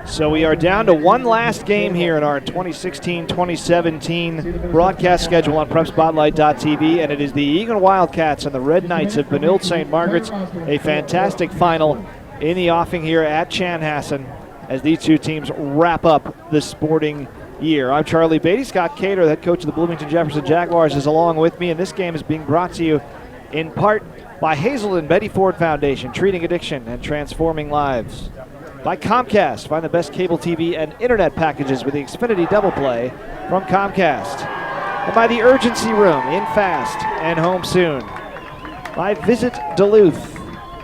So we are down to one last game here in our 2016-2017 broadcast schedule on PrepSpotlight.tv, and it is the Egan Wildcats and the Red Knights of Benilde St. Margaret's. A fantastic final in the offing here at Chanhassen as these two teams wrap up the sporting year. I'm Charlie Beatty. Scott Cater, the head coach of the Bloomington Jefferson Jaguars, is along with me, and this game is being brought to you in part by Hazelden Betty Ford Foundation, treating addiction and transforming lives. By Comcast, find the best cable TV and internet packages with the Xfinity Double Play from Comcast. And by the Urgency Room, in fast and home soon. By Visit Duluth,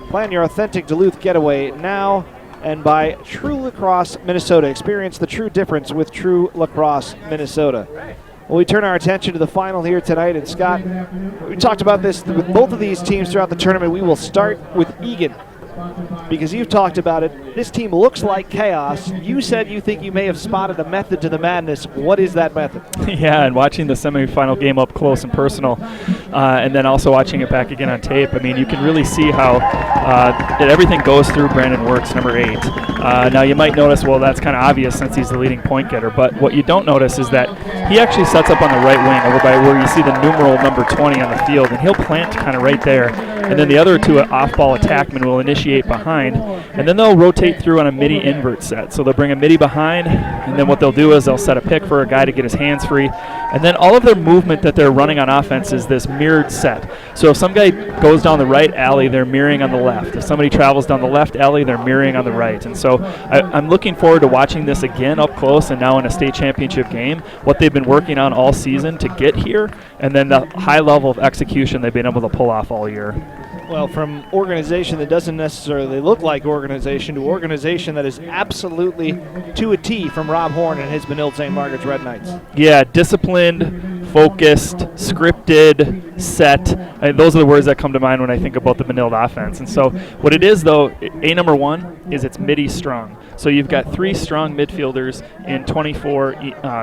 plan your authentic Duluth getaway now. And by True Lacrosse Minnesota, experience the true difference with True Lacrosse Minnesota. Well, we turn our attention to the final here tonight, and Scott, we talked about this with both of these teams throughout the tournament. We will start with Egan, because you've talked about it. This team looks like chaos. You said you think you may have spotted a method to the madness. What is that method? Yeah, and watching the semifinal game up close and personal, and then also watching it back again on tape, I mean, you can really see how that everything goes through Brandon Wirtz, number 8. Now, you might notice, well, that's kind of obvious since he's the leading point getter, but what you don't notice is that he actually sets up on the right wing over by where you see the numeral number 20 on the field, and he'll plant kind of right there. And then the other two off-ball attackmen will initiate behind, and then they'll rotate through on a midi invert set. So they'll bring a midi behind, and then what they'll do is they'll set a pick for a guy to get his hands free, and then all of their movement that they're running on offense is this mirrored set. So if some guy goes down the right alley, they're mirroring on the left. If somebody travels down the left alley, they're mirroring on the right. And so I'm looking forward to watching this again up close and now in a state championship game, what they've been working on all season to get here, and then the high level of execution they've been able to pull off all year. Well, from organization that doesn't necessarily look like organization to organization that is absolutely to a T from Rob Horn and his Benilde St. Margaret's Red Knights. Yeah, Disciplined, focused, scripted, set. Those are the words that come to mind when I think about the Benilde offense. And so what it is, though, number 1 is it's midi strong. So you've got 3 strong midfielders in 24,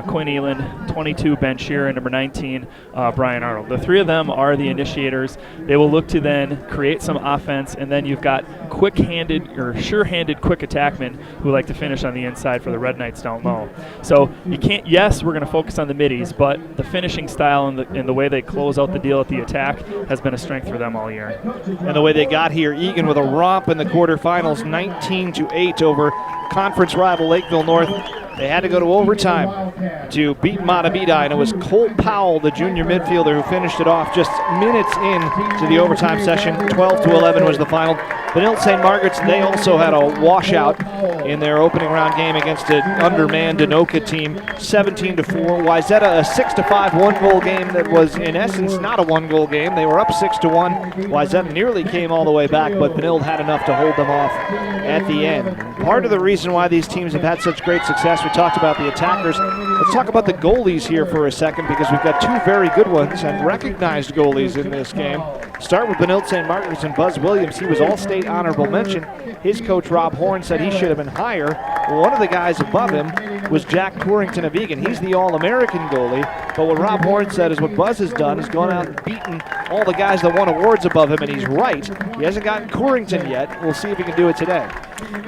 Quinn Eland, 22, Ben Sheeran, number 19, Brian Arnold. The 3 of them are the initiators. They will look to then create some offense, and then you've got quick-handed or sure-handed quick attackmen who like to finish on the inside for the Red Knights down low. So you can't, yes, we're going to focus on the middies, but the finishing style and the way they close out the deal at the attack has been a strength for them all year. And the way they got here, Egan with a romp in the quarterfinals, 19-8 over conference rival Lakeville North. They had to go to overtime to beat Matabidi, and it was Cole Powell, the junior midfielder, who finished it off just minutes into the overtime session. 12-11 was the final. Benilde St. Margaret's, they also had a washout in their opening round game against an undermanned Anoka team, 17-4. Wayzata, a 6-5 one-goal game that was in essence not a one-goal game. They were up 6-1. Wayzata nearly came all the way back, but Benilde had enough to hold them off at the end. Part of the reason why these teams have had such great success, we talked about the attackers. Let's talk about the goalies here for a second, because we've got 2 very good ones and recognized goalies in this game. Start with Benilde St. Margaret's and Buzz Williams. He was All-State honorable mention. His coach, Rob Horn, said he should have been higher. One of the guys above him was Jack Corrington of Egan. He's the All-American goalie, but what Rob Horn said is what Buzz has done is gone out and beaten all the guys that won awards above him, and he's right. He hasn't gotten Corrington yet. We'll see if he can do it today.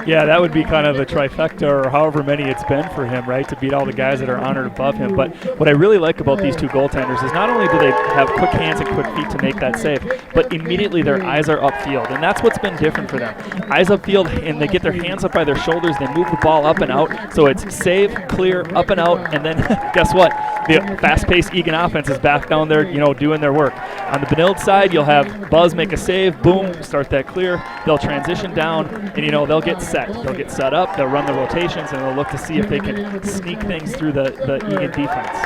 Yeah, that would be kind of a trifecta, or however many it's been for him, right, to beat all the guys that are honored above him. But what I really like about these 2 goaltenders is not only do they have quick hands and quick feet to make that save, but immediately their eyes are upfield, and that's what's been different for them. Eyes upfield, and they get their hands up by their shoulders, they move the ball up and out, so it's save, clear, up and out, and then guess what? The fast-paced Egan offense is back down there, doing their work. On the Benilde side, you'll have Buzz make a save, boom, start that clear. They'll transition down, and they'll get set. They'll get set up, they'll run the rotations, and they'll look to see if they can sneak things through the Egan defense.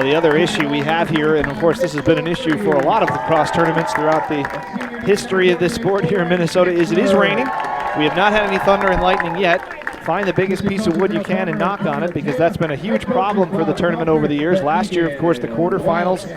The other issue we have here, and of course this has been an issue for a lot of lacrosse tournaments throughout the history of this sport here in Minnesota, is it is raining. We have not had any thunder and lightning yet. Find the biggest piece of wood you can and knock on it, because that's been a huge problem for the tournament over the years. Last year, of course, the quarterfinals,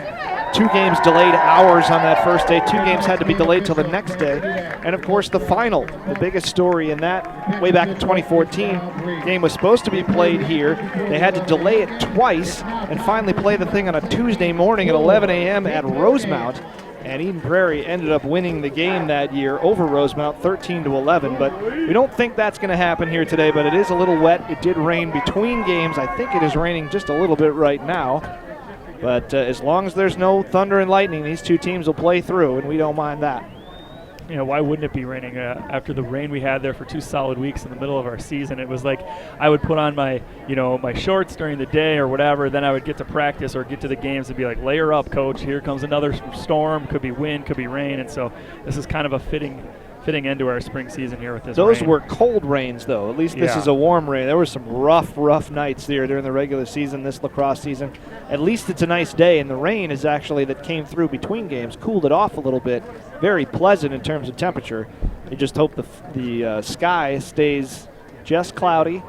2 games delayed hours on that first day. 2 games had to be delayed till the next day. And of course the final, the biggest story in that, way back in 2014, game was supposed to be played here. They had to delay it twice and finally play the thing on a Tuesday morning at 11 a.m. at Rosemount. And Eden Prairie ended up winning the game that year over Rosemount 13-11. But we don't think that's going to happen here today, but it is a little wet. It did rain between games. I think it is raining just a little bit right now. But as long as there's no thunder and lightning, these two teams will play through, and we don't mind that. You know, why wouldn't it be raining? After the rain we had there for 2 solid weeks in the middle of our season, it was like I would put on my, my shorts during the day or whatever, then I would get to practice or get to the games and be like, layer up, coach, here comes another storm, could be wind, could be rain, and so this is kind of a fitting end to our spring season here with this Those rain. were cold rains, though. At least this is a warm rain. There were some rough nights there during the regular season, this lacrosse season. At least it's a nice day, and the rain is actually that came through between games, cooled it off a little bit. Very pleasant in terms of temperature. You just hope the sky stays just cloudy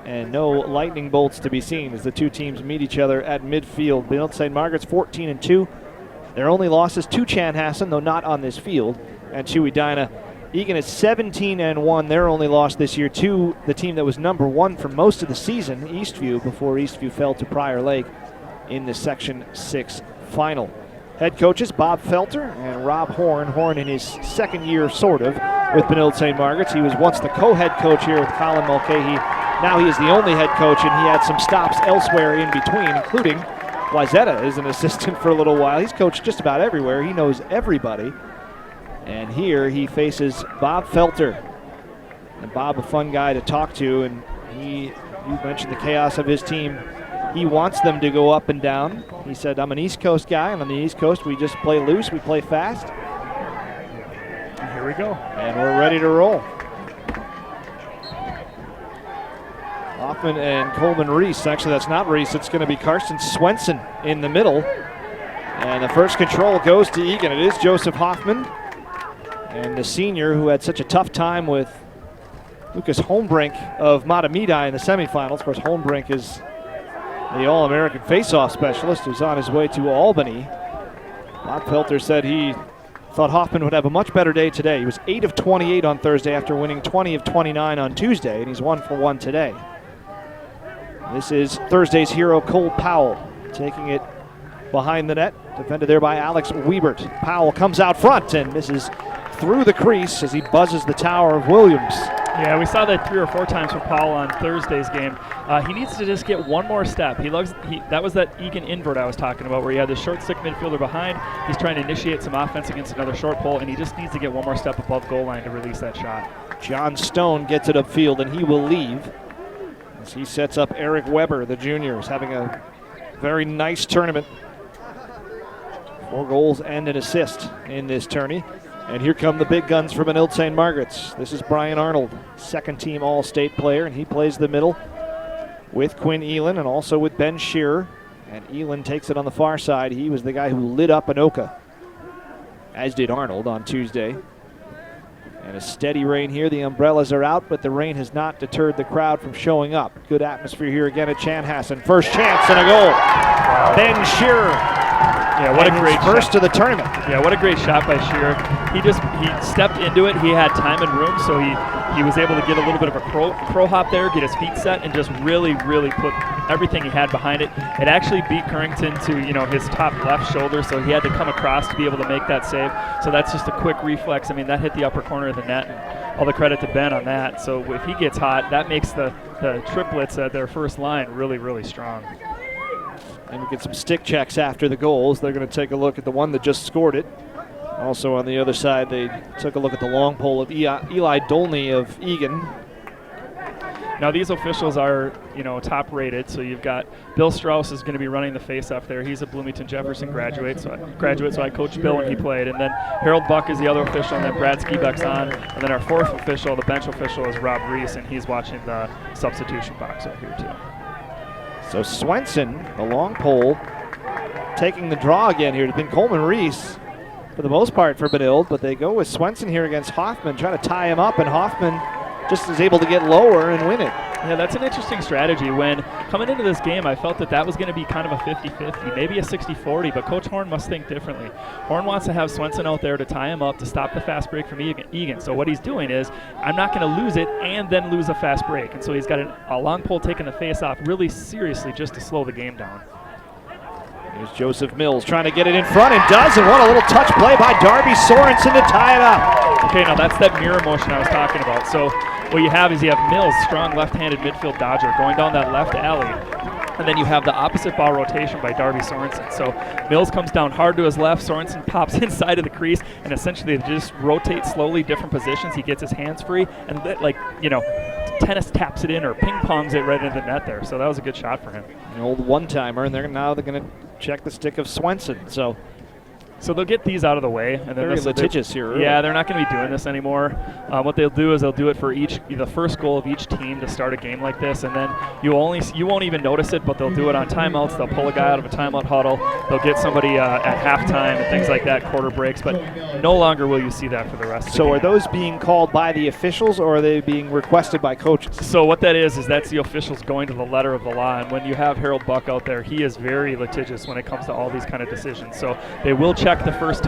and no lightning bolts to be seen as the two teams meet each other at midfield. Benilde St. Margaret's 14-2. Their only losses to Chanhassen, though not on this field, and to Edina. Egan is 17-1. Their only loss this year to the team that was number 1 for most of the season, Eastview, before Eastview fell to Prior Lake in the Section 6 final. Head coaches Bob Felter and Rob Horn. Horn in his second year, sort of, with Benilde St. Margaret's. He was once the co-head coach here with Colin Mulcahy. Now he is the only head coach, and he had some stops elsewhere in between, including Wayzata as an assistant for a little while. He's coached just about everywhere. He knows everybody. And here he faces Bob Felter. And Bob, a fun guy to talk to, and you mentioned the chaos of his team. He wants them to go up and down. He said, I'm an East Coast guy, and on the East Coast we just play loose, we play fast. And here we go. And we're ready to roll. Hoffman and Coleman Reese. Actually, that's not Reese. It's going to be Karsten Swenson in the middle. And the first control goes to Egan. It is Joseph Hoffman. And the senior who had such a tough time with Lucas Holmbrink of Matamidi in the semifinals. Of course, Holmbrink is the All-American face-off specialist who's on his way to Albany. Bob Felter said he thought Hoffman would have a much better day today. He was 8 of 28 on Thursday after winning 20 of 29 on Tuesday, and he's 1 for 1 today. This is Thursday's hero, Cole Powell, taking it behind the net, defended there by Alex Wiebert. Powell comes out front and misses through the crease as he buzzes the tower of Williams. Yeah, we saw that 3 or 4 times from Powell on Thursday's game. He needs to just get one more step. That was that Egan invert I was talking about, where he had the short stick midfielder behind. He's trying to initiate some offense against another short pole, and he just needs to get one more step above goal line to release that shot. John Stone gets it upfield, and he will leave as he sets up Eric Weber, the junior, is having a very nice tournament. 4 goals and an assist in this tourney. And here come the big guns for Benilde St. Margaret's. This is Brian Arnold, second-team All-State player, and he plays the middle with Quinn Elin and also with Ben Shearer. And Elin takes it on the far side. He was the guy who lit up Anoka, as did Arnold on Tuesday. And a steady rain here. The umbrellas are out, but the rain has not deterred the crowd from showing up. Good atmosphere here again at Chanhassen. First chance and a goal. Wow. Ben Shearer. Yeah, what a great first shot. To the tournament. Yeah, what a great shot by Shearer. He stepped into it. He had time and room, so he was able to get a little bit of a crow hop there, get his feet set, and just really put everything he had behind it. It actually beat Currington to his top left shoulder, so he had to come across to be able to make that save. So that's just a quick reflex. I mean, that hit the upper corner of the net, and all the credit to Ben on that. So if he gets hot, that makes the triplets at their first line really strong. And we get some stick checks after the goals. They're going to take a look at the one that just scored it. Also on the other side, they took a look at the long pole of Eli Dolney of Egan. Now these officials are, top rated. So you've got Bill Strauss is going to be running the face-off there. He's a Bloomington Jefferson graduate, so I coached Bill when he played. And then Harold Buck is the other official, and then Brad Skibeck's on. And then our fourth official, the bench official, is Rob Reese, and he's watching the substitution box over here too. So Swenson, the long pole, taking the draw again here. It's been Coleman Reese for the most part for Benilde, but they go with Swenson here against Hoffman, trying to tie him up, and Hoffman just is able to get lower and win it. Yeah, that's an interesting strategy. When coming into this game, I felt that was going to be kind of a 50-50, maybe a 60-40, but Coach Horn must think differently. Horn wants to have Swenson out there to tie him up to stop the fast break from Egan. So what he's doing is, I'm not going to lose it and then lose a fast break. And so he's got a long pole taking the face off really seriously just to slow the game down. Here's Joseph Mills trying to get it in front and does, and what a little touch play by Darby Sorensen to tie it up. Okay, now that's that mirror motion I was talking about. So what you have is you have Mills, strong left-handed midfield dodger, going down that left alley. And then you have the opposite ball rotation by Darby Sorensen. So Mills comes down hard to his left, Sorensen pops inside of the crease, and essentially they just rotate slowly, different positions. He gets his hands free, and tennis taps it in or ping-pongs it right into the net there. So that was a good shot for him. An old one-timer, and they're going to check the stick of Swenson. So they'll get these out of the way. And then very litigious here early. Yeah, they're not going to be doing this anymore. What they'll do is they'll do it for the first goal of each team to start a game like this, and then you won't even notice it, but they'll do it on timeouts. They'll pull a guy out of a timeout huddle. They'll get somebody at halftime and things like that, quarter breaks, but no longer will you see that for the rest of the game. So are those being called by the officials, or are they being requested by coaches? So what that is that's the officials going to the letter of the law, and when you have Harold Buck out there, he is very litigious when it comes to all these kind of decisions. So they will check the first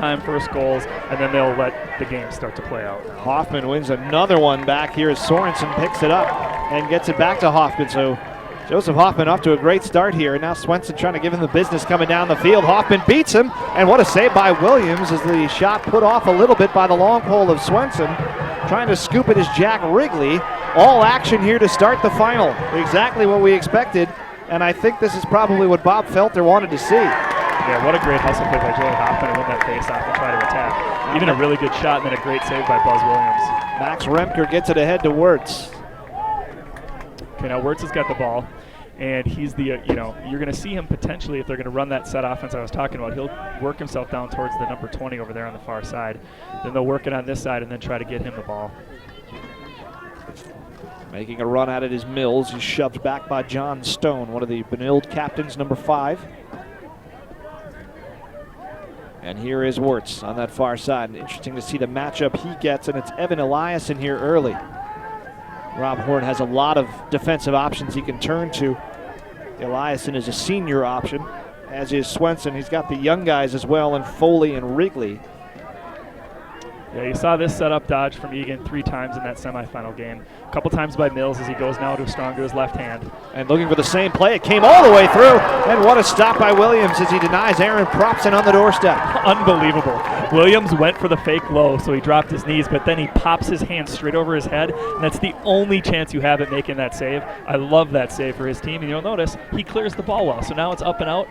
goals, and then they'll let the game start to play out. Hoffman wins another one back here as Sorensen picks it up and gets it back to Hoffman. So Joseph Hoffman off to a great start here, and now Swenson trying to give him the business coming down the field. Hoffman beats him, and what a save by Williams as the shot put off a little bit by the long pole of Swenson. Trying to scoop it is Jack Wrigley. All action here to start the final. Exactly what we expected, and I think this is probably what Bob Felter wanted to see. Yeah, what a great hustle play by Joey Hoffman to win that face-off and try to attack. Even a really good shot and then a great save by Buzz Williams. Max Remker gets it ahead to Wirtz. Okay, now Wirtz has got the ball, and he's the, you're going to see him potentially, if they're going to run that set offense I was talking about, he'll work himself down towards the number 20 over there on the far side. Then they'll work it on this side and then try to get him the ball. Making a run at it is Mills. He's shoved back by John Stone, one of the Benilde captains, number 5. And here is Wirtz on that far side. Interesting to see the matchup he gets, and it's Evan Eliasson here early. Rob Horn has a lot of defensive options he can turn to. Eliasson is a senior option, as is Swenson. He's got the young guys as well, and Foley and Wrigley. Yeah, you saw this setup dodge from Egan 3 times in that semifinal game. A couple times by Mills as he goes now strong to his left hand. And looking for the same play. It came all the way through. And what a stop by Williams as he denies Aaron Propson on the doorstep. Unbelievable. Williams went for the fake low, so he dropped his knees, but then he pops his hand straight over his head, and that's the only chance you have at making that save. I love that save for his team, and you'll notice he clears the ball well. So now it's up and out.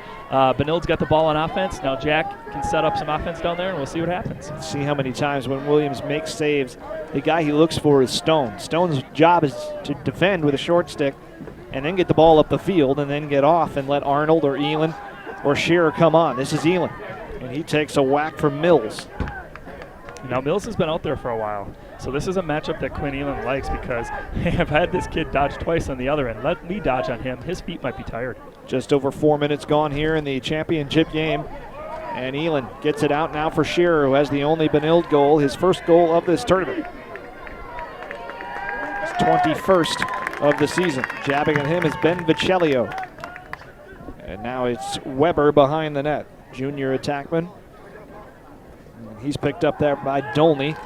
Benilde's got the ball on offense. Now Jack can set up some offense down there, and we'll see what happens. See how many times when Williams makes saves, the guy he looks for is Stone. Stone's job is to defend with a short stick and then get the ball up the field and then get off and let Arnold or Elin or Shearer come on. This is Elin, and he takes a whack from Mills. Now Mills has been out there for a while, so this is a matchup that Quinn Elin likes because I've had this kid dodge twice on the other end. Let me dodge on him. His feet might be tired. Just over 4 minutes gone here in the championship game. And Elin gets it out now for Shearer, who has the only Benilde goal, his first goal of this tournament. His 21st of the season. Jabbing at him is Ben Vicelio. And now it's Weber behind the net. Junior attackman. And he's picked up there by Dolney.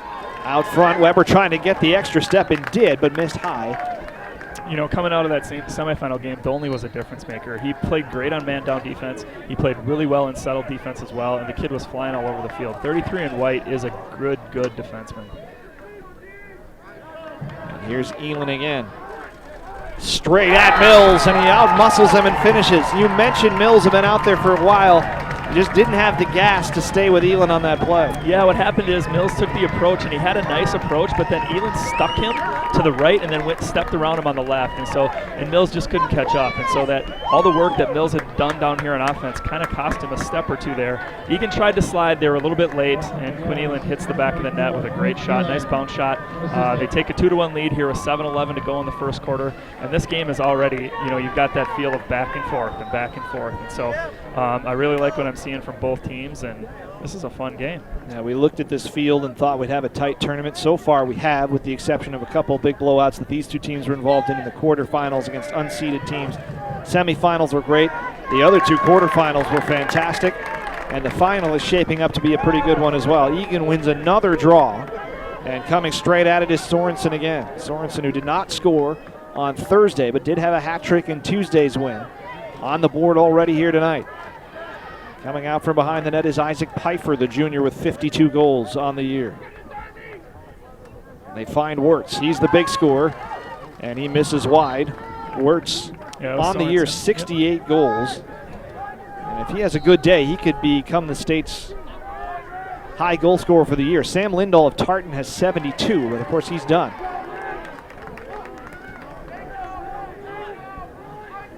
Out front, Weber trying to get the extra step and did, but missed high. Coming out of that semifinal game, Dolney was a difference maker. He played great on man-down defense. He played really well in settled defense as well, and the kid was flying all over the field. 33 in white is a good defenseman. And here's Elin again. Straight at Mills, and he out-muscles him and finishes. You mentioned Mills had been out there for a while. He just didn't have the gas to stay with Elin on that play. Yeah, what happened is Mills took the approach, and he had a nice approach, but then Elin stuck him to the right and then stepped around him on the left, and Mills just couldn't catch up. And so that all the work that Mills had done down here on offense kind of cost him a step or two there. Egan tried to slide. They were a little bit late, and Quinn Elin hits the back of the net with a great shot, nice bounce shot. They take a 2-1 lead here with 7:11 to go in the first quarter, and this game is already, you've got that feel of back and forth and back and forth. And so I really like what I'm seeing from both teams, and this is a fun game. Yeah, we looked at this field and thought we'd have a tight tournament. So far we have, with the exception of a couple big blowouts that these two teams were involved in the quarterfinals against unseeded teams. Semifinals were great. The other two quarterfinals were fantastic, and the final is shaping up to be a pretty good one as well. Egan wins another draw, and coming straight at it is Sorensen again. Sorensen, who did not score on Thursday but did have a hat trick in Tuesday's win, on the board already here tonight. Coming out from behind the net is Isaac Pfeiffer, the junior, with 52 goals on the year. They find Wirtz. He's the big scorer, and he misses wide. Wirtz on the year, 68 goals. And if he has a good day, he could become the state's high goal scorer for the year. Sam Lindahl of Tartan has 72, but of course he's done.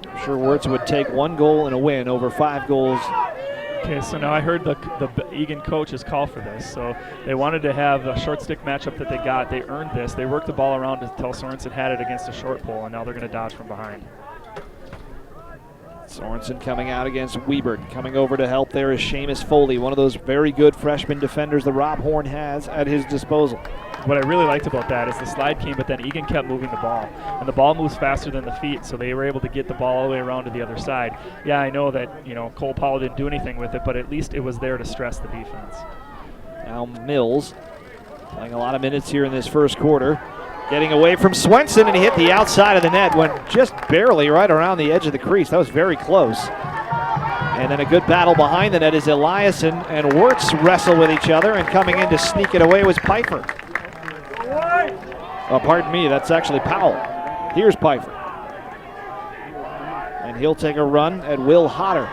I'm sure Wirtz would take 1 goal and a win over 5 goals. Okay, so now I heard the Egan coaches call for this. So they wanted to have the short stick matchup that they got. They earned this. They worked the ball around until Sorensen had it against a short pole, and now they're going to dodge from behind. Sorensen coming out against Wiebert. Coming over to help there is Seamus Foley, one of those very good freshman defenders that Rob Horn has at his disposal. What I really liked about that is the slide came, but then Egan kept moving the ball. And the ball moves faster than the feet, so they were able to get the ball all the way around to the other side. Yeah, I know that, Cole Powell didn't do anything with it, but at least it was there to stress the defense. Now Mills playing a lot of minutes here in this first quarter. Getting away from Swenson, and he hit the outside of the net, went just barely right around the edge of the crease. That was very close. And then a good battle behind the net as Eliason and Wirtz wrestle with each other, and coming in to sneak it away was Pfeiffer. Oh, pardon me, that's actually Powell. Here's Pfeiffer. And he'll take a run at Will Hodder.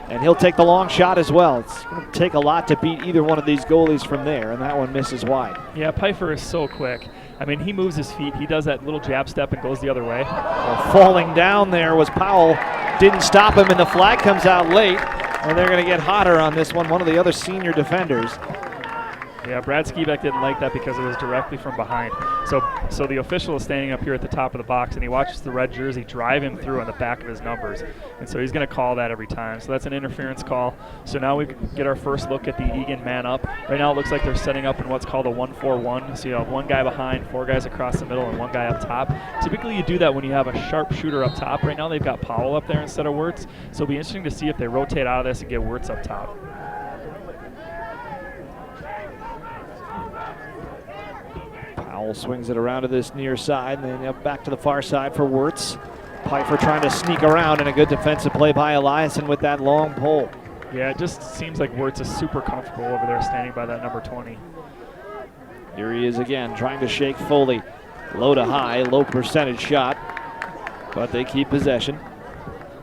And he'll take the long shot as well. It's going to take a lot to beat either one of these goalies from there, and that one misses wide. Yeah, Pfeiffer is so quick. I mean, he moves his feet. He does that little jab step and goes the other way. Well, falling down there was Powell. Didn't stop him, and the flag comes out late. And they're going to get Hodder on this one of the other senior defenders. Yeah, Brad Skibeck didn't like that because it was directly from behind. So the official is standing up here at the top of the box, and he watches the red jersey drive him through on the back of his numbers. And so he's going to call that every time. So that's an interference call. So now we get our first look at the Egan man up. Right now it looks like they're setting up in what's called a 1-4-1. So you have 1 guy behind, 4 guys across the middle, and 1 guy up top. Typically you do that when you have a sharp shooter up top. Right now they've got Powell up there instead of Wirtz. So it'll be interesting to see if they rotate out of this and get Wirtz up top. Powell swings it around to this near side, and then up back to the far side for Wirtz. Pfeiffer trying to sneak around, and a good defensive play by Eliason with that long pole. Yeah, it just seems like Wirtz is super comfortable over there standing by that number 20. Here he is again, trying to shake Foley. Low to high, low percentage shot, but they keep possession.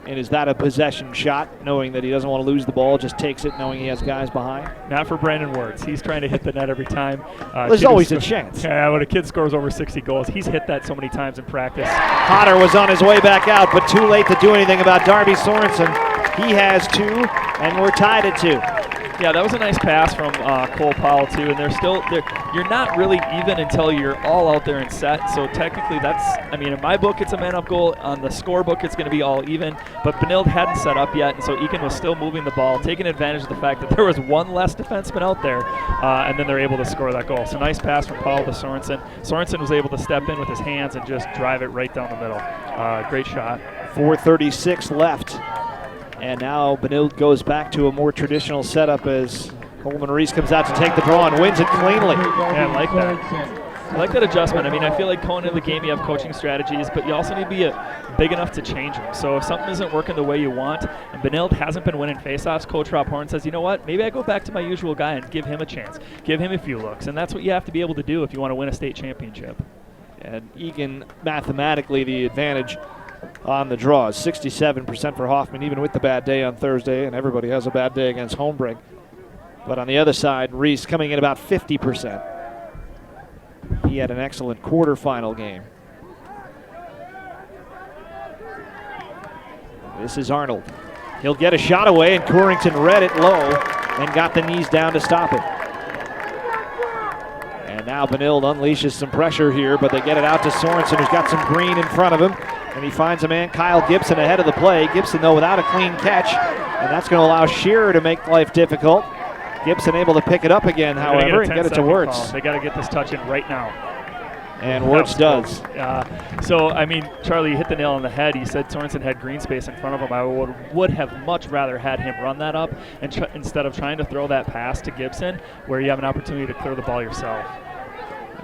And is that a possession shot, knowing that he doesn't want to lose the ball, just takes it knowing he has guys behind? Not for Brandon Wirtz. He's trying to hit the net every time. There's always a chance. Yeah, when a kid scores over 60 goals, he's hit that so many times in practice. Hodder was on his way back out, but too late to do anything about Darby Sorensen. He has 2, and we're tied at 2. Yeah, that was a nice pass from Cole Powell, too, and you're not really even until you're all out there and set, so technically in my book, it's a man-up goal. On the scorebook, it's going to be all even, but Benilde hadn't set up yet, and so Egan was still moving the ball, taking advantage of the fact that there was 1 less defenseman out there, and then they're able to score that goal. So nice pass from Powell to Sorensen. Sorensen was able to step in with his hands and just drive it right down the middle. Great shot. 4:36 left. And now Benilde goes back to a more traditional setup as Coleman Reese comes out to take the draw and wins it cleanly. Yeah, I like that. I like that adjustment. I mean, I feel like going into the game, you have coaching strategies, but you also need to be big enough to change them. So if something isn't working the way you want, and Benilde hasn't been winning faceoffs, Coach Rob Horn says, you know what, maybe I go back to my usual guy and give him a chance. Give him a few looks, and that's what you have to be able to do if you want to win a state championship. And Egan, mathematically, the advantage on the draws. 67% for Hoffman, even with the bad day on Thursday, and everybody has a bad day against Holmbrink. But on the other side, Reese coming in about 50%. He had an excellent quarterfinal game. This is Arnold. He'll get a shot away, and Corrington read it low and got the knees down to stop it. And now Benilde unleashes some pressure here, but they get it out to Sorensen, who's got some green in front of him. And he finds a man, Kyle Gibson, ahead of the play. Gibson, though, without a clean catch. And that's going to allow Shearer to make life difficult. Gibson able to pick it up again, however, and get it to Wirtz. They got to get this touch in right now. And Wirtz does. So, I mean, Charlie, you hit the nail on the head. You said Sorensen had green space in front of him. I would have much rather had him run that up and instead of trying to throw that pass to Gibson, where you have an opportunity to clear the ball yourself.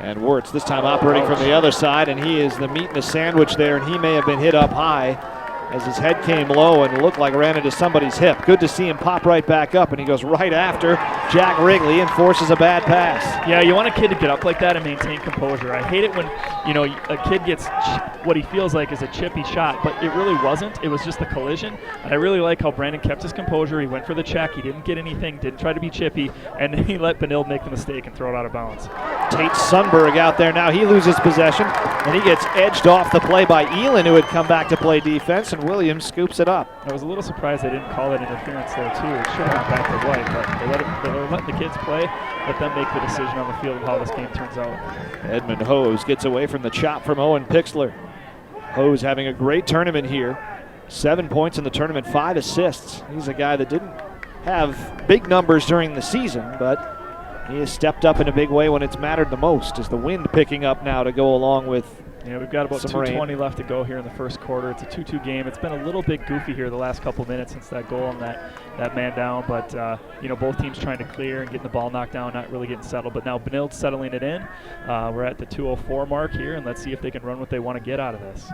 And Wirtz this time operating from the other side, and he is the meat in the sandwich there, and he may have been hit up high. as his head came low and looked like ran into somebody's hip. Good to see him pop right back up, and he goes right after Jack Wrigley and forces a bad pass. Yeah, you want a kid to get up like that and maintain composure. I hate it when, a kid gets what he feels like is a chippy shot, but it really wasn't. It was just the collision, and I really like how Brandon kept his composure. He went for the check. He didn't get anything, didn't try to be chippy, and he let Benilde make the mistake and throw it out of bounds. Tate Sundberg out there now. He loses possession, and he gets edged off the play by Elin, who had come back to play defense, and Williams scoops it up. I was a little surprised they didn't call that interference there, too. It should have gone back to White, but they're letting the kids play, let them make the decision on the field of how this game turns out. Edmund Hose gets away from the chop from Owen Pixler. Hose having a great tournament here. 7 points in the tournament, 5 assists. He's a guy that didn't have big numbers during the season, but he has stepped up in a big way when it's mattered the most. Is the wind picking up now to go along with we've got about 2:20 left to go here in the first quarter. It's a 2-2 game. It's been a little bit goofy here the last couple minutes since that goal and that man down, but both teams trying to clear and getting the ball knocked down, not really getting settled. But now Benilde settling it in. We're at the 2:04 mark here, and let's see if they can run what they want to get out of this.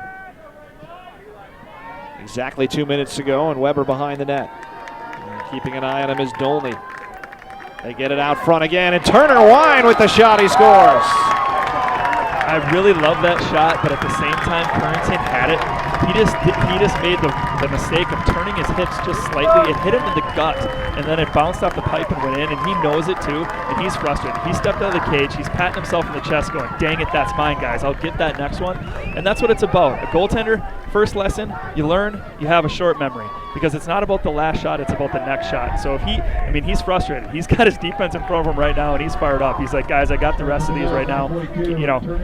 Exactly 2 minutes to go, and Weber behind the net. And keeping an eye on him is Dolney. They get it out front again, and Turner Wine with the shot, he scores. I really love that shot, but at the same time, Currington had it. He just made the mistake of turning his hips just slightly. It hit him in the gut, and then it bounced off the pipe and went in, and he knows it too, and he's frustrated. He stepped out of the cage. He's patting himself in the chest going, dang it, that's mine, guys. I'll get that next one. And that's what it's about. A goaltender, first lesson, you learn, you have a short memory, because it's not about the last shot, it's about the next shot. So if he's frustrated. He's got his defense in front of him right now, and he's fired up. He's like, guys, I got the rest of these right now.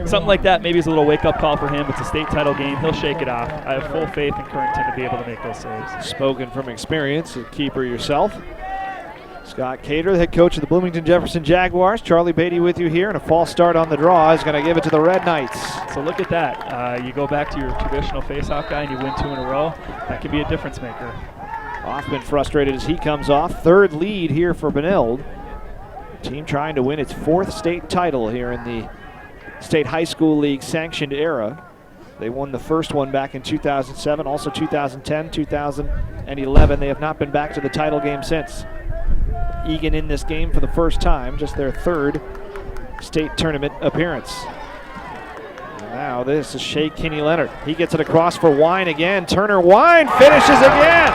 Something like that maybe is a little wake-up call for him. It's a state title game. He'll shake it off. I have full faith in Currington to be able to make those saves. Spoken from experience, a keeper yourself. Scott Cater, the head coach of the Bloomington Jefferson Jaguars. Charlie Beatty with you here, and a false start on the draw is going to give it to the Red Knights. So look at that. You go back to your traditional face-off guy and you win 2 in a row. That can be a difference maker. Hoffman frustrated as he comes off. Third lead here for Benilde. Team trying to win its 4th state title here in the State High School League sanctioned era. They won the first one back in 2007, also 2010, 2011. They have not been back to the title game since. Egan in this game for the first time, just their 3rd state tournament appearance. And now this is Shea Kinney-Leonard. He gets it across for Wine again. Turner Wine finishes again.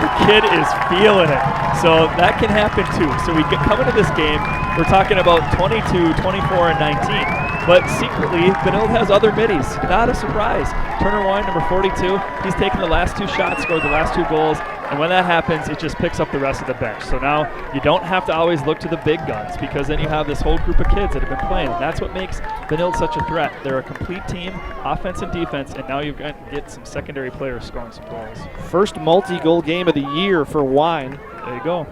The kid is feeling it. So that can happen too. So we come into this game, we're talking about 22, 24, and 19. But secretly, Benilde has other middies. Not a surprise. Turner Wine, number 42, he's taken the last 2 shots, scored the last 2 goals. And when that happens, it just picks up the rest of the bench. So now you don't have to always look to the big guns, because then you have this whole group of kids that have been playing. And that's what makes Benilde such a threat. They're a complete team, offense and defense, and now you've got to get some secondary players scoring some goals. First multi-goal game of the year for Wine. There you go.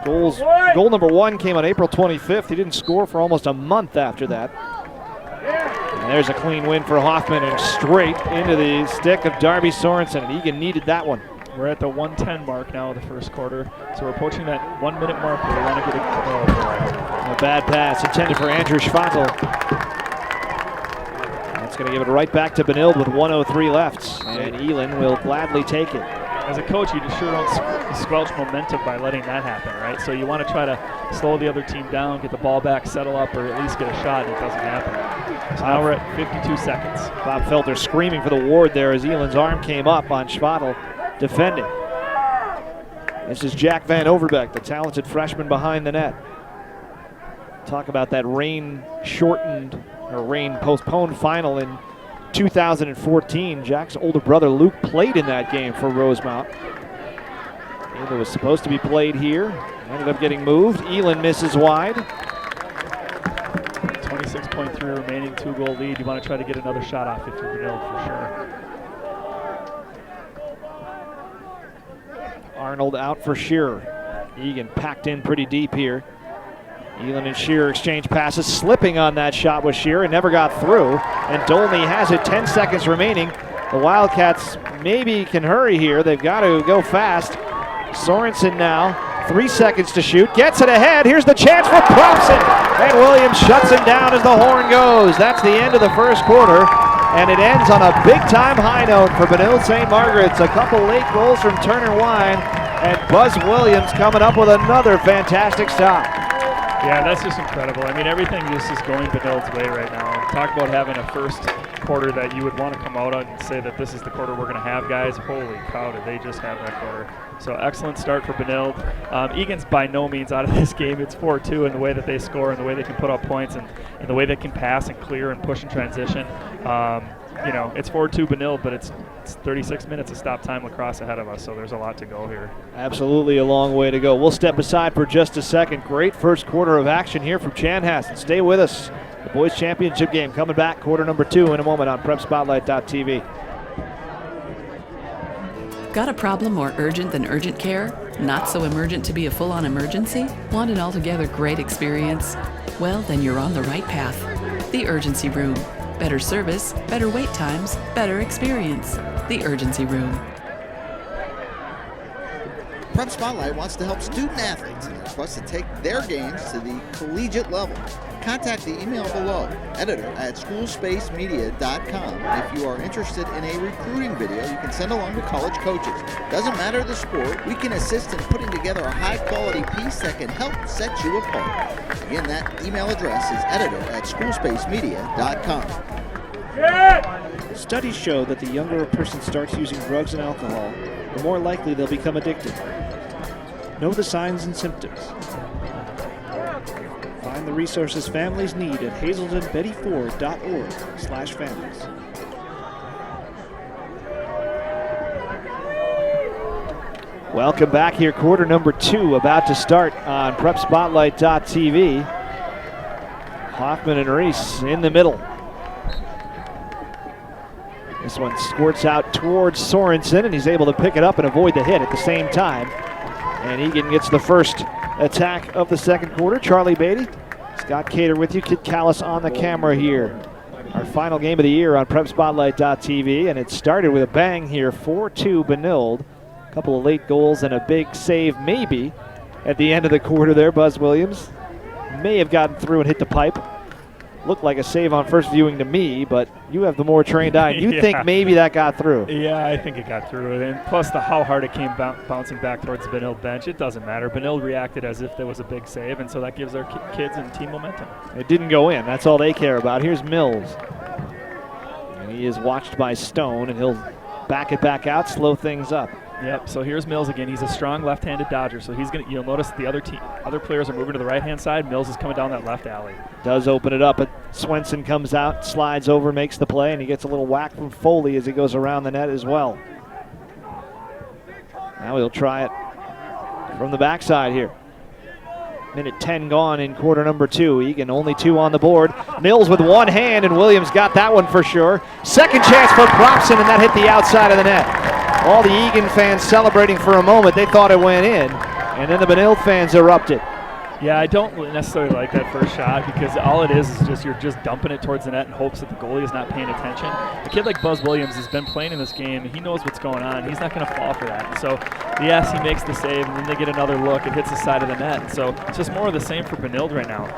Goal number 1 came on April 25th. He didn't score for almost a month after that. And there's a clean win for Hoffman, and straight into the stick of Darby Sorensen, and Egan needed that one. We're at the 1:10 mark now of the first quarter, so we're approaching that 1 minute mark where we want to get a bad pass intended for Andrew Schvattel. That's going to give it right back to Benilde with 1:03 left, and Elin will gladly take it. As a coach, you just sure don't squelch momentum by letting that happen, right? So you want to try to slow the other team down, get the ball back, settle up, or at least get a shot, and it doesn't happen. So now we're at 52 seconds. Bob Felter screaming for the ward there as Elin's arm came up on Schvattel defending. This is Jack Van Overbeck, the talented freshman behind the net. Talk about that rain-shortened or rain-postponed final in 2014. Jack's older brother Luke played in that game for Rosemount. It was supposed to be played here. Ended up getting moved. Elin misses wide. 26.3 remaining, 2-goal lead. You want to try to get another shot off if you're Benilde for sure. Arnold out for Shearer. Egan packed in pretty deep here. Elin and Shearer exchange passes. Slipping on that shot was Shearer and never got through. And Dolney has it, 10 seconds remaining. The Wildcats maybe can hurry here. They've got to go fast. Sorensen now, 3 seconds to shoot. Gets it ahead. Here's the chance for Propson. And Williams shuts him down as the horn goes. That's the end of the first quarter. And it ends on a big-time high note for Benilde St. Margaret's. A couple late goals from Turner Wine, and Buzz Williams coming up with another fantastic stop. Yeah, that's just incredible. I mean, everything just is going Benilde's way right now. Talk about having a first quarter that you would want to come out on and say that this is the quarter we're going to have, guys. Holy cow, did they just have that quarter. So excellent start for Benilde. Egan's by no means out of this game. It's 4-2 in the way that they score and the way they can put up points and the way they can pass and clear and push in transition. You know, it's 4-2 Benilde, but it's 36 minutes of stop time lacrosse ahead of us, so there's a lot to go here. Absolutely a long way to go. We'll step aside for just a second. Great first quarter of action here from Chanhassen. Stay with us. The boys championship game coming back, quarter number 2 in a moment on PrepSpotlight.tv. Got a problem more urgent than urgent care? Not so emergent to be a full-on emergency? Want an altogether great experience? Well, then you're on the right path. The Urgency Room. Better service, better wait times, better experience. The Urgency Room. Prep Spotlight wants to help student athletes in their quest to take their games to the collegiate level. Contact the email below, editor@schoolspacemedia.com. If you are interested in a recruiting video you can send along to college coaches. Doesn't matter the sport, we can assist in putting together a high-quality piece that can help set you apart. Again, that email address is editor@schoolspacemedia.com. Studies show that the younger a person starts using drugs and alcohol, the more likely they'll become addicted. Know the signs and symptoms. Find the resources families need at hazeldenbettyford.org/families. Welcome back here, quarter number 2 about to start on PrepSpotlight.tv. Hoffman and Reese in the middle. This one squirts out towards Sorensen, and he's able to pick it up and avoid the hit at the same time. And Egan gets the first attack of the second quarter. Charlie Beatty, Scott Cater with you, Kid Callis on the camera here. Our final game of the year on PrepSpotlight.tv, and it started with a bang here, 4-2 Benilde. A couple of late goals and a big save maybe at the end of the quarter there. Buzz Williams may have gotten through and hit the pipe. Looked like a save on first viewing to me, but you have the more trained eye. You think maybe that got through? Yeah, I think it got through. And plus how hard it came bouncing back towards the Benilde bench, it doesn't matter. Benilde reacted as if there was a big save, and so that gives our kids and team momentum. It didn't go in. That's all they care about. Here's Mills. And he is watched by Stone, and he'll back it back out, slow things up. Yep, so here's Mills again. He's a strong left-handed dodger, so he's you'll notice the other players are moving to the right-hand side. Mills is coming down that left alley. Does open it up, but Swenson comes out, slides over, makes the play, and he gets a little whack from Foley as he goes around the net as well. Now he'll try it from the backside here. Minute 10 gone in quarter number 2. Egan only 2 on the board. Mills with one hand, and Williams got that one for sure. Second chance for Propson, and that hit the outside of the net. All the Egan fans celebrating for a moment. They thought it went in, and then the Benilde fans erupted. Yeah, I don't necessarily like that first shot because all it is just you're just dumping it towards the net in hopes that the goalie is not paying attention. A kid like Buzz Williams has been playing in this game. He knows what's going on. He's not going to fall for that. So, yes, he makes the save, and then they get another look. It hits the side of the net. So it's just more of the same for Benilde right now.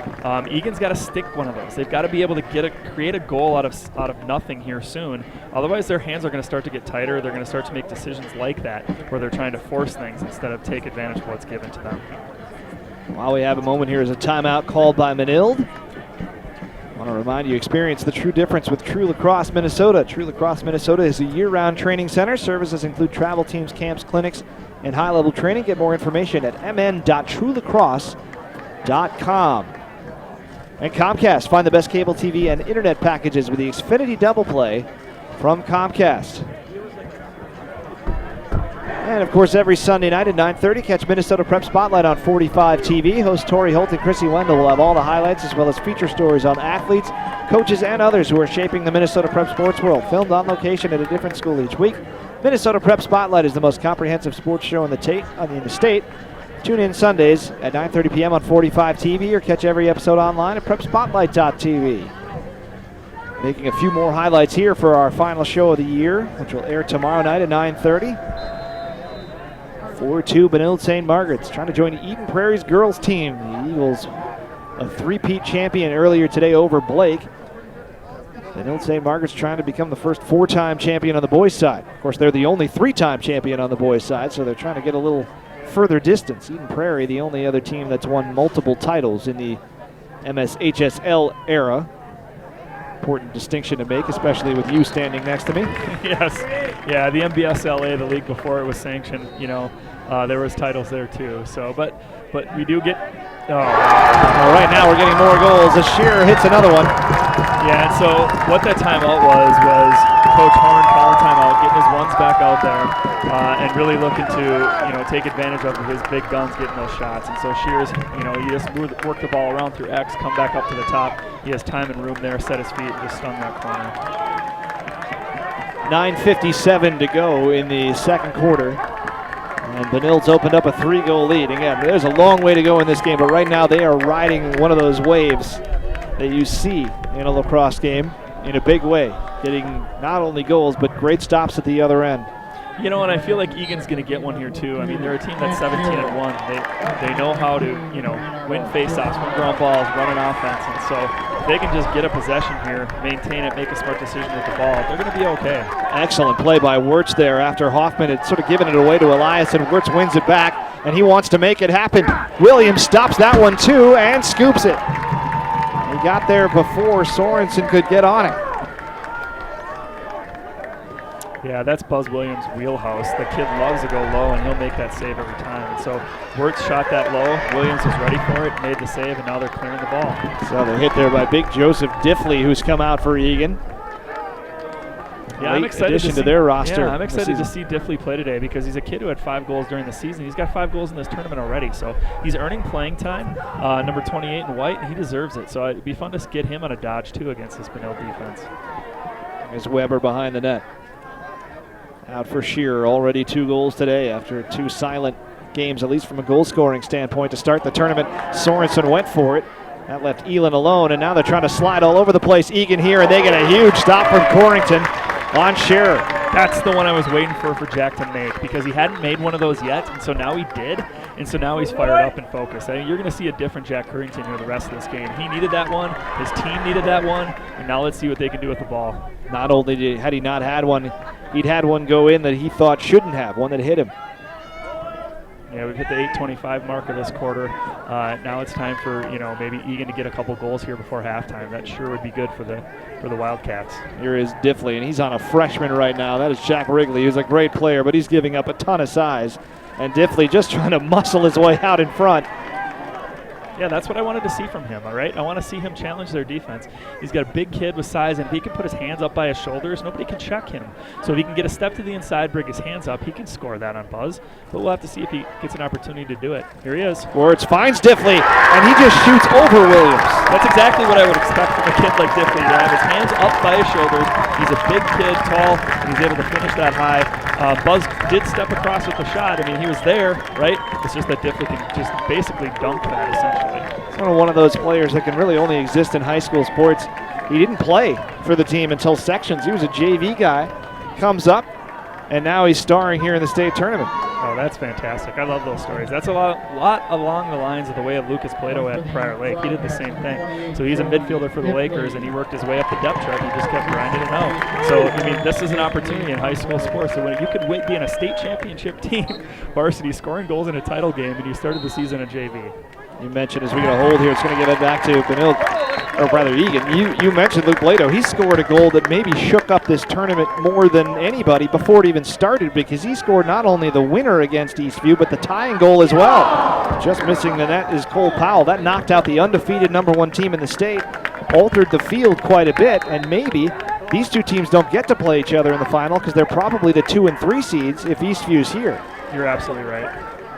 Egan's got to stick one of those. They've got to be able to create a goal out of nothing here soon. Otherwise, their hands are going to start to get tighter. They're going to start to make decisions like that where they're trying to force things instead of take advantage of what's given to them. While we have a moment here is a timeout called by Benilde. I want to remind you, experience the true difference with True Lacrosse Minnesota. True Lacrosse Minnesota is a year-round training center. Services include travel teams, camps, clinics, and high-level training. Get more information at mn.truelacrosse.com. And Comcast. Find the best cable TV and internet packages with the Xfinity Double Play from Comcast. And, of course, every Sunday night at 9:30, catch Minnesota Prep Spotlight on 45 TV. Host Tori Holt and Chrissy Wendell will have all the highlights as well as feature stories on athletes, coaches, and others who are shaping the Minnesota Prep sports world. Filmed on location at a different school each week. Minnesota Prep Spotlight is the most comprehensive sports show in the state. Tune in Sundays at 9:30 p.m. on 45 TV or catch every episode online at PrepSpotlight.tv. Making a few more highlights here for our final show of the year, which will air tomorrow night at 9:30. 4-2 Benilde St. Margaret's trying to join Eden Prairie's girls team. The Eagles, a three-peat champion earlier today over Blake. Benilde St. Margaret's trying to become the first 4-time champion on the boys' side. Of course, they're the only 3-time champion on the boys' side, so they're trying to get a little further distance. Eden Prairie, the only other team that's won multiple titles in the MSHSL era. Important distinction to make, especially with you standing next to me. Yes. Yeah, the MBSLA, the league before it was sanctioned, there was titles there too. So, but we do get. Well, right now we're getting more goals as Shearer hits another one. Yeah, and so what that timeout was Coach Horn calling timeout, getting his ones back out there, and really looking to take advantage of his big guns getting those shots. And so Shearer's, he just worked the ball around through X, come back up to the top. He has time and room there, set his feet, and just stung that corner. 9:57 to go in the second quarter. And Benilde's opened up a 3-goal lead. Again, there's a long way to go in this game, but right now they are riding one of those waves that you see in a lacrosse game in a big way, getting not only goals, but great stops at the other end. And I feel like Egan's going to get one here too. I mean, they're a team that's 17-1. They know how to, win faceoffs, win ground balls, run an offense, and so if they can just get a possession here, maintain it, make a smart decision with the ball, they're going to be okay. Excellent play by Wirtz there after Hoffman had sort of given it away to Elias, and Wirtz wins it back, and he wants to make it happen. Williams stops that one too and scoops it. He got there before Sorensen could get on it. Yeah, that's Buzz Williams' wheelhouse. The kid loves to go low, and he'll make that save every time. And so Wirtz shot that low. Williams was ready for it, made the save, and now they're clearing the ball. So they're hit there by big Joseph Diffley, who's come out for Egan. Yeah, I'm excited to their roster. Yeah, I'm excited to see Diffley play today because he's a kid who had 5 goals during the season. He's got 5 goals in this tournament already, so he's earning playing time. Number 28 in white, and he deserves it. So it'd be fun to get him on a dodge too against this Benilde defense. There's Weber behind the net. Out for Shearer, already 2 goals today after 2 silent games, at least from a goal-scoring standpoint, to start the tournament. Sorensen went for it. That left Elon alone, and now they're trying to slide all over the place. Egan here, and they get a huge stop from Corrington on Shearer. That's the one I was waiting for Jack to make because he hadn't made one of those yet, and so now he did, and so now he's fired up and focused. I mean, you're going to see a different Jack Corrington here the rest of this game. He needed that one, his team needed that one, and now let's see what they can do with the ball. Not only had he not had one, he'd had one go in that he thought shouldn't have, one that hit him. Yeah, we've hit the 8:25 mark of this quarter. Now it's time for maybe Egan to get a couple goals here before halftime. That sure would be good for the Wildcats. Here is Diffley, and he's on a freshman right now. That is Jack Wrigley, who's a great player, but he's giving up a ton of size. And Diffley just trying to muscle his way out in front. Yeah, that's what I wanted to see from him, all right? I want to see him challenge their defense. He's got a big kid with size, and if he can put his hands up by his shoulders, nobody can check him. So if he can get a step to the inside, bring his hands up, he can score that on Buzz. But we'll have to see if he gets an opportunity to do it. Here he is. Wirtz finds Diffley, and he just shoots over Williams. That's exactly what I would expect from a kid like Diffley, to have his hands up by his shoulders. He's a big kid, tall, and he's able to finish that high. Buzz did step across with the shot. I mean, he was there, right? It's just that Diffley can just basically dunk that, essentially. He's one of those players that can really only exist in high school sports. He didn't play for the team until sections. He was a JV guy, comes up, and now he's starring here in the state tournament. Oh, that's fantastic. I love those stories. That's a lot along the lines of the way of Lucas Plato at Prior Lake. He did the same thing. So he's a midfielder for the Lakers, and he worked his way up the depth chart. He just kept grinding it out. So, I mean, this is an opportunity in high school sports. So when you could be in a state championship team, varsity, scoring goals in a title game, and you started the season in JV. You mentioned as we get a hold here, it's going to get it back to Benilde, or rather Egan. You mentioned Luke Plato. He scored a goal that maybe shook up this tournament more than anybody before it even started, because he scored not only the winner against Eastview, but the tying goal as well. Just missing the net is Cole Powell. That knocked out the undefeated #1 team in the state, altered the field quite a bit, and maybe these two teams don't get to play each other in the final because they're probably the 2 and 3 seeds if Eastview's here. You're absolutely right.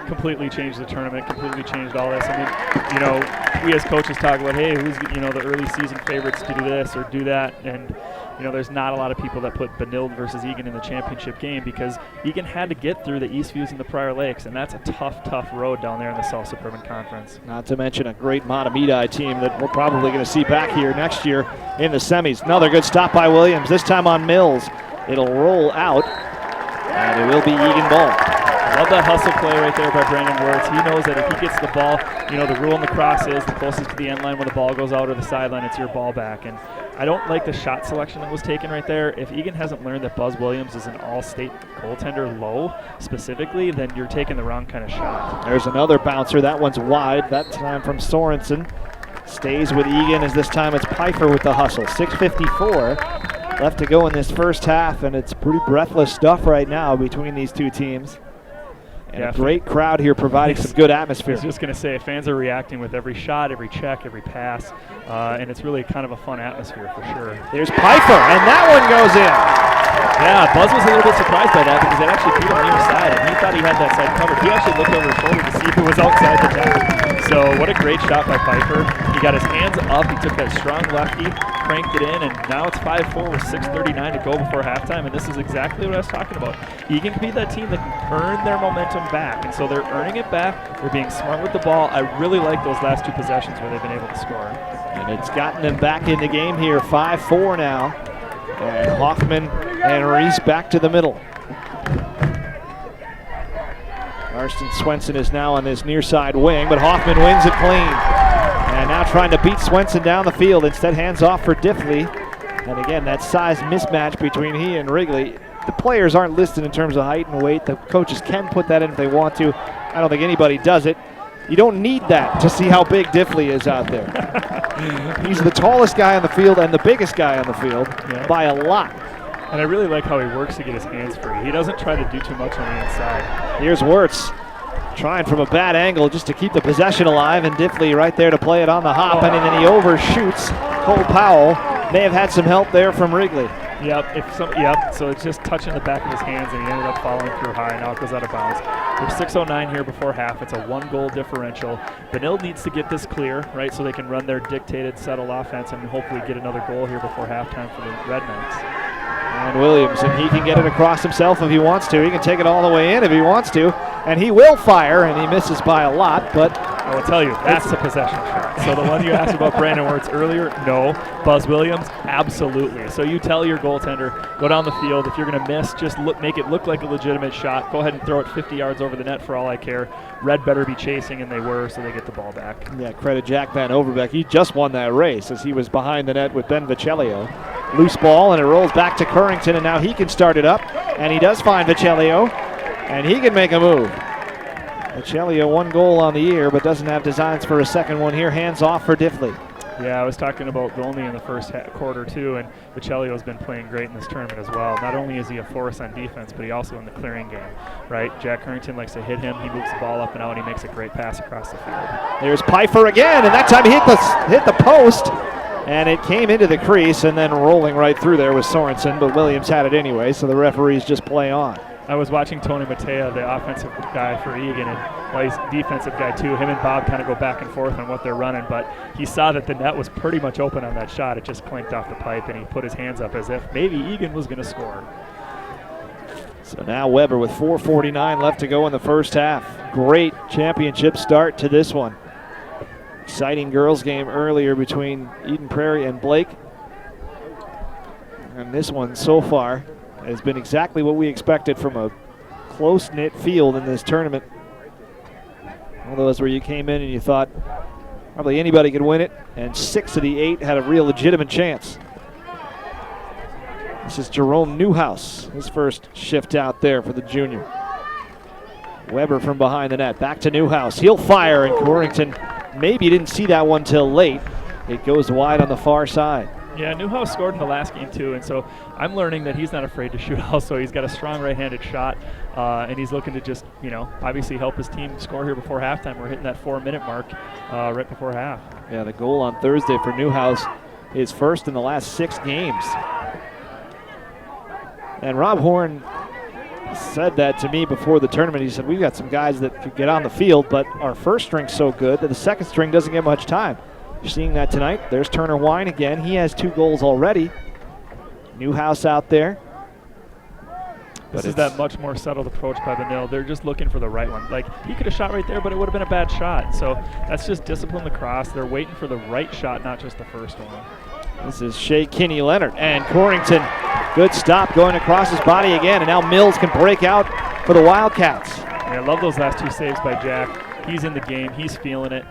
Completely changed the tournament, completely changed all this. I mean, we as coaches talk about, hey, who's the early season favorites to do this or do that, and there's not a lot of people that put Benilde versus Egan in the championship game because Egan had to get through the Eastviews and the Prior Lakes, and that's a tough road down there in the South Suburban Conference. Not to mention a great Matamidi team that we're probably going to see back here next year in the semis. Another good stop by Williams, this time on Mills. It'll roll out, and it will be Egan ball. Love that hustle play right there by Brandon Wirtz. He knows that if he gets the ball, the rule in the cross is the closest to the end line when the ball goes out or the sideline, it's your ball back. And I don't like the shot selection that was taken right there. If Egan hasn't learned that Buzz Williams is an all-state goaltender low specifically, then you're taking the wrong kind of shot. There's another bouncer. That one's wide. That time from Sorensen. Stays with Egan as this time it's Pfeiffer with the hustle. 6:54 left to go in this first half, and it's pretty breathless stuff right now between these two teams. And a great crowd here providing some good atmosphere. I was just going to say, fans are reacting with every shot, every check, every pass, and it's really kind of a fun atmosphere for sure. There's Pfeiffer, and that one goes in. Yeah, Buzz was a little bit surprised by that because it actually beat him near side, and he thought he had that side covered. He actually looked over his shoulder to see if it was outside the net. So what a great shot by Pfeiffer. He got his hands up, he took that strong lefty, cranked it in, and now it's 5-4 with 6:39 to go before halftime, and this is exactly what I was talking about. Egan can be that team that can earn their momentum back, and so they're earning it back. They're being smart with the ball. I really like those last two possessions where they've been able to score. And it's gotten them back in the game here, 5-4 now. And Hoffman and Reese back to the middle. Karsten Swenson is now on this near side wing, but Hoffman wins it clean. And now trying to beat Swenson down the field. Instead, hands off for Diffley. And again, that size mismatch between he and Wrigley. The players aren't listed in terms of height and weight. The coaches can put that in if they want to. I don't think anybody does it. You don't need that to see how big Diffley is out there. He's the tallest guy on the field and the biggest guy on the field by a lot. And I really like how he works to get his hands free. He doesn't try to do too much on the inside. Here's Wirtz trying from a bad angle just to keep the possession alive, and Diffley right there to play it on the hop, and then he overshoots Cole Powell. May have had some help there from Wrigley. Yep, so it's just touching the back of his hands, and he ended up following through high, and now it goes out of bounds. There's 6:09 here before half. It's a one-goal differential. Benilde needs to get this clear, right, so they can run their dictated, settled offense and hopefully get another goal here before halftime for the Red Knights. And Williams, and he can get it across himself if he wants to. He can take it all the way in if he wants to, and he will fire, and he misses by a lot, but I will tell you, that's a possession shot. So the one you asked about Brandon Wirtz earlier, no. Buzz Williams, absolutely. So you tell your goaltender, go down the field. If you're going to miss, just make it look like a legitimate shot. Go ahead and throw it 50 yards over the net for all I care. Red better be chasing, and they were, so they get the ball back. Yeah, credit Jack Van Overbeck. He just won that race as he was behind the net with Ben Vicellio. Loose ball, and it rolls back to Currington, and now he can start it up. And he does find Vicellio, and he can make a move. Vicellio, one goal on the year, but doesn't have designs for a second one here. Hands off for Diffley. Yeah, I was talking about Golney in the first quarter too, and Vicellio has been playing great in this tournament as well. Not only is he a force on defense, but he also in the clearing game, right? Jack Currington likes to hit him. He moves the ball up and out, and he makes a great pass across the field. There's Pfeiffer again, and that time he hit the post, and it came into the crease, and then rolling right through there was Sorensen, but Williams had it anyway, so the referees just play on. I was watching Tony Matea, the offensive guy for Egan, and he's a defensive guy too. Him and Bob kind of go back and forth on what they're running, but he saw that the net was pretty much open on that shot. It just clanked off the pipe, and he put his hands up as if maybe Egan was going to score. So now Weber with 4:49 left to go in the first half. Great championship start to this one. Exciting girls game earlier between Eden Prairie and Blake. And this one so far has been exactly what we expected from a close-knit field in this tournament. One of those where you came in and you thought probably anybody could win it, and 6 of the 8 had a real legitimate chance. This is Jerome Newhouse, his first shift out there for the junior. Weber from behind the net, back to Newhouse. He'll fire, and Corrington maybe didn't see that one till late. It goes wide on the far side. Yeah, Newhouse scored in the last game too, and so I'm learning that he's not afraid to shoot also. He's got a strong right-handed shot, and he's looking to just, obviously help his team score here before halftime. We're hitting that 4-minute mark right before half. Yeah, the goal on Thursday for Newhouse is first in the last 6 games. And Rob Horn said that to me before the tournament. He said, we've got some guys that could get on the field, but our first string's so good that the second string doesn't get much time. You're seeing that tonight. There's Turner Wine again. He has 2 goals already. Newhouse out there. This is that much more settled approach by Benilde. They're just looking for the right one. Like, he could have shot right there, but it would have been a bad shot. So that's just discipline lacrosse. They're waiting for the right shot, not just the first one. This is Shea Kinney-Leonard. And Corrington, good stop going across his body again. And now Mills can break out for the Wildcats. Yeah, I love those last 2 saves by Jack. He's in the game. He's feeling it.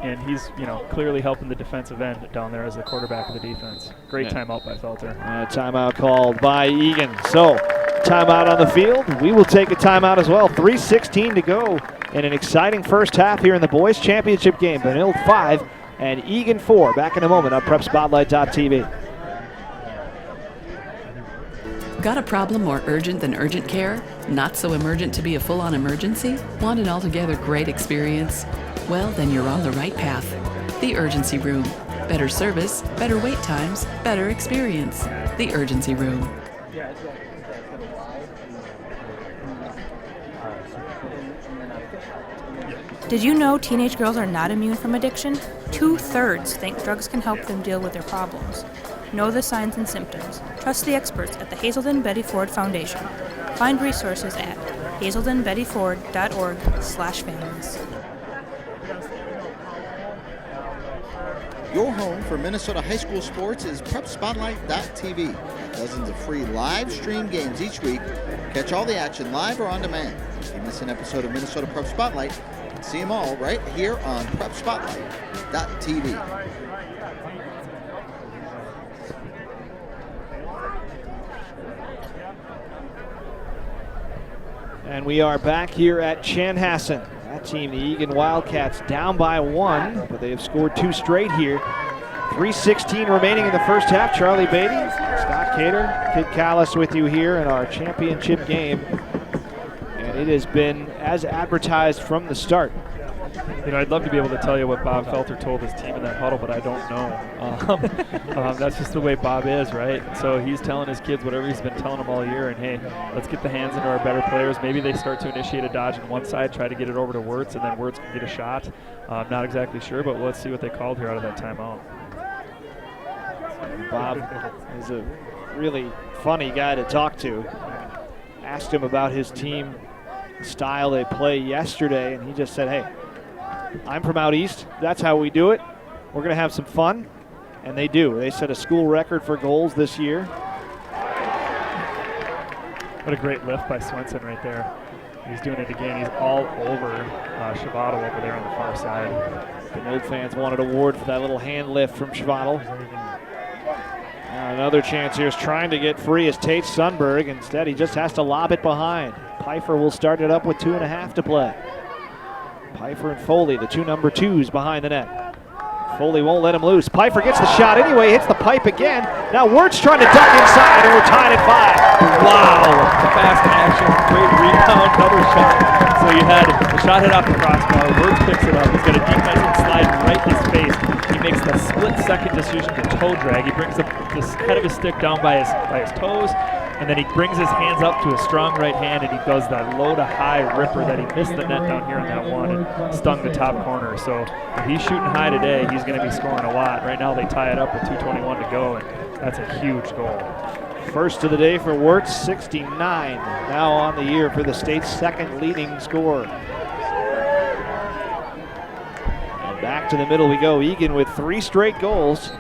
And he's, clearly helping the defensive end down there as the quarterback of the defense. Great timeout by Felter. Timeout called by Egan. So, timeout on the field. We will take a timeout as well. 3:16 to go in an exciting first half here in the boys' championship game. Benilde 5 and Egan 4. Back in a moment on PrepSpotlight.tv. Got a problem more urgent than urgent care? Not so emergent to be a full-on emergency? Want an altogether great experience? Well, then you're on the right path. The Urgency Room. Better service, better wait times, better experience. The Urgency Room. Did you know teenage girls are not immune from addiction? 2/3 think drugs can help them deal with their problems. Know the signs and symptoms. Trust the experts at the Hazelden Betty Ford Foundation. Find resources at hazeldenbettyford.org/families. Your home for Minnesota high school sports is PrepSpotlight.tv. Dozens of free live stream games each week. Catch all the action live or on demand. If you miss an episode of Minnesota Prep Spotlight, you can see them all right here on PrepSpotlight.tv. And we are back here at Chanhassen. That team, the Egan Wildcats, down by 1, but they have scored 2 straight here. 3:16 remaining in the first half. Charlie Beatty, Scott Cater, Kid Callis with you here in our championship game. And it has been as advertised from the start. I'd love to be able to tell you what Bob Felter told his team in that huddle, but I don't know. That's just the way Bob is, right? So he's telling his kids whatever he's been telling them all year, and hey, let's get the hands into our better players. Maybe they start to initiate a dodge on one side, try to get it over to Wirtz, and then Wirtz can get a shot. I'm not exactly sure, but let's see what they called here out of that timeout. Bob is a really funny guy to talk to. Asked him about his team style they play yesterday, and he just said, hey, I'm from out east. That's how we do it. We're going to have some fun. And they do. They set a school record for goals this year. What a great lift by Swenson right there. He's doing it again. He's all over Shavato over there on the far side. The Benilde fans wanted an award for that little hand lift from Shavato. Another chance here is trying to get free is Tate Sundberg. Instead, he just has to lob it behind. Pfeiffer will start it up with 2.5 to play. Pfeiffer and Foley, the 2 number 2s behind the net. Foley won't let him loose. Pfeiffer gets the shot anyway, hits the pipe again. Now Wirtz trying to duck inside, and we're tied at 5. Wow, fast action, great rebound, another shot. So you had the shot hit off the crossbar, Wirtz picks it up, he's got a defensive slide right in his face. He makes the split-second decision to toe drag. He brings the head of his stick down by his toes, and then he brings his hands up to his strong right hand, and he does that low to high ripper that he missed the net down here on that one and stung the top corner. So if he's shooting high today, he's going to be scoring a lot. Right now they tie it up with 2:21 to go, and that's a huge goal. First of the day for Wirtz, 69 now on the year for the state's second leading scorer. And back to the middle we go. Egan with 3 straight goals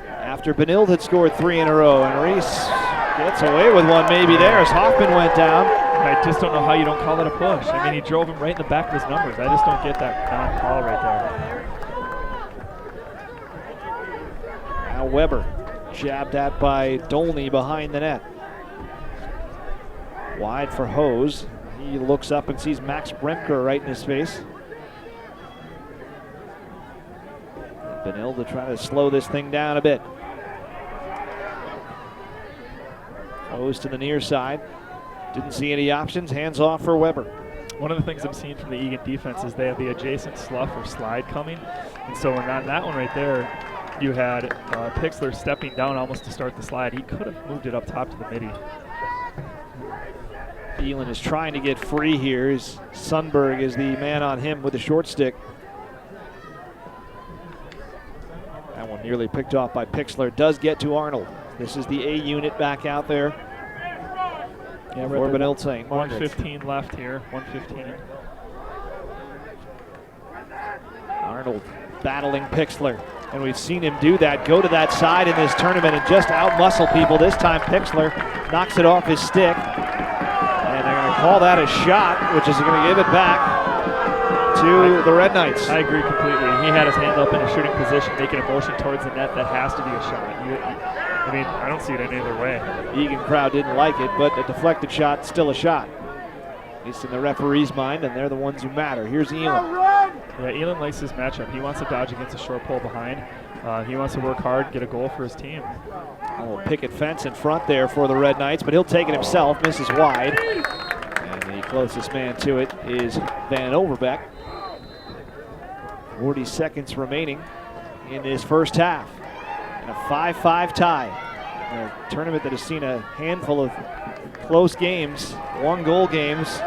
after Benilde had scored 3 in a row, and Reese gets away with one maybe there as Hoffman went down. I just don't know how you don't call it a push. I mean, he drove him right in the back of his numbers. I just don't get that non-call right there. Now Weber jabbed at by Dolney behind the net. Wide for Hose. He looks up and sees Max Bremker right in his face. Benilde to try to slow this thing down a bit. Hose to the near side. Didn't see any options. Hands off for Weber. One of the things I'm seeing from the Egan defense is they have the adjacent slough or slide coming. And so on that one right there, you had Pixler stepping down almost to start the slide. He could have moved it up top to the midi. Thielen is trying to get free here. Sundberg is the man on him with the short stick. That one nearly picked off by Pixler. Does get to Arnold. This is the A unit back out there. Yeah, for Benilde saying 1:15 left here. 1:15. Arnold battling Pixler. And we've seen him do that, go to that side in this tournament and just out-muscle people. This time Pixler knocks it off his stick. And they're going to call that a shot, which is going to give it back to the Red Knights. I agree completely. He had his hand up in a shooting position, making a motion towards the net. That has to be a shot. I mean, I don't see it any other way. Egan crowd didn't like it, but a deflected shot, still a shot. At least in the referee's mind, and they're the ones who matter. Here's Elam. Yeah, Elam likes his matchup. He wants to dodge against a short pole behind. He wants to work hard, get a goal for his team. A little picket fence in front there for the Red Knights, but he'll take it himself, misses wide. And the closest man to it is Van Overbeck. 40 seconds remaining in this first half. And a 5-5 tie. A tournament that has seen a handful of close games, one-goal games.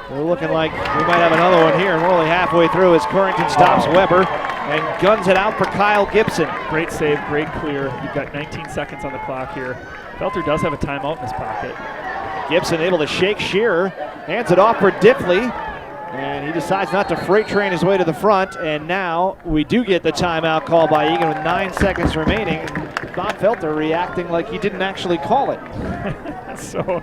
We're looking like we might have another one here, and we're only halfway through as Currington stops Weber and guns it out for Kyle Gibson. Great save, great clear. You've got 19 seconds on the clock here. Felter does have a timeout in his pocket. Gibson able to shake Shearer, hands it off for Diffley, and he decides not to freight train his way to the front, and now we do get the timeout call by Egan with 9 seconds remaining. Bob Felter reacting like he didn't actually call it. So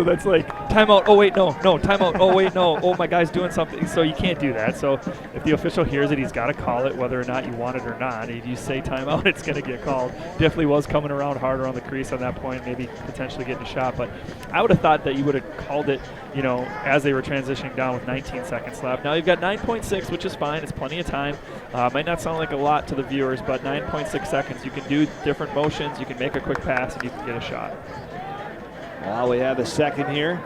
that's like timeout. Oh wait, no, timeout. Oh wait, no. Oh, my guy's doing something. So you can't do that. So if the official hears it, he's got to call it, whether or not you want it or not. If you say timeout, it's going to get called. Diffley was coming around hard around the crease on that point, maybe potentially getting a shot. But I would have thought that you would have called it, as they were transitioning down with 19 seconds left. Now you've got 9.6, which is fine. It's plenty of time. Might not sound like a lot to the viewers, but 9.6 seconds. You can do different motions. You can make a quick pass, and you can get a shot. While we have a second here,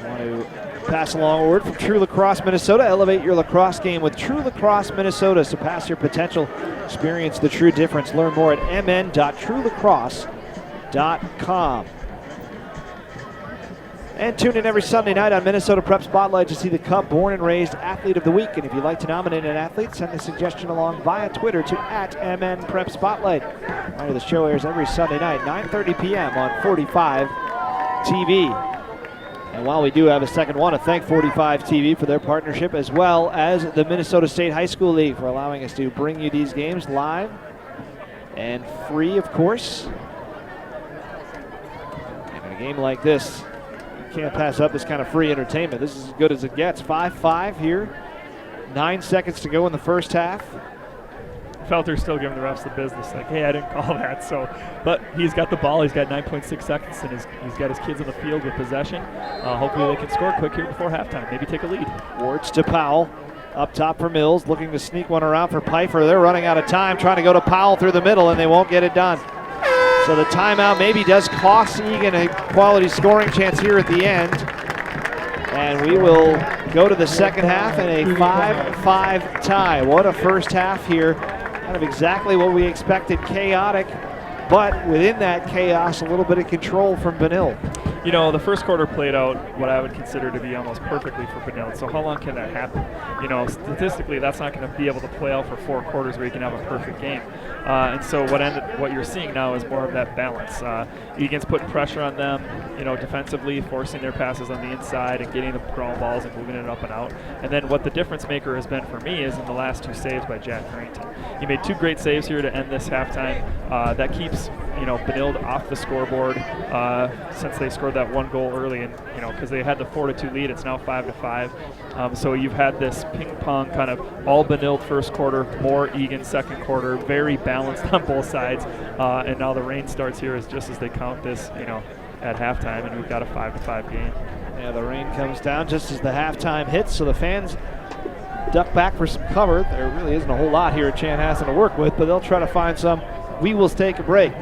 I want to pass along a word from True Lacrosse Minnesota. Elevate your lacrosse game with True Lacrosse Minnesota. Surpass your potential. Experience the true difference. Learn more at mn.truelacrosse.com. And tune in every Sunday night on Minnesota Prep Spotlight to see the Cub Born and Raised Athlete of the Week. And if you'd like to nominate an athlete, send a suggestion along via Twitter to @MNPrepSpotlight. The show airs every Sunday night, 9:30 p.m. on 45 TV. And while we do have a second, want to thank 45 TV for their partnership, as well as the Minnesota State High School League for allowing us to bring you these games live and free, of course. And in a game like this, can't pass up this kind of free entertainment. This is as good as it gets. 5-5 here. 9 seconds to go in the first half. Felter's still giving the refs the business. Like, hey, I didn't call that. But he's got the ball. He's got 9.6 seconds, and he's got his kids on the field with possession. Hopefully they can score quick here before halftime. Maybe take a lead. Wards to Powell. Up top for Mills, looking to sneak one around for Pfeiffer. They're running out of time, trying to go to Powell through the middle, and they won't get it done. So the timeout maybe does cost Egan a quality scoring chance here at the end. And we will go to the second half in a 5-5 tie. What a first half here. Kind of exactly what we expected, chaotic, but within that chaos, a little bit of control from Benilde. The first quarter played out what I would consider to be almost perfectly for Benilde. So how long can that happen? Statistically, that's not going to be able to play out for 4 quarters where you can have a perfect game. And so what you're seeing now is more of that balance. Egan's putting pressure on them, defensively, forcing their passes on the inside and getting the ground balls and moving it up and out. And then what the difference maker has been for me is in the last 2 saves by Jack Currington. He made 2 great saves here to end this halftime. That keeps Benilde off the scoreboard since they scored that 1 goal early, and because they had the 4-2 lead, it's now 5-5. So you've had this ping pong kind of all Benilde first quarter, more Egan second quarter, very balanced on both sides, and now the rain starts here just as they count this, at halftime, and we've got a 5-5 game. Yeah, the rain comes down just as the halftime hits, so the fans duck back for some cover. There really isn't a whole lot here at Chanhassen to work with, but they'll try to find some. We will take a break.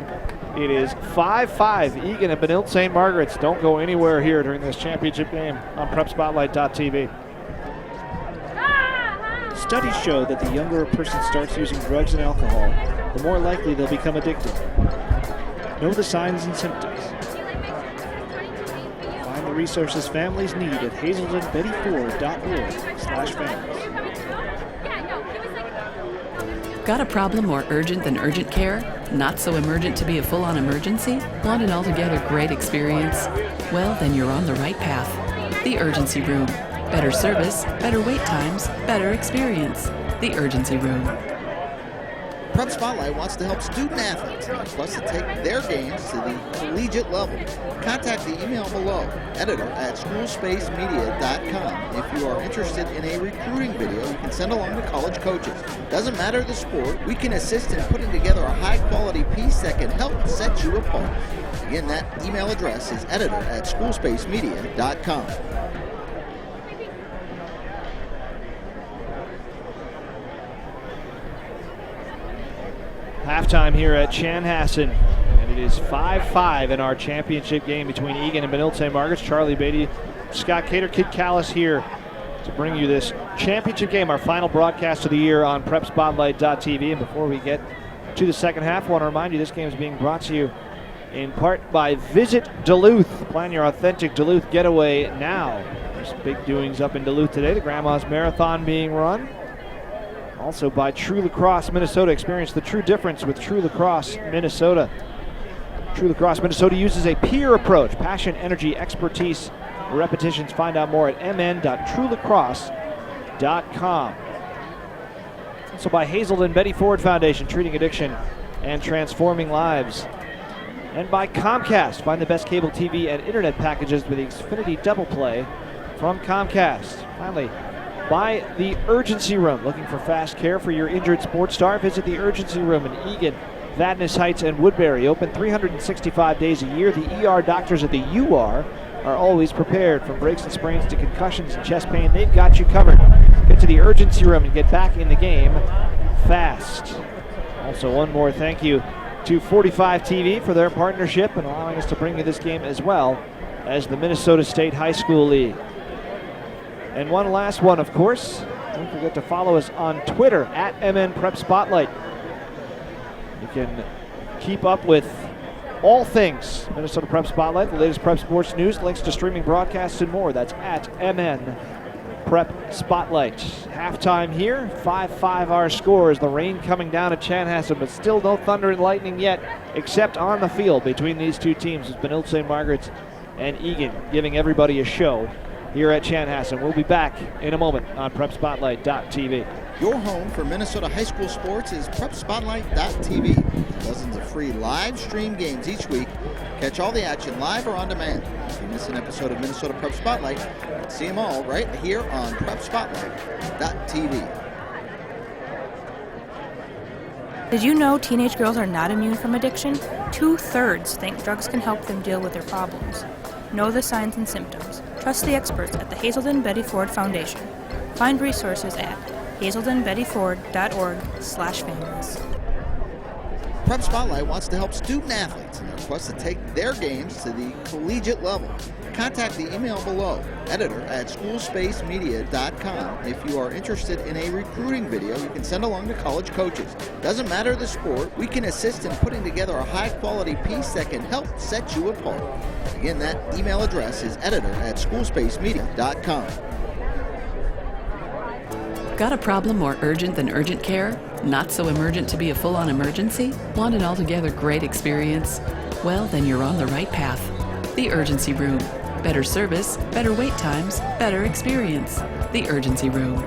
It is 5-5. Egan and Benilde St. Margaret's. Don't go anywhere here during this championship game on PrepSpotlight.tv. Studies show that the younger a person starts using drugs and alcohol, the more likely they'll become addicted. Know the signs and symptoms. Find the resources families need at hazeldenbettyford.org/families. Got a problem more urgent than urgent care? Not so emergent to be a full-on emergency? Want an altogether great experience? Well, then you're on the right path. The Urgency Room. Better service, better wait times, better experience. The Urgency Room. Prep Spotlight wants to help student athletes in their quest to take their games to the collegiate level. Contact the email below, editor@schoolspacemedia.com. If you are interested in a recruiting video, you can send along to college coaches. Doesn't matter the sport, we can assist in putting together a high-quality piece that can help set you apart. Again, that email address is editor@schoolspacemedia.com. Halftime here at Chanhassen, and it is 5-5 in our championship game between Egan and Benilde St. Margaret's. Charlie Beatty, Scott Cater, Kid Callis here to bring you this championship game, our final broadcast of the year on PrepSpotlight.tv. And before we get to the second half, I want to remind you this game is being brought to you in part by Visit Duluth. Plan your authentic Duluth getaway now. There's big doings up in Duluth today. The Grandma's Marathon being run. Also by True Lacrosse Minnesota. Experience the true difference with True Lacrosse Minnesota. True Lacrosse Minnesota uses a peer approach. Passion, energy, expertise, repetitions. Find out more at mn.truelacrosse.com. Also by Hazelden Betty Ford Foundation, treating addiction and transforming lives. And by Comcast. Find the best cable TV and internet packages with the Xfinity Double Play from Comcast. Finally, by the Urgency Room. Looking for fast care for your injured sports star? Visit the Urgency Room in Egan, Vadnais Heights, and Woodbury. Open 365 days a year. The ER doctors at the UR are always prepared. From breaks and sprains to concussions and chest pain, they've got you covered. Get to the Urgency Room and get back in the game fast. Also, one more thank you to 45 TV for their partnership and allowing us to bring you this game as well as the Minnesota State High School League. And one last one, of course. Don't forget to follow us on Twitter at MN Prep Spotlight. You can keep up with all things Minnesota Prep Spotlight, the latest prep sports news, links to streaming broadcasts, and more. That's at MN Prep Spotlight. Halftime here, 5-5 our scores. The rain coming down at Chanhassen, but still no thunder and lightning yet, except on the field between these two teams. It's Benilde St. Margaret's and Egan giving everybody a show here at Chanhassen. We'll be back in a moment on PrepSpotlight.tv. Your home for Minnesota high school sports is PrepSpotlight.tv. Dozens of free live stream games each week. Catch all the action live or on demand. If you miss an episode of Minnesota Prep Spotlight, you can see them all right here on PrepSpotlight.tv. Did you know teenage girls are not immune from addiction? 2/3 think drugs can help them deal with their problems. Know the signs and symptoms. Trust the experts at the Hazelden Betty Ford Foundation. Find resources at hazeldenbettyford.org/families. Prep Spotlight wants to help student athletes in their quest to take their games to the collegiate level. Contact the email below, editor@schoolspacemedia.com. If you are interested in a recruiting video, you can send along to college coaches. Doesn't matter the sport, we can assist in putting together a high-quality piece that can help set you apart. Again, that email address is editor@schoolspacemedia.com. Got a problem more urgent than urgent care? Not so emergent to be a full-on emergency? Want an altogether great experience? Well, then you're on the right path. The Urgency Room. Better service, better wait times, better experience. The Urgency Room.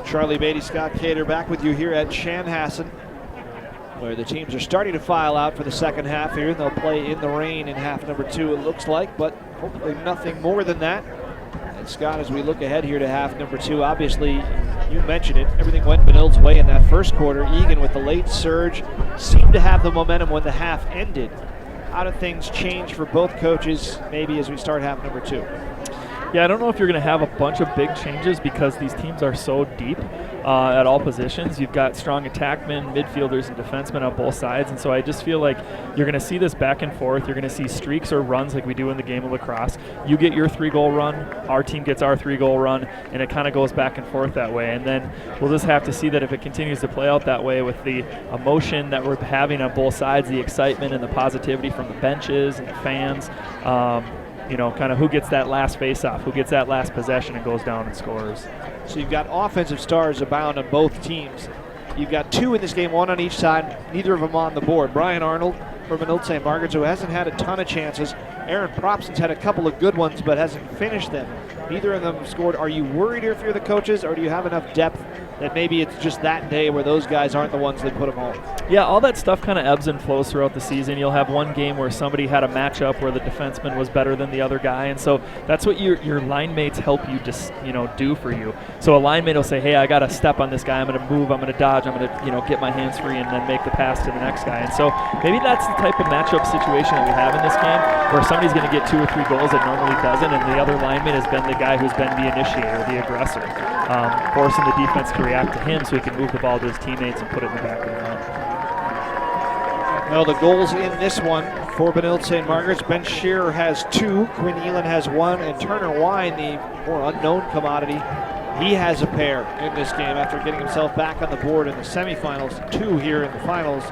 Charlie Beatty, Scott Cater back with you here at Chanhassen, where the teams are starting to file out for the second half here. They'll play in the rain in half number 2, it looks like, but hopefully nothing more than that. And Scott, as we look ahead here to half number 2, obviously, you mentioned it, everything went Benilde's way in that first quarter. Egan with the late surge seemed to have the momentum when the half ended. How do things change for both coaches maybe as we start half number 2? Yeah, I don't know if you're going to have a bunch of big changes because these teams are so deep at all positions. You've got strong attackmen, midfielders, and defensemen on both sides, and so I just feel like you're going to see this back and forth. You're going to see streaks or runs like we do in the game of lacrosse. You get your 3-goal run, our team gets our 3-goal run, and it kind of goes back and forth that way. And then we'll just have to see that if it continues to play out that way with the emotion that we're having on both sides, the excitement and the positivity from the benches and the fans, you know, kind of who gets that last face-off, who gets that last possession and goes down and scores. So you've got offensive stars abound on both teams. You've got 2 in this game, 1 on each side, neither of them on the board. Brian Arnold for Benilde St. Margaret's, who hasn't had a ton of chances. Aaron Propson's had a couple of good ones, but hasn't finished them. Neither of them scored. Are you worried if you're the coaches, or do you have enough depth that maybe it's just that day where those guys aren't the ones that put them home? Yeah, all that stuff kind of ebbs and flows throughout the season. You'll have one game where somebody had a matchup where the defenseman was better than the other guy, and so that's what your line mates help you just do for you. So a line mate will say, hey, I got to step on this guy, I'm going to move, I'm going to dodge, I'm going to get my hands free and then make the pass to the next guy. And so maybe that's the type of matchup situation that we have in this game, where somebody's going to get 2 or 3 goals that normally doesn't, and the other lineman has been the guy who's been the initiator, the aggressor, forcing the defense to react to him so he can move the ball to his teammates and put it in the back of the net. Well, the goals in this one for Benilde St. Margaret's, Ben Shearer has 2, Quinn Elan has 1, and Turner Wine, the more unknown commodity, he has a pair in this game after getting himself back on the board in the semifinals, 2 here in the finals.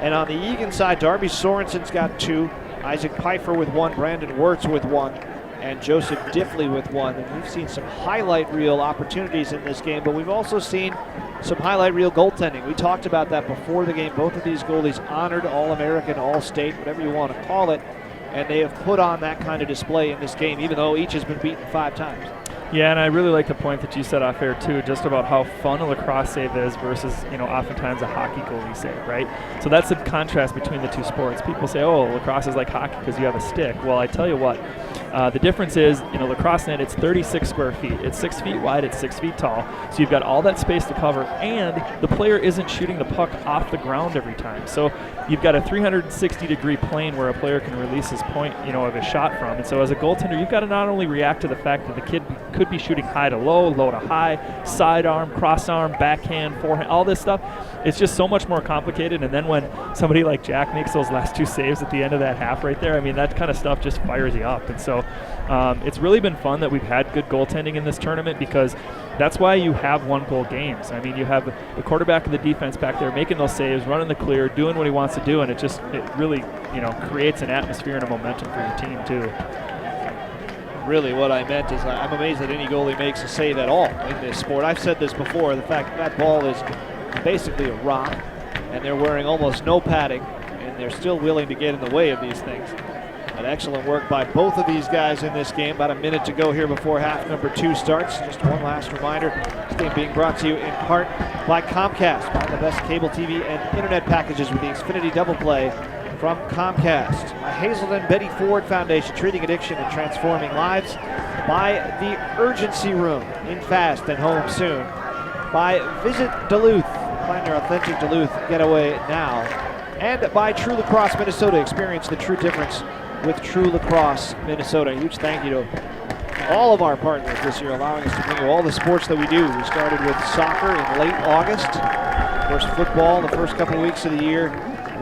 And on the Egan side, Darby Sorensen's got 2, Isaac Pfeiffer with 1, Brandon Wirtz with 1, and Joseph Diffley with 1. And we've seen some highlight reel opportunities in this game, but we've also seen some highlight reel goaltending. We talked about that before the game. Both of these goalies honored All-American, All-State, whatever you want to call it, and they have put on that kind of display in this game, even though each has been beaten 5 times. Yeah, and I really like the point that you said off air too, just about how fun a lacrosse save is versus, oftentimes a hockey goalie save, right? So that's the contrast between the two sports. People say, oh, lacrosse is like hockey because you have a stick. Well, I tell you what, the difference is, lacrosse net, it's 36 square feet. It's 6 feet wide, it's 6 feet tall. So you've got all that space to cover, and the player isn't shooting the puck off the ground every time. So you've got a 360-degree plane where a player can release his point, of his shot from. And so as a goaltender, you've got to not only react to the fact that the kid could be shooting high to low, low to high, sidearm, cross-arm, backhand, forehand, all this stuff. It's just so much more complicated. And then when somebody like Jack makes those last 2 saves at the end of that half right there, I mean, that kind of stuff just fires you up. And so it's really been fun that we've had good goaltending in this tournament, because that's why you have 1-goal games. I mean, you have the quarterback and the defense back there making those saves, running the clear, doing what he wants to do, and it really, creates an atmosphere and a momentum for your team too. Really, what I meant is I'm amazed that any goalie makes a save at all in this sport. I've said this before, the fact that ball is basically a rock, and they're wearing almost no padding, and they're still willing to get in the way of these things. But excellent work by both of these guys in this game. About a minute to go here before half number 2 starts. Just one last reminder, this game being brought to you in part by Comcast. Buy the best cable TV and internet packages with the Xfinity Double Play from Comcast. By Hazelden Betty Ford Foundation, treating addiction and transforming lives. By the Urgency Room, in fast and home soon. By Visit Duluth, find your authentic Duluth getaway now. And by True Lacrosse Minnesota, experience the true difference with True Lacrosse Minnesota. A huge thank you to all of our partners this year, allowing us to bring you all the sports that we do. We started with soccer in late August, of course football the first couple of weeks of the year.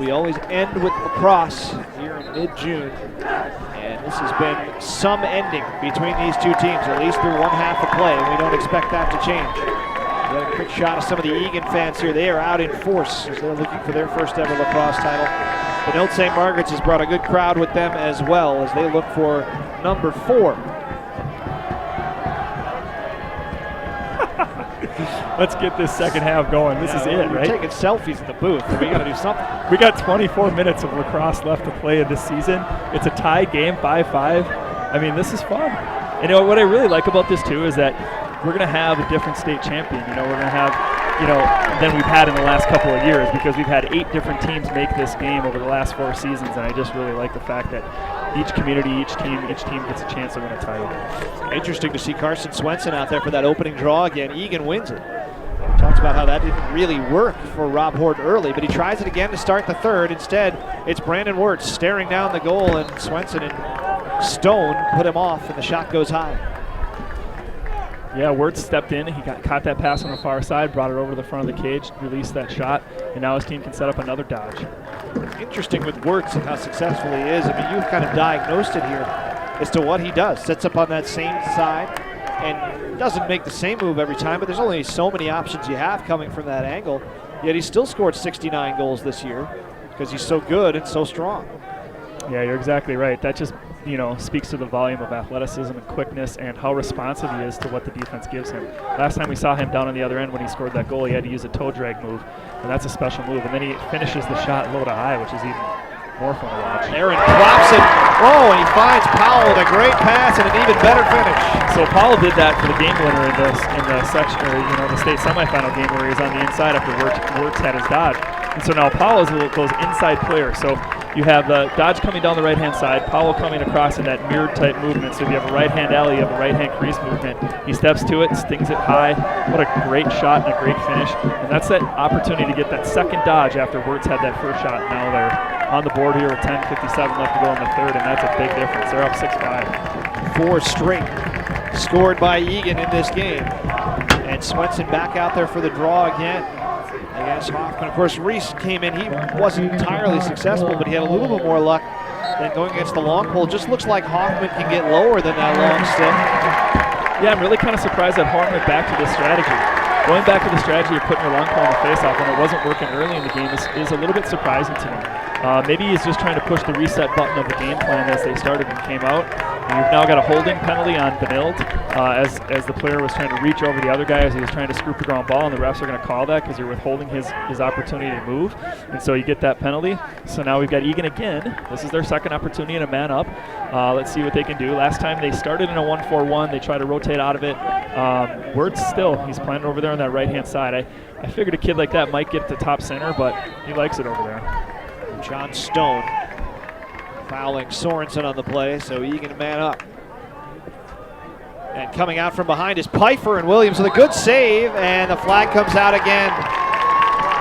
We always end with lacrosse here in mid-June, and this has been some ending between these two teams, at least through one half of play, and we don't expect that to change. We got a quick shot of some of the Egan fans here. They are out in force as they're looking for their first ever lacrosse title. Benilde St. Margaret's has brought a good crowd with them as well as they look for number 4. Let's get this second half going. This is it, right? We're taking selfies in the booth. We got to do something. We got 24 minutes of lacrosse left to play in this season. It's a tied game, 5-5. I mean, this is fun. And what I really like about this too is that we're going to have a different state champion. We're going to have, than we've had in the last couple of years, because we've had 8 different teams make this game over the last 4 seasons, and I just really like the fact that each community, each team gets a chance to win a title. Interesting to see Carson Swenson out there for that opening draw again. Egan wins it. Talks about how that didn't really work for Rob Hort early, but he tries it again to start the third. Instead, it's Brandon Wirtz staring down the goal, and Swenson and Stone put him off, and the shot goes high. Yeah, Wirtz stepped in. He caught that pass on the far side, brought it over to the front of the cage, released that shot, and now his team can set up another dodge. Interesting with Wirtz and how successful he is. I mean, you've kind of diagnosed it here as to what he does. Sets up on that same side and doesn't make the same move every time, but there's only so many options you have coming from that angle. Yet he still scored 69 goals this year because he's so good and so strong. Yeah, you're exactly right. That just, speaks to the volume of athleticism and quickness and how responsive he is to what the defense gives him. Last time we saw him down on the other end when he scored that goal, he had to use a toe drag move, and that's a special move. And then he finishes the shot low to high, which is even more fun to watch. Aaron drops it. Oh, and he finds Powell with a great pass and an even better finish. So Powell did that for the game winner in the section, or the state semifinal game where he was on the inside after Wirtz had his dodge. And so now Powell is those inside players. So you have Dodge coming down the right-hand side, Powell coming across in that mirrored type movement. So if you have a right-hand alley, you have a right-hand crease movement. He steps to it, stings it high. What a great shot and a great finish. And that's that opportunity to get that second dodge after Wirtz had that first shot. Now they're on the board here with 10:57 left to go in the third, and that's a big difference. They're up 6-5. 4 straight scored by Egan in this game. And Swenson back out there for the draw again against Hoffman. Of course, Reese came in. He wasn't entirely successful, but he had a little bit more luck than going against the long pole. Just looks like Hoffman can get lower than that long stick. Yeah, I'm really kind of surprised that Horn went back to this strategy. Going back to the strategy of putting your long pole on the face-off when it wasn't working early in the game is a little bit surprising to me. Maybe he's just trying to push the reset button of the game plan as they started and came out. And you've now got a holding penalty on Benilde as the player was trying to reach over the other guy as he was trying to scoop the ground ball, and the refs are going to call that because you're withholding his opportunity to move. And so you get that penalty. So now we've got Egan again. This is their second opportunity in a man up. Let's see what they can do. Last time they started in a 1-4-1. They try to rotate out of it. Wirtz still, he's playing over there on that right-hand side. I figured a kid like that might get to top center, but he likes it over there. John Stone fouling Sorensen on the play, so Egan man up. And coming out from behind is Pfeiffer, and Williams with a good save, and the flag comes out again.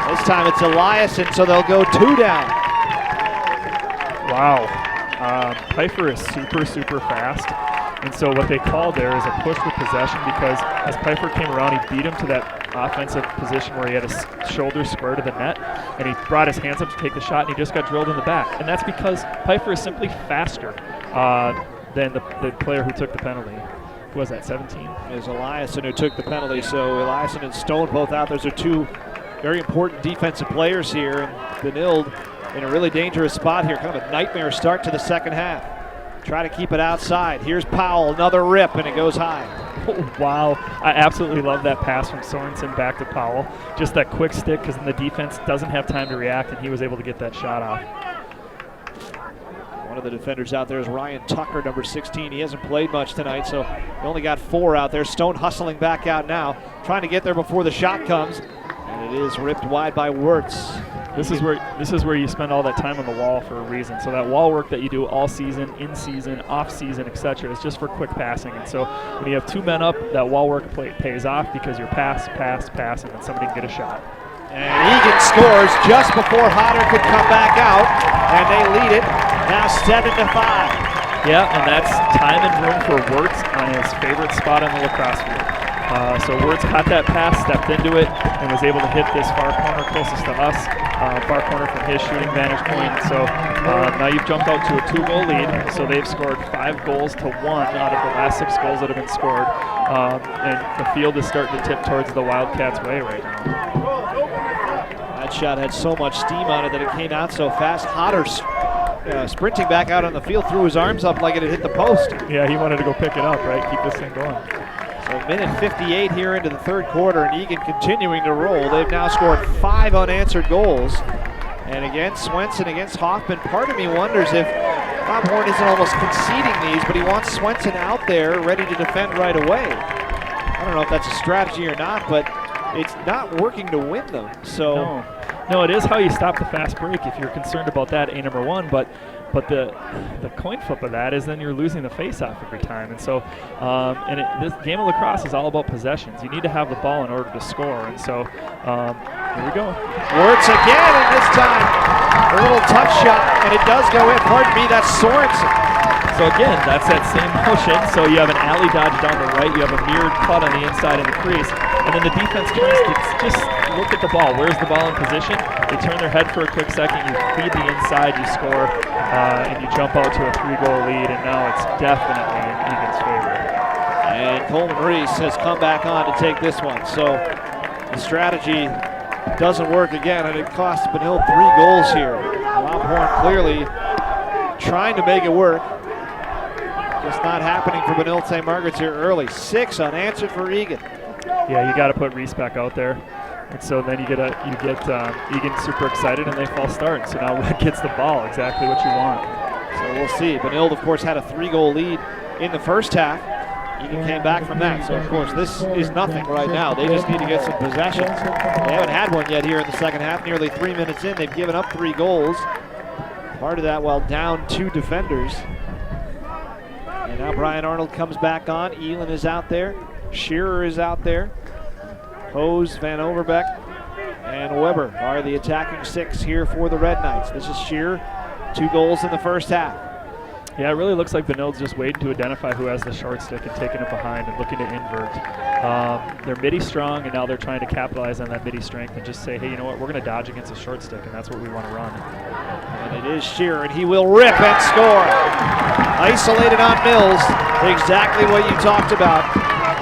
This time it's Eliason, so they'll go 2 down. Wow. Pfeiffer is super fast. And so what they called there is a push with possession, because as Pfeiffer came around, he beat him to that offensive position where he had his shoulder square to the net, and he brought his hands up to take the shot, and he just got drilled in the back. And that's because Pfeiffer is simply faster than the player who took the penalty. Who was that, 17? It was Eliason who took the penalty, so Eliason and Stone both out. Those are 2 very important defensive players here, and Benilde in a really dangerous spot here. Kind of a nightmare start to the second half. Try to keep it outside. Here's Powell, another rip, and it goes high. Oh, wow. I absolutely love that pass from Sorensen back to Powell. Just that quick stick, because then the defense doesn't have time to react, and he was able to get that shot off. One of the defenders out there is Ryan Tucker, number 16. He hasn't played much tonight, so he only got 4 out there. Stone hustling back out now, trying to get there before the shot comes, and it is ripped wide by Wirtz. This is where you spend all that time on the wall for a reason. So that wall work that you do all season, in season, off season, etc., is just for quick passing. And so when you have 2 men up, that wall work pays off because you're pass, and then somebody can get a shot. And Egan scores just before Hodder could come back out, and they lead it now 7-5. Yeah, and that's time and room for Wirtz on his favorite spot on the lacrosse field. So Wirtz caught that pass, stepped into it, and was able to hit this far corner closest to us, far corner from his shooting vantage point. So now you've jumped out to a 2-goal lead. So they've scored 5 goals to 1 out of the last 6 goals that have been scored. And the field is starting to tip towards the Wildcats' way right now. That shot had so much steam on it that it came out so fast. Hodder sprinting back out on the field, threw his arms up like it had hit the post. Yeah, he wanted to go pick it up, right? Keep this thing going. So minute 58 here into the third quarter, and Egan continuing to roll. They've now scored 5 unanswered goals. And again, Swenson against Hoffman. Part of me wonders if Bob Horn isn't almost conceding these, but he wants Swenson out there ready to defend right away. I don't know if that's a strategy or not, but it's not working to win them. So No, it is how you stop the fast break if you're concerned about that, A number 1, but the coin flip of that is then you're losing the face-off every time. And so this game of lacrosse is all about possessions. You need to have the ball in order to score. And so here we go. Wirtz again, and this time a little touch shot, and it does go in. Pardon me, that's Sorensen. So again, that's that same motion. So you have an alley dodge down the right, you have a mirrored cut on the inside in the crease, and then the defense turns to just look at the ball. Where's the ball in position? They turn their head for a quick second, you feed the inside, you score, and you jump out to a 3-goal lead, and now it's definitely in Egan's favor. And Coleman Reese has come back on to take this one. So the strategy doesn't work again, and it costs Benilde 3 goals here. Bob Horn clearly trying to make it work. Just not happening for Benilde St. Margaret's here early. 6 unanswered for Egan. Yeah, you got to put Reese back out there. And so then you get Egan super excited and they false start. So now Red gets the ball, exactly what you want. So we'll see. Benilde, of course, had a 3-goal lead in the first half. Egan came back from that. So, of course, this is nothing right now. They just need to get some possessions. They haven't had one yet here in the second half. Nearly 3 minutes in, they've given up 3 goals. Part of that while down 2 defenders. And now Brian Arnold comes back on. Elin is out there. Shearer is out there. Hose, Van Overbeck, and Weber are the attacking 6 here for the Red Knights. This is Shearer, 2 goals in the first half. Yeah, it really looks like Benilde's just waiting to identify who has the short stick and taking it behind and looking to invert. They're midi strong, and now they're trying to capitalize on that midi strength and just say, hey, you know what, we're going to dodge against a short stick, and that's what we want to run. And it is Shearer, and he will rip and score. Isolated on Mills, exactly what you talked about.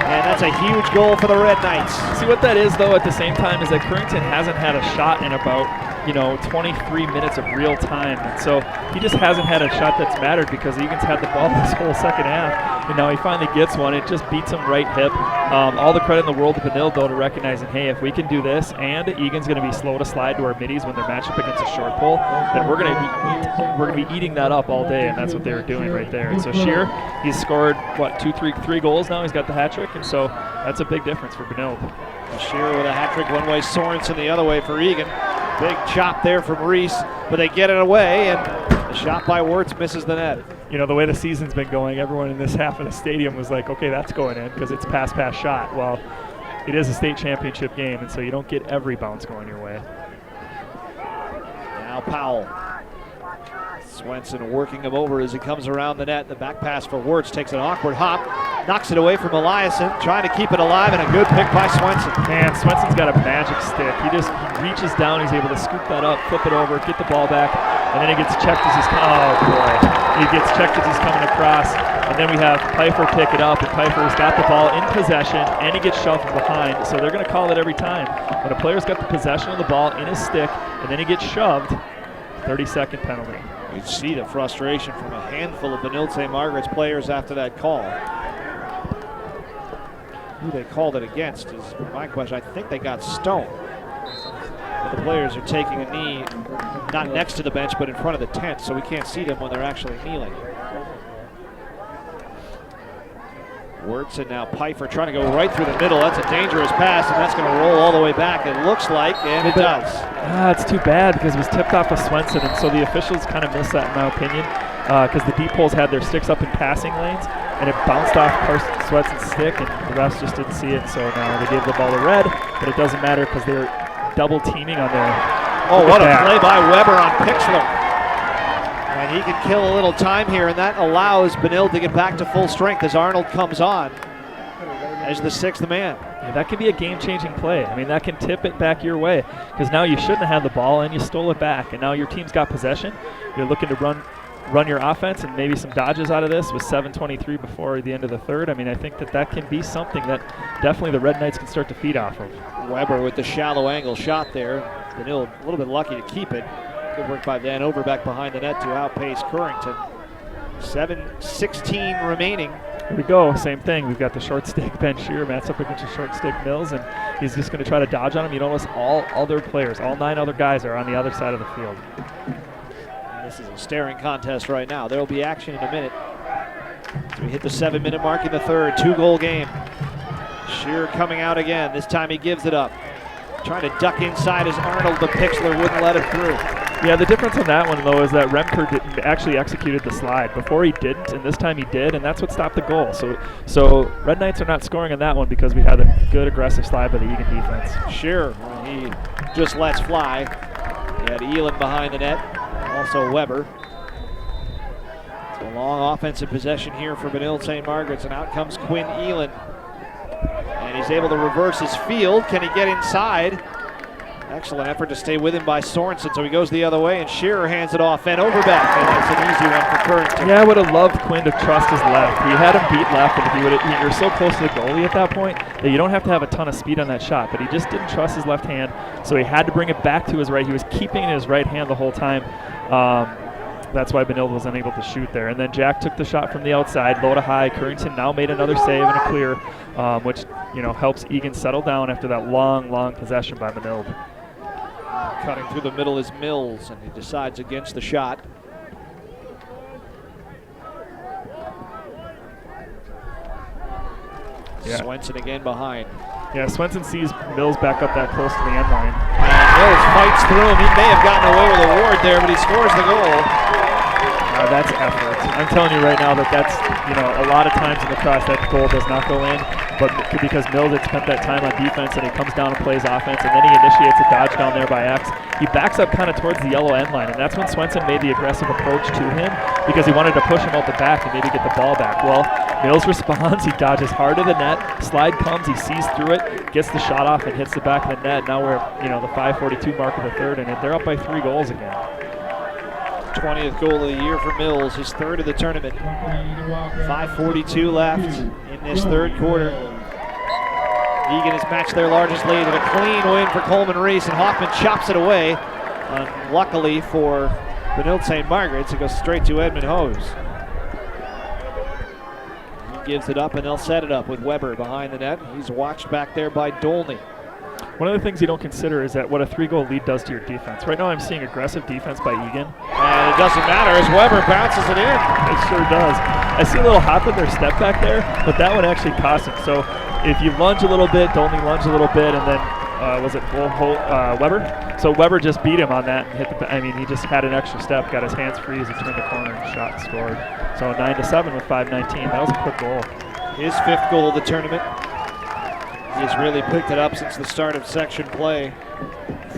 And that's a huge goal for the Red Knights. See what that is, though, at the same time, is that Currington hasn't had a shot in about 23 minutes of real time. And so he just hasn't had a shot that's mattered because Egan's had the ball this whole second half. And now he finally gets one. It just beats him right hip. All the credit in the world to Benilde, though, to recognizing, hey, if we can do this and Egan's going to be slow to slide to our middies when they're matched up against a short pull, then we're going to be eating that up all day, and that's what they were doing right there. And so Shearer, he's scored, three goals now. He's got the hat trick, and so that's a big difference for Benilde. Shearer with a hat trick one way, Sorensen the other way for Egan. Big chop there from Reese, but they get it away, and the shot by Wirtz misses the net. The way the season's been going, everyone in this half of the stadium was like, okay, that's going in because it's pass shot. Well, it is a state championship game, and so you don't get every bounce going your way. Now Powell. Swenson working him over as he comes around the net. The back pass for Wirtz takes an awkward hop, knocks it away from Eliasson, trying to keep it alive, and a good pick by Swenson. Man, Swenson's got a magic stick. He reaches down, he's able to scoop that up, flip it over, get the ball back, and then he gets checked as he's he gets checked as he's coming across. And then we have Pfeiffer pick it up, and Pfeiffer's got the ball in possession, and he gets shoved from behind. So they're going to call it every time. When a player's got the possession of the ball in his stick, and then he gets shoved, 30-second penalty. You see the frustration from a handful of Benilde St. Margaret's players after that call. Who they called it against is my question. I think they got Stone. But the players are taking a knee, not next to the bench, but in front of the tent, so we can't see them when they're actually kneeling. Wirtz and now Pfeiffer trying to go right through the middle. That's a dangerous pass, and that's going to roll all the way back, it looks like, and it does. It's too bad because it was tipped off of Swenson, and so the officials kind of missed that in my opinion because the deep holes had their sticks up in passing lanes, and it bounced off Carson Swenson's stick, and the refs just didn't see it, so now they gave the ball to Red, but it doesn't matter because they're double teaming on their... Oh, what a play by Weber on Pixler. And he can kill a little time here, and that allows Benilde to get back to full strength as Arnold comes on as the 6th man. Yeah, that can be a game-changing play. I mean, that can tip it back your way because now you shouldn't have had the ball and you stole it back, and now your team's got possession. You're looking to run your offense and maybe some dodges out of this with 7:23 before the end of the third. I mean, I think that can be something that definitely the Red Knights can start to feed off of. Weber with the shallow angle shot there. Benilde a little bit lucky to keep it. Good work by Van Overbeck behind the net to outpace Currington. 7:16 remaining. Here we go, same thing. We've got the short stick Ben Shearer, Matt's up against the short stick Mills, and he's just going to try to dodge on him. You notice all other players, all 9 other guys are on the other side of the field. This is a staring contest right now. There will be action in a minute. So we hit the 7-minute mark in the third, 2-goal game. Shearer coming out again. This time he gives it up. Trying to duck inside as Arnold, but Pixler wouldn't let it through. Yeah, the difference on that one, though, is that Remker actually executed the slide. Before he didn't, and this time he did, and that's what stopped the goal. So Red Knights are not scoring on that one because we had a good aggressive slide by the Egan defense. Sure, he just lets fly. He had Elin behind the net, also Weber. It's a long offensive possession here for Benilde St. Margaret's, and out comes Quinn Elin. And he's able to reverse his field. Can he get inside? Excellent effort to stay with him by Sorensen, so he goes the other way, and Shearer hands it off, and Overbeck, and that's an easy one for Currington. Yeah, I would have loved Quinn to trust his left. He had him beat left, and if he would have, you're so close to the goalie at that point that you don't have to have a ton of speed on that shot, but he just didn't trust his left hand, so he had to bring it back to his right. He was keeping it in his right hand the whole time. that's why Benilde was unable to shoot there. And then Jack took the shot from the outside, low to high. Currington now made another save and a clear, which helps Egan settle down after that long possession by Benilde. Cutting through the middle is Mills, and he decides against the shot. Yeah. Swenson again behind. Yeah, Swenson sees Mills back up that close to the end line. And Mills fights through him. He may have gotten away with a ward there, but he scores the goal. That's effort. I'm telling you right now that's a lot of times in lacrosse that goal does not go in, but because Mills had spent that time on defense and he comes down and plays offense, and then he initiates a dodge down there by X. He backs up kind of towards the yellow end line, and that's when Swenson made the aggressive approach to him because he wanted to push him out the back and maybe get the ball back. Well, Mills responds. He dodges hard to the net. Slide comes. He sees through it, gets the shot off, and hits the back of the net. Now we're the 5:42 mark of the third, and they're up by 3 goals again. 20th goal of the year for Mills, his third of the tournament. 5:42 left in this third quarter. Egan has matched their largest lead with a clean win for Coleman Reese, and Hoffman chops it away. Luckily for Benilde St. Margaret's, it goes straight to Edmund Hose. He gives it up, and they'll set it up with Weber behind the net. He's watched back there by Dolney. One of the things you don't consider is that what a 3-goal lead does to your defense. Right now I'm seeing aggressive defense by Egan. And it doesn't matter as Weber bounces it in. It sure does. I see a little hop in their step back there, but that one actually cost him. So if you lunge a little bit, Dolney lunge a little bit, and then was it Weber? So Weber just beat him on that and hit the. He just had an extra step, got his hands free as he turned the corner and shot and scored. So 9-7 with 5:19. That was a quick goal. His 5th goal of the tournament. He's really picked it up since the start of section play.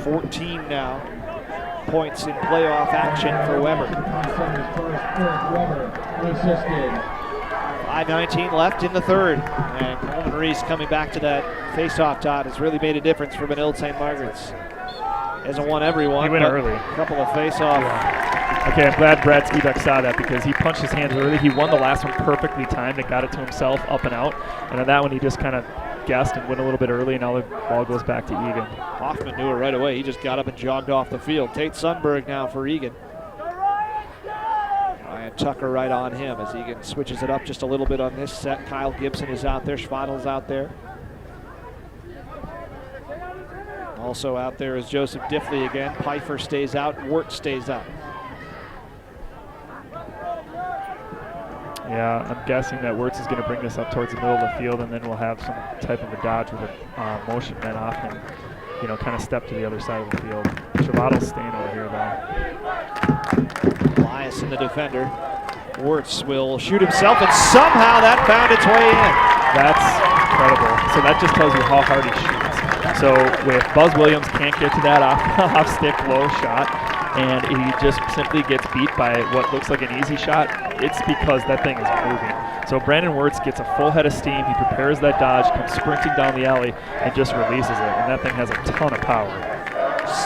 14 now. Points in playoff action for Weber. 5:19 left in the third. And Coleman Reese coming back to that face-off dot has really made a difference for Benilde St. Margaret's. Hasn't won every one. He went early. A couple of face-off. Yeah. Okay, I'm glad Brad Skibeck saw that because he punched his hands early. He won the last one perfectly timed and got it to himself up and out. And on that one, he just kind of guessed and went a little bit early, and now the ball goes back to Egan. Hoffman knew it right away. He just got up and jogged off the field. Tate Sundberg now for Egan. Ryan Tucker right on him as Egan switches it up just a little bit on this set. Kyle Gibson is out there. Schwadel's out there. Also out there is Joseph Diffley again. Pfeiffer stays out. Wirt stays out. Yeah, I'm guessing that Wirtz is going to bring this up towards the middle of the field, and then we'll have some type of a dodge with a motion men off and, kind of step to the other side of the field. Travato's staying over here, though. Elias in the defender. Wirtz will shoot himself, and somehow that found its way in. That's incredible. So that just tells you how hard he shoots. So if Buzz Williams can't get to that off-stick low shot, and he just simply gets beat by what looks like an easy shot, it's because that thing is moving. So Brandon Wirtz gets a full head of steam. He prepares that dodge, comes sprinting down the alley, and just releases it. And that thing has a ton of power.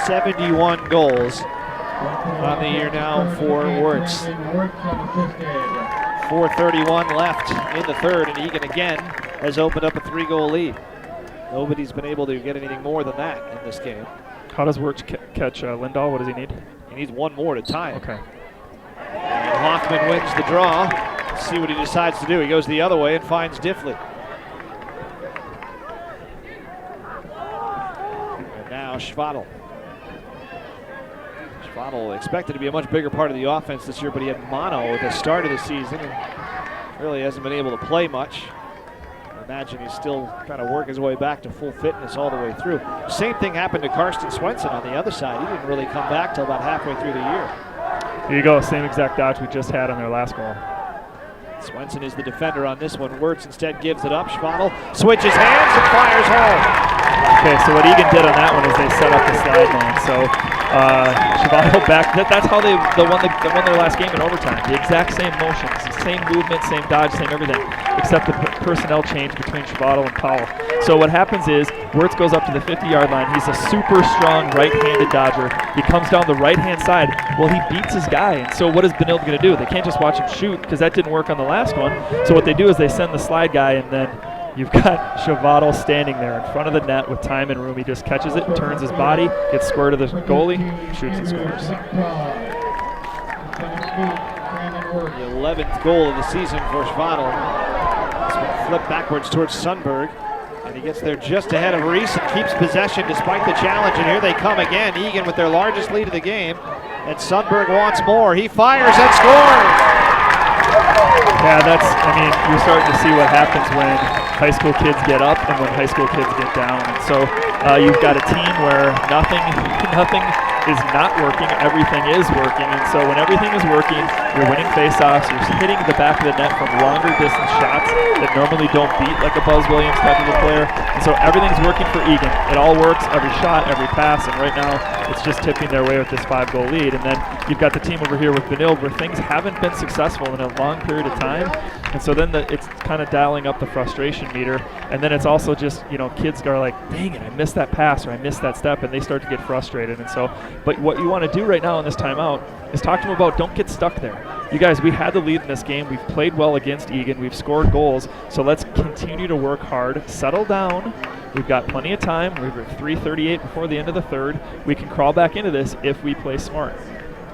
71 goals on the year now for Wirtz. 4:31 left in the third, and Egan again has opened up a 3-goal lead. Nobody's been able to get anything more than that in this game. How does Wirtz catch Lindahl? What does he need? He needs one more to tie it. Okay. And Hoffman wins the draw. Let's see what he decides to do. He goes the other way and finds Diffley. And now Schwadel. Schwadel expected to be a much bigger part of the offense this year, but he had mono at the start of the season and really hasn't been able to play much. I imagine he's still trying to work his way back to full fitness all the way through. Same thing happened to Karsten Swenson on the other side. He didn't really come back till about halfway through the year. Here you go, same exact dodge we just had on their last goal. Swenson is the defender on this one. Wirtz instead gives it up. Schwadel switches hands and fires home. Okay, so what Egan did on that one is they set up the slide line. So Schwadel back. That's how they won their last game in overtime. The exact same motions, same movement, same dodge, same everything, except the personnel change between Schwadel and Powell. So what happens is Wirtz goes up to the 50-yard line. He's a super strong right-handed dodger. He comes down the right-hand side. Well, he beats his guy. And so what is Benilde going to do? They can't just watch him shoot because that didn't work on the last one. So what they do is they send the slide guy, and then you've got Schwadel standing there in front of the net with time and room. He just catches it, turns his body, gets square to the goalie, shoots and scores. The 11th goal of the season for Schwadl. This one flipped backwards towards Sundberg. And he gets there just ahead of Reese and keeps possession despite the challenge. And here they come again. Egan with their largest lead of the game. And Sundberg wants more. He fires and scores. Yeah, you're starting to see what happens when high school kids get up and when high school kids get down. And so you've got a team where nothing is not working, everything is working. And so when everything is working, you're winning faceoffs, you're hitting the back of the net from longer distance shots that normally don't beat like a Buzz Williams type of a player. And so everything's working for Egan. It all works, every shot, every pass, and right now it's just tipping their way with this 5-goal lead. And then you've got the team over here with Benilde where things haven't been successful in a long period of time. And so then it's kind of dialing up the frustration meter. And then it's also just, kids are like, dang it, I missed that pass or I missed that step, and they start to get frustrated. And so, but what you want to do right now in this timeout is talk to them about don't get stuck there. You guys, we had the lead in this game. We've played well against Egan. We've scored goals. So let's continue to work hard, settle down. We've got plenty of time. We're at 3:38 before the end of the third. We can crawl back into this if we play smart.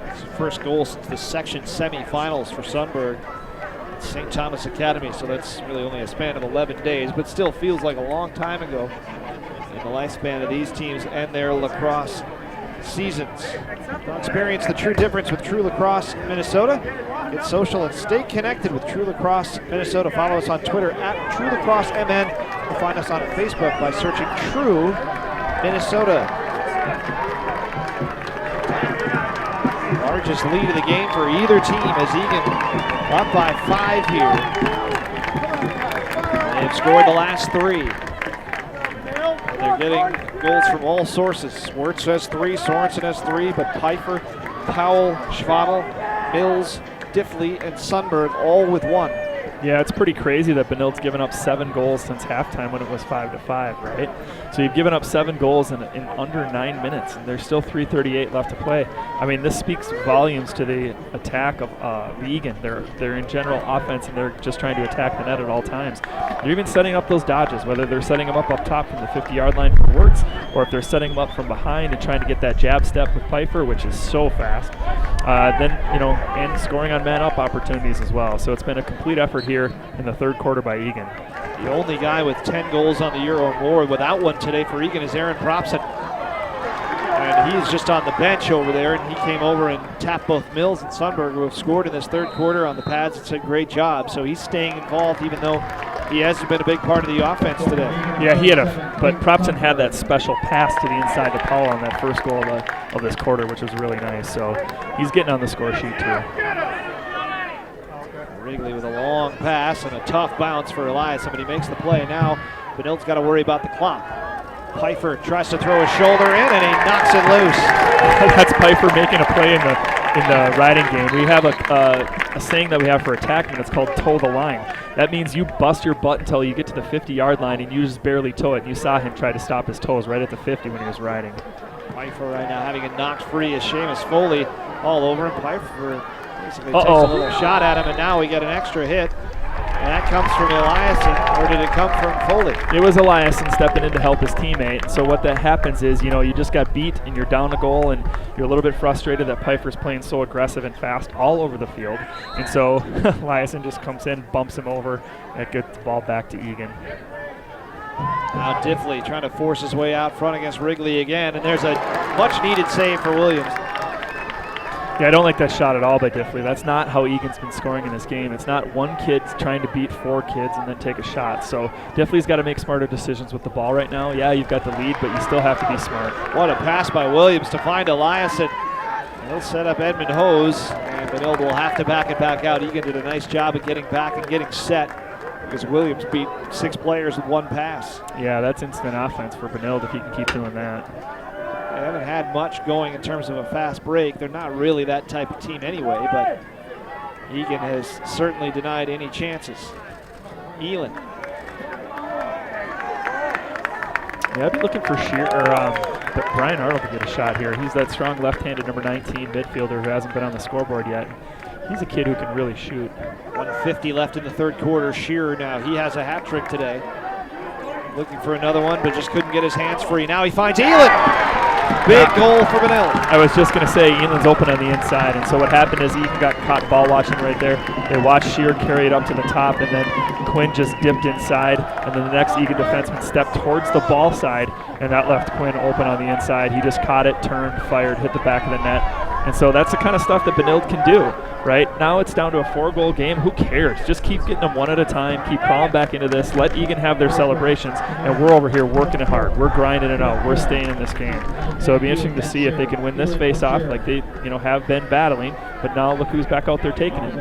It's the first goal since the section semifinals for Sundberg. St. Thomas Academy, so that's really only a span of 11 days, but still feels like a long time ago in the lifespan of these teams and their lacrosse seasons. To experience the true difference with True Lacrosse Minnesota, get social and stay connected with True Lacrosse Minnesota. Follow us on Twitter at True Lacrosse MN, or find us on Facebook by searching True Minnesota. Largest lead of the game for either team as Egan up by 5 here. They've scored the last 3. They're getting goals from all sources. Wirtz has 3, Sorensen has 3, but Pfeiffer, Powell, Schwadl, Mills, Diffley, and Sundberg all with 1. Yeah, it's pretty crazy that Benilde's given up 7 goals since halftime when it was 5-5, right? So you've given up 7 goals in under 9 minutes, and there's still 3:38 left to play. I mean, this speaks volumes to the attack of Egan. They're in general offense, and they're just trying to attack the net at all times. They're even setting up those dodges, whether they're setting them up top from the 50-yard line for Wirtz, or if they're setting them up from behind and trying to get that jab step with Pfeiffer, which is so fast. And scoring on man-up opportunities as well. So it's been a complete effort here in the third quarter by Egan. The only guy with 10 goals on the year or more without one today for Egan is Aaron Propson. And he's just on the bench over there, and he came over and tapped both Mills and Sundberg, who have scored in this third quarter on the pads. It's a great job. So he's staying involved even though he hasn't been a big part of the offense today. Yeah, but Propson had that special pass to the inside to Powell on that first goal of this quarter, which was really nice. So he's getting on the score sheet too. Wrigley with a long pass and a tough bounce for Elias, but he makes the play. Now Benilde's got to worry about the clock. Pfeiffer tries to throw his shoulder in, and he knocks it loose. That's Pfeiffer making a play in the riding game. We have a saying that we have for attackmen. It's called toe the line. That means you bust your butt until you get to the 50-yard line, and you just barely toe it. And you saw him try to stop his toes right at the 50 when he was riding. Pfeiffer right now having it knocked free as Seamus Foley all over him. Pfeiffer basically takes a little shot at him, and now we get an extra hit. And that comes from Eliason, or did it come from Foley? It was Eliason stepping in to help his teammate. So what that happens is, you just got beat and you're down a goal and you're a little bit frustrated that Pfeiffer's playing so aggressive and fast all over the field. And so Eliason just comes in, bumps him over, and gets the ball back to Egan. Now Diffley trying to force his way out front against Wrigley again, and there's a much-needed save for Williams. Yeah, I don't like that shot at all by Diffley. That's not how Egan's been scoring in this game. It's not one kid trying to beat 4 kids and then take a shot. So Diffley's got to make smarter decisions with the ball right now. Yeah, you've got the lead, but you still have to be smart. What a pass by Williams to find Eliason. He'll set up Edmund Hose, and Benilde will have to back it back out. Egan did a nice job of getting back and getting set because Williams beat 6 players with 1 pass. Yeah, that's instant offense for Benilde if he can keep doing that. They haven't had much going in terms of a fast break. They're not really that type of team anyway, but Egan has certainly denied any chances. Elin. Yeah, I'd be looking for Brian Arnold to get a shot here. He's that strong left-handed number 19 midfielder who hasn't been on the scoreboard yet. He's a kid who can really shoot. 1:50 left in the third quarter. Shearer now, he has a hat trick today. Looking for another one, but just couldn't get his hands free. Now he finds Elin. Big goal for Benilde. I was just going to say, Elan's open on the inside, and so what happened is Egan got caught ball watching right there. They watched Shear carry it up to the top, and then Quinn just dipped inside, and then the next Egan defenseman stepped towards the ball side, and that left Quinn open on the inside. He just caught it, turned, fired, hit the back of the net. And so that's the kind of stuff that Benilde can do, right? Now it's down to a 4-goal game. Who cares? Just keep getting them one at a time. Keep crawling back into this. Let Egan have their celebrations. And we're over here working it hard. We're grinding it out. We're staying in this game. So it'll be interesting to see if they can win this face-off like they have been battling. But now look who's back out there taking it.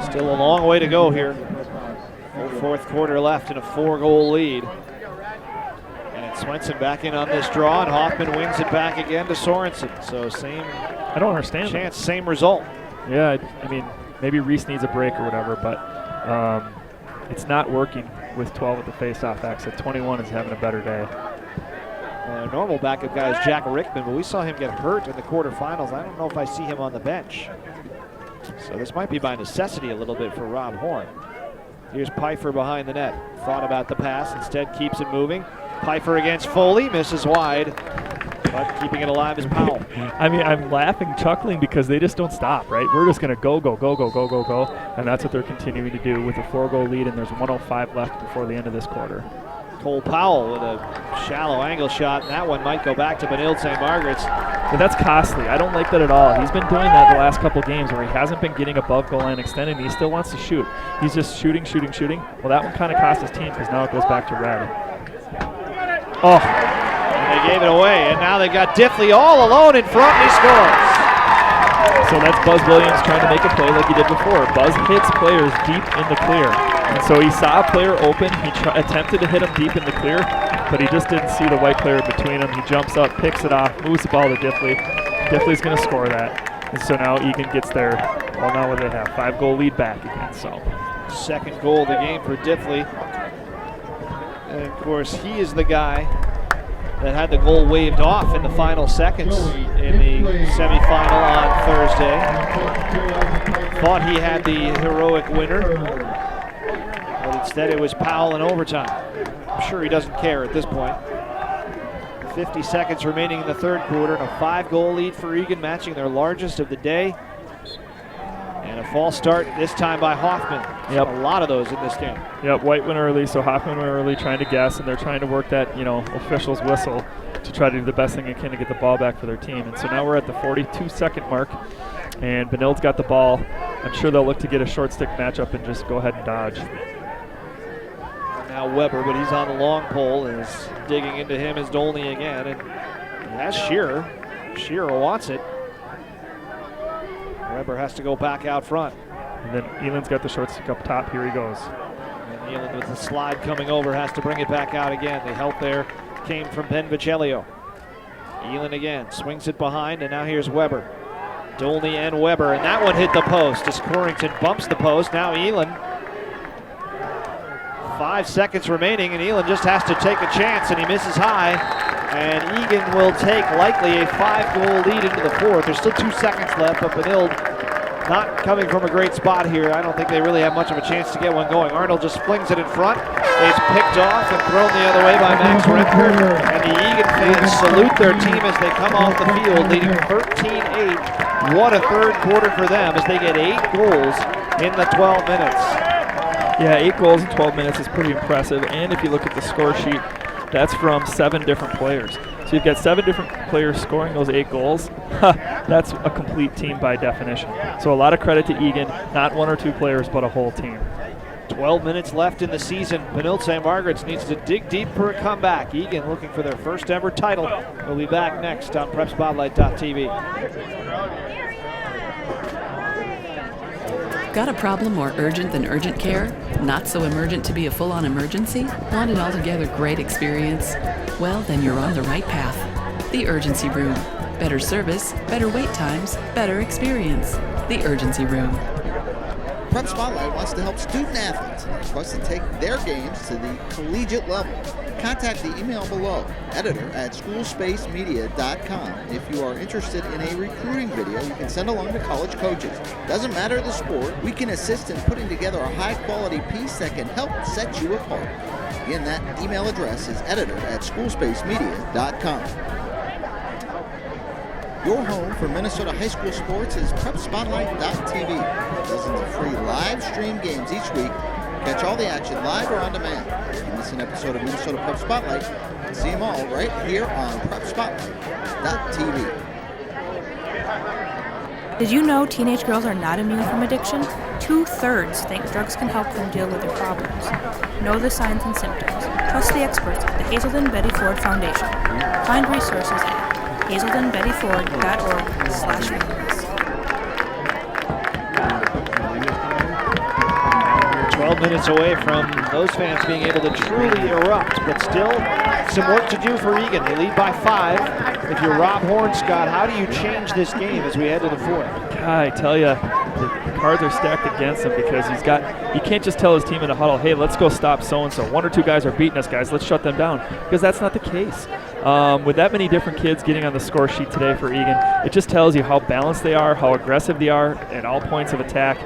Still a long way to go here. Full fourth quarter left in a 4-goal lead. Swenson back in on this draw, and Hoffman wings it back again to Sorensen. So same I don't understand chance, same result. Yeah, I mean, maybe Reese needs a break or whatever, but it's not working with 12 at the faceoff exit. 21 is having a better day. Normal backup guy is Jack Rickman, but we saw him get hurt in the quarterfinals. I don't know if I see him on the bench. So this might be by necessity a little bit for Rob Horn. Here's Pfeiffer behind the net. Thought about the pass, instead keeps it moving. Pfeiffer against Foley, misses wide, but keeping it alive is Powell. I mean, I'm laughing, chuckling because they just don't stop, right? We're just going to go, and that's what they're continuing to do with a 4-goal lead, and there's 1:05 left before the end of this quarter. Cole Powell with a shallow angle shot, and that one might go back to Benilde St. Margaret's. But that's costly. I don't like that at all. He's been doing that the last couple games where he hasn't been getting above goal line extended, and he still wants to shoot. He's just shooting. Well, that one kind of cost his team because now it goes back to red. Oh. And they gave it away, and now they got Diffley all alone in front, and he scores. So that's Buzz Williams trying to make a play like he did before. Buzz hits players deep in the clear. And so he saw a player open. He attempted to hit him deep in the clear, but he just didn't see the white player between them. He jumps up, picks it off, moves the ball to Diffley. Diffley's going to score that. And so now Egan gets their, well, now what do they have? 5-goal lead back again. So second goal of the game for Diffley. And of course, he is the guy that had the goal waved off in the final seconds in the semifinal on Thursday. Thought he had the heroic winner, but instead it was Powell in overtime. I'm sure he doesn't care at this point. 50 seconds remaining in the third quarter, and a 5-goal lead for Egan, matching their largest of the day. And a false start this time by Hoffman. Yep. A lot of those in this game. Yep, White went early, so Hoffman went early trying to guess, and they're trying to work that, official's whistle to try to do the best thing they can to get the ball back for their team. And so now we're at the 42-second mark, and Benilde's got the ball. I'm sure they'll look to get a short stick matchup and just go ahead and dodge. Now Weber, but he's on the long pole, and is digging into him is Dolney again, and that's Shearer. Shearer wants it. Weber has to go back out front. And then Elan's got the short stick up top. Here he goes. And Elan with the slide coming over has to bring it back out again. The help there came from Ben Vicelio. Elan again swings it behind, and now here's Weber. Dolney and Weber, and that one hit the post as Corrington bumps the post. Now Elan. 5 seconds remaining, and Elan just has to take a chance, and he misses high. And Egan will take likely a 5-goal lead into the fourth. There's still 2 seconds left, but Benilde not coming from a great spot here. I don't think they really have much of a chance to get one going. Arnold just flings it in front. It's picked off and thrown the other way by Max Remker. And the Egan fans salute their team as they come off the field, leading 13-8. What a third quarter for them as they get 8 goals in the 12 minutes. Yeah, 8 goals in 12 minutes is pretty impressive. And if you look at the score sheet, that's from 7 different players. So you've got 7 different players scoring those 8 goals. That's a complete team by definition. So a lot of credit to Egan, not 1 or 2 players, but a whole team. 12 minutes left in the season. Benilde St. Margaret's needs to dig deep for a comeback. Egan looking for their first ever title. We'll be back next on PrepSpotlight.tv. Got a problem more urgent than urgent care? Not so emergent to be a full-on emergency? Want an altogether great experience? Well, then you're on the right path. The Urgency Room. Better service, better wait times, better experience. The Urgency Room. Prep Spotlight wants to help student athletes and requests to take their games to the collegiate level. Contact the email below, editor@schoolspacemedia.com. If you are interested in a recruiting video you can send along to college coaches. Doesn't matter the sport, we can assist in putting together a high-quality piece that can help set you apart. Again, that email address is editor@schoolspacemedia.com. Your home for Minnesota high school sports is PrepSpotlight.tv. Dozens of free live stream games each week. Catch all the action live or on demand. If you miss an episode of Minnesota Prep Spotlight, you can see them all right here on PrepSpotlight.tv. Did you know teenage girls are not immune from addiction? 2/3 think drugs can help them deal with their problems. Know the signs and symptoms. Trust the experts at the Hazelden Betty Ford Foundation. Find resources at hazeldenbettyford.org/families. 12 minutes away from those fans being able to truly erupt, but still some work to do for Egan. They lead by 5. If you're Rob Horn, Scott, how do you change this game as we head to the 4th? I tell you, the cards are stacked against him because he can't just tell his team in a huddle, hey, let's go stop so-and-so. 1 or 2 guys are beating us, guys. Let's shut them down, because that's not the case. With that many different kids getting on the score sheet today for Egan, it just tells you how balanced they are, how aggressive they are at all points of attack.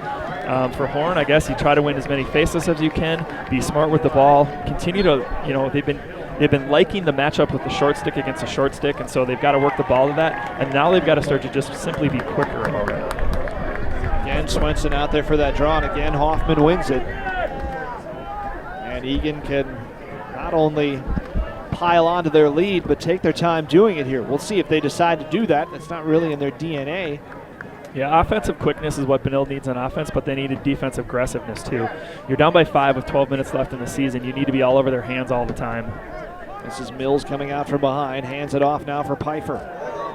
For Horn, I guess you try to win as many faces as you can, be smart with the ball, continue to, they've been liking the matchup with the short stick against the short stick, and so they've got to work the ball to that, and now they've got to start to just simply be quicker about it. Again, Swenson out there for that draw, and again, Hoffman wins it. And Egan can not only pile onto their lead, but take their time doing it here. We'll see if they decide to do that. That's not really in their DNA. Yeah, offensive quickness is what Benilde needs on offense, but they needed defensive aggressiveness too. You're down by 5 with 12 minutes left in the season. You need to be all over their hands all the time. This is Mills coming out from behind, hands it off now for Pfeiffer.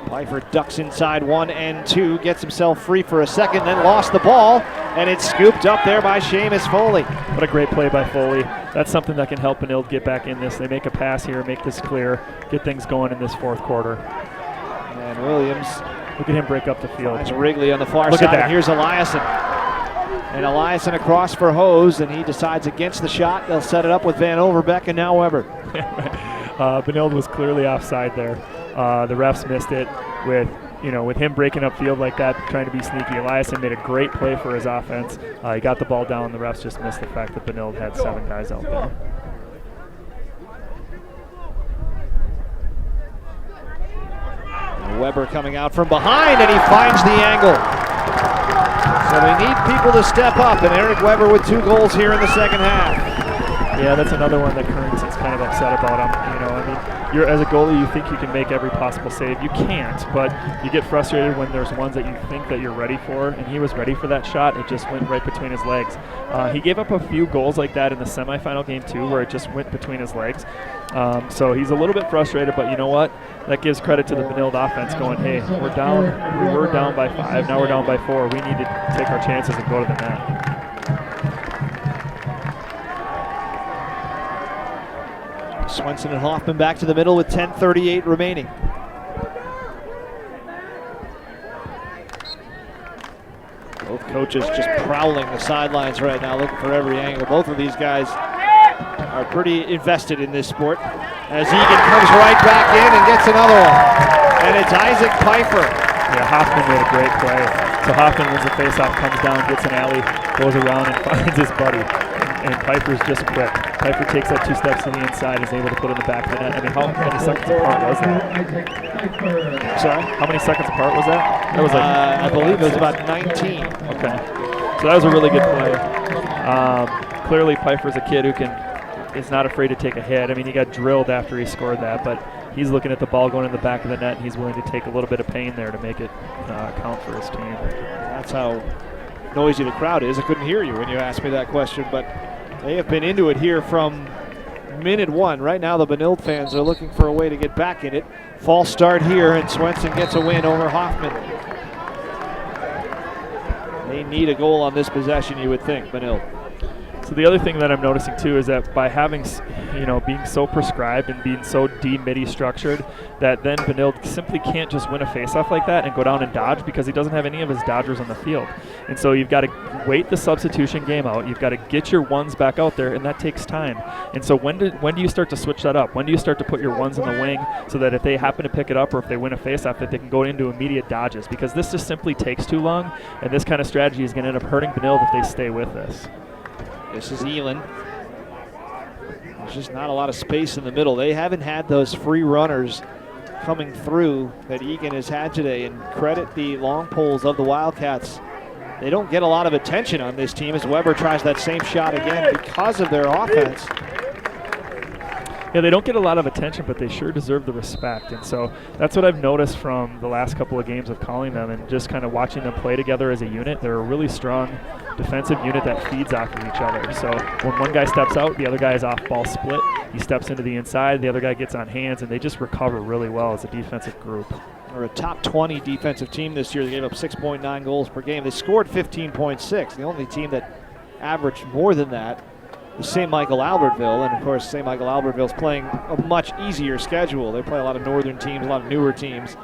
Pfeiffer ducks inside 1 and 2, gets himself free for a second, then lost the ball, and it's scooped up there by Seamus Foley. What a great play by Foley. That's something that can help Benilde get back in this. They make a pass here, make this clear, get things going in this 4th quarter. And Williams, look at him break up the field. Finds Wrigley on the far Look side, at that. and here's Eliason. And Eliason across for Hose, and he decides against the shot. They'll set it up with Van Overbeck and now Weber. Benilde was clearly offside there. The refs missed it with him breaking up field like that, trying to be sneaky. Eliason made a great play for his offense. He got the ball down. The refs just missed the fact that Benilde had 7 guys out there. Weber coming out from behind, and he finds the angle. So we need people to step up, and Eric Weber with 2 goals here in the second half. Yeah, that's another one that Kearns is kind of upset about him. You're as a goalie, you think you can make every possible save. You can't, but you get frustrated when there's ones that you think that you're ready for, and he was ready for that shot. It just went right between his legs. He gave up a few goals like that in the semifinal game too, where it just went between his legs. So he's a little bit frustrated, but you know what? That gives credit to the Benilde offense going, hey, we're down. We were down by 5. Now we're down by 4. We need to take our chances and go to the net. Swenson and Hoffman back to the middle with 10:38 remaining. Both coaches just prowling the sidelines right now, looking for every angle. Both of these guys are pretty invested in this sport. As Egan comes right back in and gets another one. And it's Isaac Pfeiffer. Yeah, Hoffman made a great play. So Hoffman wins the faceoff, comes down, gets an alley, goes around and finds his buddy. And Pfeiffer's just quick. Pfeiffer takes that 2 steps to the inside, is able to put it in the back of the net. I mean, how many seconds apart was that? Sorry? How many seconds apart was that? That was like I believe it was about 19. Okay. So that was a really good play. Clearly Pfeiffer's a kid who is not afraid to take a hit. I mean, he got drilled after he scored that, but he's looking at the ball going in the back of the net, and he's willing to take a little bit of pain there to make it count for his team. That's how noisy the crowd is. I couldn't hear you when you asked me that question, but they have been into it here from minute 1. Right now the Benilde fans are looking for a way to get back in it. False start here, and Swenson gets a win over Hoffman. They need a goal on this possession, you would think, Benilde. So the other thing that I'm noticing too is that by having, being so prescribed and being so D-midi structured, that then Benilde simply can't just win a faceoff like that and go down and dodge because he doesn't have any of his dodgers on the field. And so you've got to wait the substitution game out. You've got to get your ones back out there, and that takes time. And so when do you start to switch that up? When do you start to put your ones in the wing so that if they happen to pick it up or if they win a faceoff, that they can go into immediate dodges? Because this just simply takes too long, and this kind of strategy is going to end up hurting Benilde if they stay with this. This is Elin. There's just not a lot of space in the middle. They haven't had those free runners coming through that Egan has had today, and credit the long poles of the Wildcats. They don't get a lot of attention on this team as Weber tries that same shot again because of their offense. Yeah, they don't get a lot of attention, but they sure deserve the respect. And so that's what I've noticed from the last couple of games of calling them and just kind of watching them play together as a unit. They're a really strong defensive unit that feeds off of each other. So when one guy steps out, the other guy is off ball split. He steps into the inside, the other guy gets on hands, and they just recover really well as a defensive group. They're a top 20 defensive team this year. They gave up 6.9 goals per game. They scored 15.6. The only team that averaged more than that is St. Michael Albertville, and of course St. Michael Albertville's playing a much easier schedule. They play a lot of northern teams, a lot of newer teams.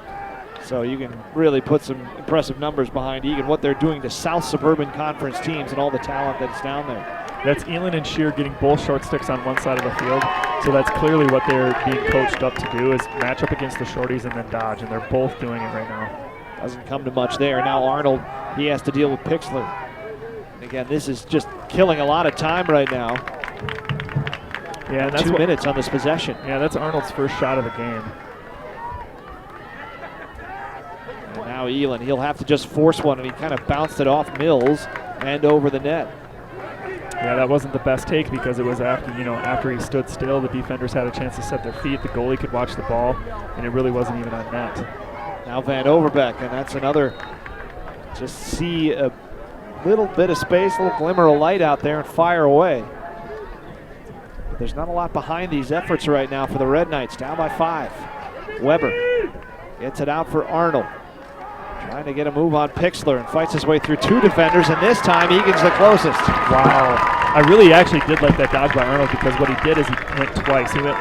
So you can really put some impressive numbers behind Egan, what they're doing to South Suburban Conference teams and all the talent that's down there. That's Elin and Shear getting both short sticks on one side of the field. So that's clearly what they're being coached up to do, is match up against the shorties and then dodge, and they're both doing it right now. Doesn't come to much there. Now Arnold, he has to deal with Pixler. Again, this is just killing a lot of time right now. Yeah, and that's 2 minutes on this possession. Yeah, that's Arnold's first shot of the game. And now Elin, he'll have to just force one, and he kind of bounced it off Mills and over the net. Yeah, that wasn't the best take because it was after he stood still, the defenders had a chance to set their feet. The goalie could watch the ball, and it really wasn't even on net. Now Van Overbeck, and that's another, just see a little bit of space, a little glimmer of light out there and fire away. But there's not a lot behind these efforts right now for the Red Knights, down by 5. Weber gets it out for Arnold. Trying to get a move on Pixler and fights his way through 2 defenders, and this time Egan's the closest. Wow. I really actually did like that dodge by Arnold because what he did is he went twice. He went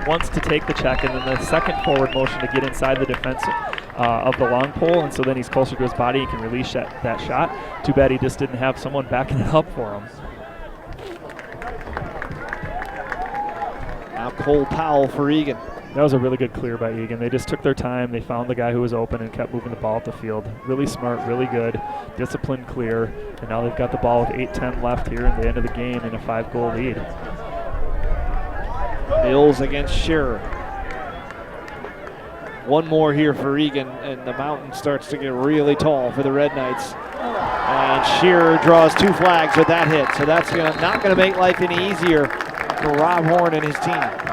once to take the check, and then the second forward motion to get inside the defense of the long pole, and so then he's closer to his body. He can release that shot. Too bad he just didn't have someone backing it up for him. Now Cole Powell for Egan. That was a really good clear by Egan. They just took their time. They found the guy who was open and kept moving the ball up the field. Really smart, really good, disciplined clear. And now they've got the ball with 8:10 left here at the end of the game in a 5-goal lead. Mills against Shearer. One more here for Egan, and the mountain starts to get really tall for the Red Knights. And Shearer draws 2 flags with that hit, so that's not going to make life any easier for Rob Horn and his team.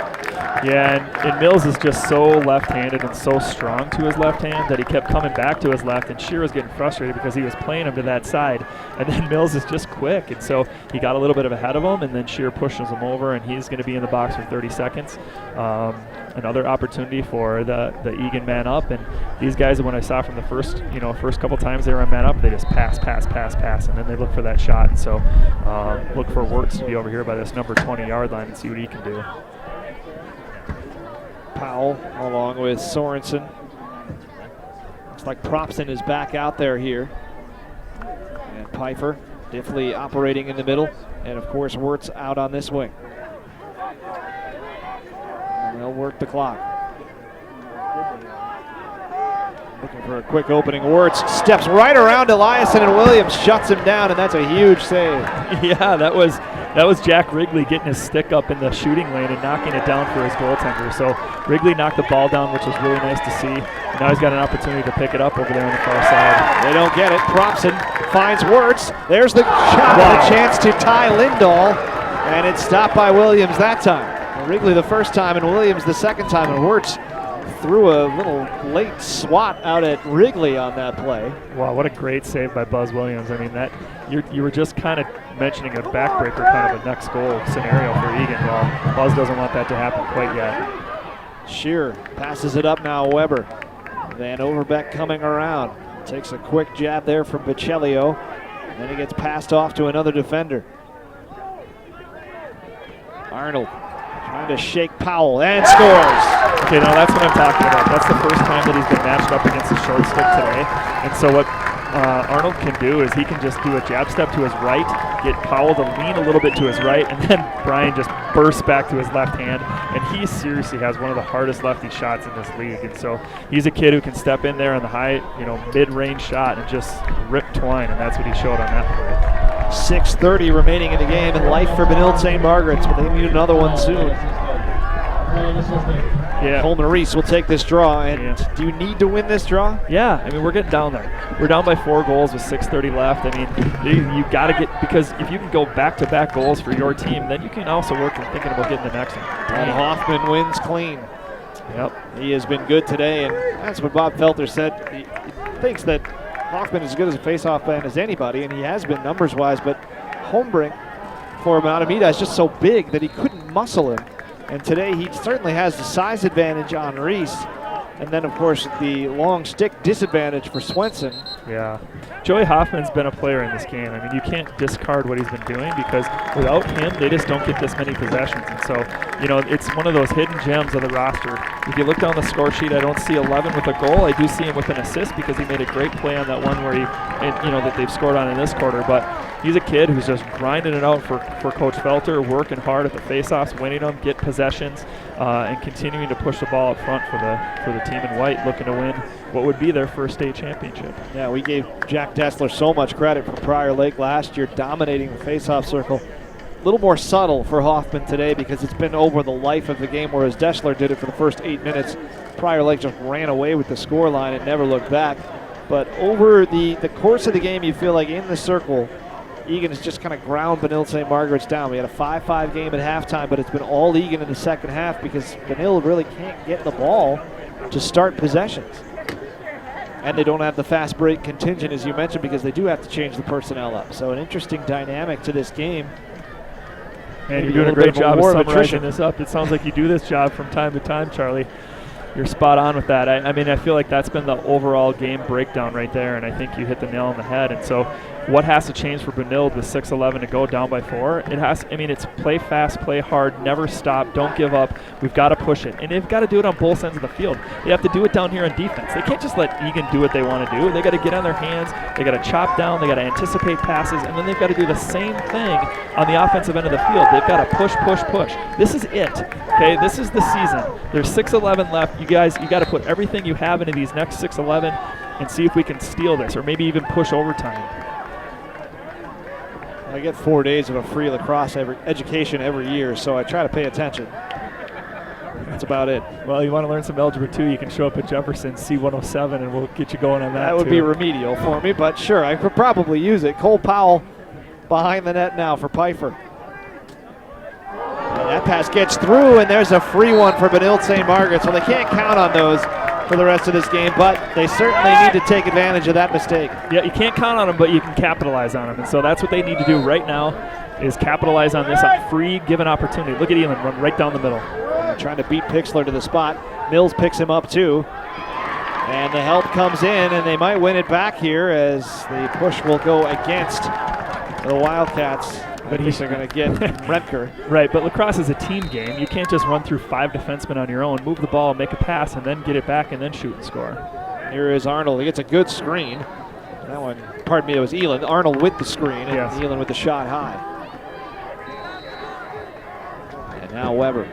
Yeah, and Mills is just so left-handed and so strong to his left hand that he kept coming back to his left, and Shearer was getting frustrated because he was playing him to that side. And then Mills is just quick, and so he got a little bit of ahead of him, and then Shearer pushes him over, and he's going to be in the box for 30 seconds. Another opportunity for the Egan man up, and these guys, when I saw from the first couple times they were on man up, they just pass, and then they look for that shot. And so look for Wirtz to be over here by this number 20-yard line and see what he can do. Powell along with Sorensen. Looks like Propson is back out there here. And Pfeiffer, Diffley operating in the middle. And of course Wirtz out on this wing. And they'll work the clock. Looking for a quick opening. Wirtz steps right around Eliason, and Williams shuts him down, and that's a huge save. Yeah, that was Jack Wrigley getting his stick up in the shooting lane and knocking it down for his goaltender. So Wrigley knocked the ball down, which was really nice to see. And now he's got an opportunity to pick it up over there on the far side. They don't get it. Propson finds Wirtz. There's the shot, wow. A chance to tie Lindahl, and it's stopped by Williams that time. And Wrigley the first time, and Williams the second time, and Wirtz threw a little late swat out at Wrigley on that play. Wow, what a great save by Buzz Williams. I mean, that you were just kind of mentioning a backbreaker, kind of a next goal scenario for Egan. Well, Buzz doesn't want that to happen quite yet. Shearer passes it up now, Weber. Van Overbeck coming around. Takes a quick jab there from Bicellio. Then he gets passed off to another defender. Arnold trying to shake Powell and scores. Okay, now that's what I'm talking about. That's the first time that he's been matched up against a short stick today. And so what Arnold can do is he can just do a jab step to his right, get Powell to lean a little bit to his right, and then Brian just bursts back to his left hand. And he seriously has one of the hardest lefty shots in this league. And so he's a kid who can step in there on the high, mid-range shot and just rip twine, and that's what he showed on that play. 6:30 remaining in the game, and life for Benilde St. Margaret's, but they need another one soon. Yeah. Coleman Reese will take this draw, and do you need to win this draw? Yeah, I mean, we're getting down there. We're down by 4 goals with 6:30 left. I mean, you got to get, because if you can go back-to-back goals for your team, then you can also work on thinking about getting the next one. And Hoffman wins clean. Yep. He has been good today, and that's what Bob Felter said. He thinks that Hoffman is as good as a face-off man as anybody, and he has been numbers-wise, but Holmbrink for Matamida is just so big that he couldn't muscle him. And today he certainly has the size advantage on Reese. And then, of course, the long stick disadvantage for Swenson. Yeah. Joey Hoffman's been a player in this game. I mean, you can't discard what he's been doing because without him, they just don't get this many possessions. And so, it's one of those hidden gems of the roster. If you look down the score sheet, I don't see 11 with a goal. I do see him with an assist because he made a great play on that one where that they've scored on in this quarter. But he's a kid who's just grinding it out for Coach Felter, working hard at the faceoffs, winning them, get possessions, and continuing to push the ball up front for the team in white, looking to win what would be their first state championship. Yeah, we gave Jack Dessler so much credit for Prior Lake last year, dominating the faceoff circle. A little more subtle for Hoffman today because it's been over the life of the game, whereas Dessler did it for the first 8 minutes. Prior Lake just ran away with the score line and never looked back. But over the course of the game, you feel like in the circle, Egan has just kind of ground Benilde St. Margaret's down. We had a 5-5 game at halftime, but it's been all Egan in the second half because Benilde really can't get the ball to start possessions. And they don't have the fast break contingent, as you mentioned, because they do have to change the personnel up. So an interesting dynamic to this game. And you're doing a great job of summarizing this up. It sounds like you do this job from time to time, Charlie. You're spot on with that. I mean, I feel like that's been the overall game breakdown right there, and I think you hit the nail on the head. And so what has to change for Benilde with 6:11 to go down by 4? It's play fast, play hard, never stop, don't give up. We've got to push it. And they've got to do it on both ends of the field. They have to do it down here on defense. They can't just let Egan do what they want to do. They got to get on their hands, they got to chop down, they got to anticipate passes, and then they've got to do the same thing on the offensive end of the field. They've got to push, push, push. This is it. Okay, this is the season. There's 6:11 left. You guys, you got to put everything you have into these next 6:11 and see if we can steal this or maybe even push overtime. I get 4 days of a free lacrosse education every year, so I try to pay attention. That's about it. Well, you want to learn some algebra too, you can show up at Jefferson C107 and we'll get you going on that. That would be remedial for me, but sure, I could probably use it. Cole Powell behind the net now for Pfeiffer. And that pass gets through, and there's a free one for Benilde St. Margaret, so they can't count on those for the rest of this game, but they certainly need to take advantage of that mistake. Yeah, you can't count on them, but you can capitalize on them, and so that's what they need to do right now is capitalize on this free given opportunity. Look at Elon run right down the middle. Trying to beat Pixler to the spot. Mills picks him up too, and the help comes in, and they might win it back here as the push will go against the Wildcats. But he's going to get Remker. Right, but lacrosse is a team game. You can't just run through 5 defensemen on your own, move the ball, make a pass, and then get it back and then shoot and score. Here is Arnold. He gets a good screen. That one, pardon me, it was Elon. Arnold with the screen, and Elon with the shot high. And now Weber.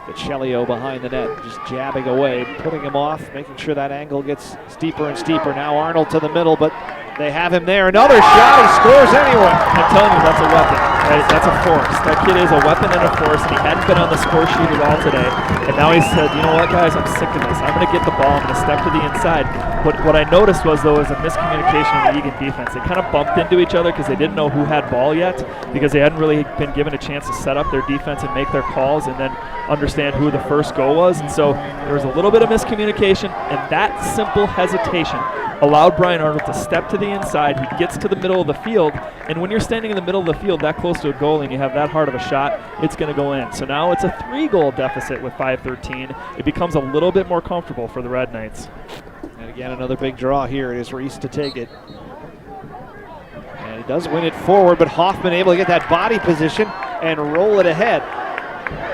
Vecellio behind the net, just jabbing away, putting him off, making sure that angle gets steeper and steeper. Now Arnold to the middle, but they have him there. Another shot, he scores anyway. I'm telling you, that's a weapon. Right? That's a force. That kid is a weapon and a force, and he hadn't been on the score sheet at all today. And now he said, you know what, guys, I'm sick of this. I'm going to get the ball. I'm going to step to the inside. What I noticed was, though, was a miscommunication in the Egan defense. They kind of bumped into each other because they didn't know who had ball yet, because they hadn't really been given a chance to set up their defense and make their calls and then understand who the first goal was. And so there was a little bit of miscommunication, and that simple hesitation allowed Brian Arnold to step to the inside. He gets to the middle of the field, and when you're standing in the middle of the field that close to a goal and you have that hard of a shot, it's going to go in. So now it's a 3-goal deficit with 5:13. It becomes a little bit more comfortable for the Red Knights. And again, another big draw here. It is Reese to take it. And he does win it forward, but Hoffman able to get that body position. and roll it ahead.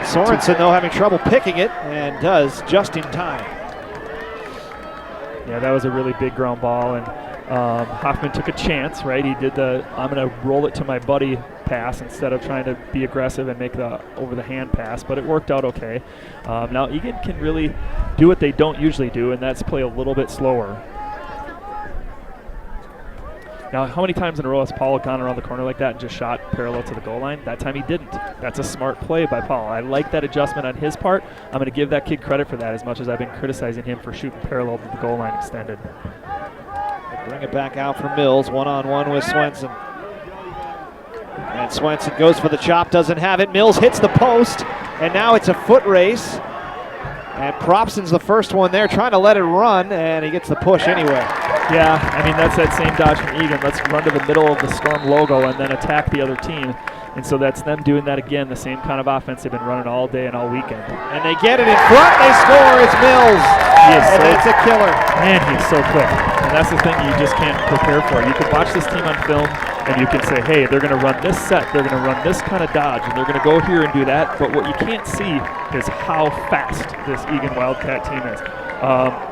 Sorensen, though, having trouble picking it, and does just in time. Yeah, that was a really big ground ball, and Hoffman took a chance, right? He did the I'm going to roll it to my buddy pass instead of trying to be aggressive and make the over-the-hand pass, but it worked out okay. Now Egan can really do what they don't usually do, and that's play a little bit slower. Now, how many times in a row has Paul gone around the corner like that and just shot parallel to the goal line? That time he didn't. That's a smart play by Paul. I like that adjustment on his part. I'm going to give that kid credit for that as much as I've been criticizing him for shooting parallel to the goal line extended. They bring it back out for Mills, one-on-one with Swenson. And Swenson goes for the chop, doesn't have it. Mills hits the post, and now it's a foot race. And Propson's the first one there, trying to let it run, and he gets the push anyway. Yeah, I mean, that's that same dodge from Egan. Let's run to the middle of the Storm logo and then attack the other team. And so that's them doing that again, the same kind of offense they've been running all day and all weekend. And they get it in front, they score, it's Mills. And that's a killer. Man, he's so quick. And that's the thing you just can't prepare for. You can watch this team on film and you can say, hey, they're going to run this set, they're going to run this kind of dodge, and they're going to go here and do that. But what you can't see is how fast this Egan Wildcat team is.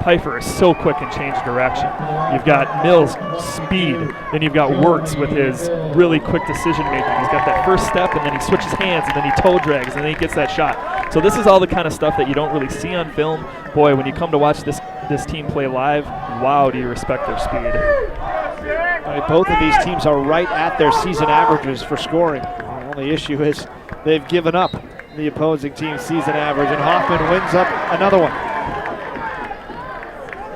Pfeiffer is so quick and change direction. You've got Mills' speed, then you've got Wirtz with his really quick decision making. He's got that first step, and then he switches hands, and then he toe drags, and then he gets that shot. So this is all the kind of stuff that you don't really see on film. Boy, when you come to watch this team play live, wow, do you respect their speed. Right, both of these teams are right at their season averages for scoring. The only issue is they've given up the opposing team's season average, and Hoffman wins up another one.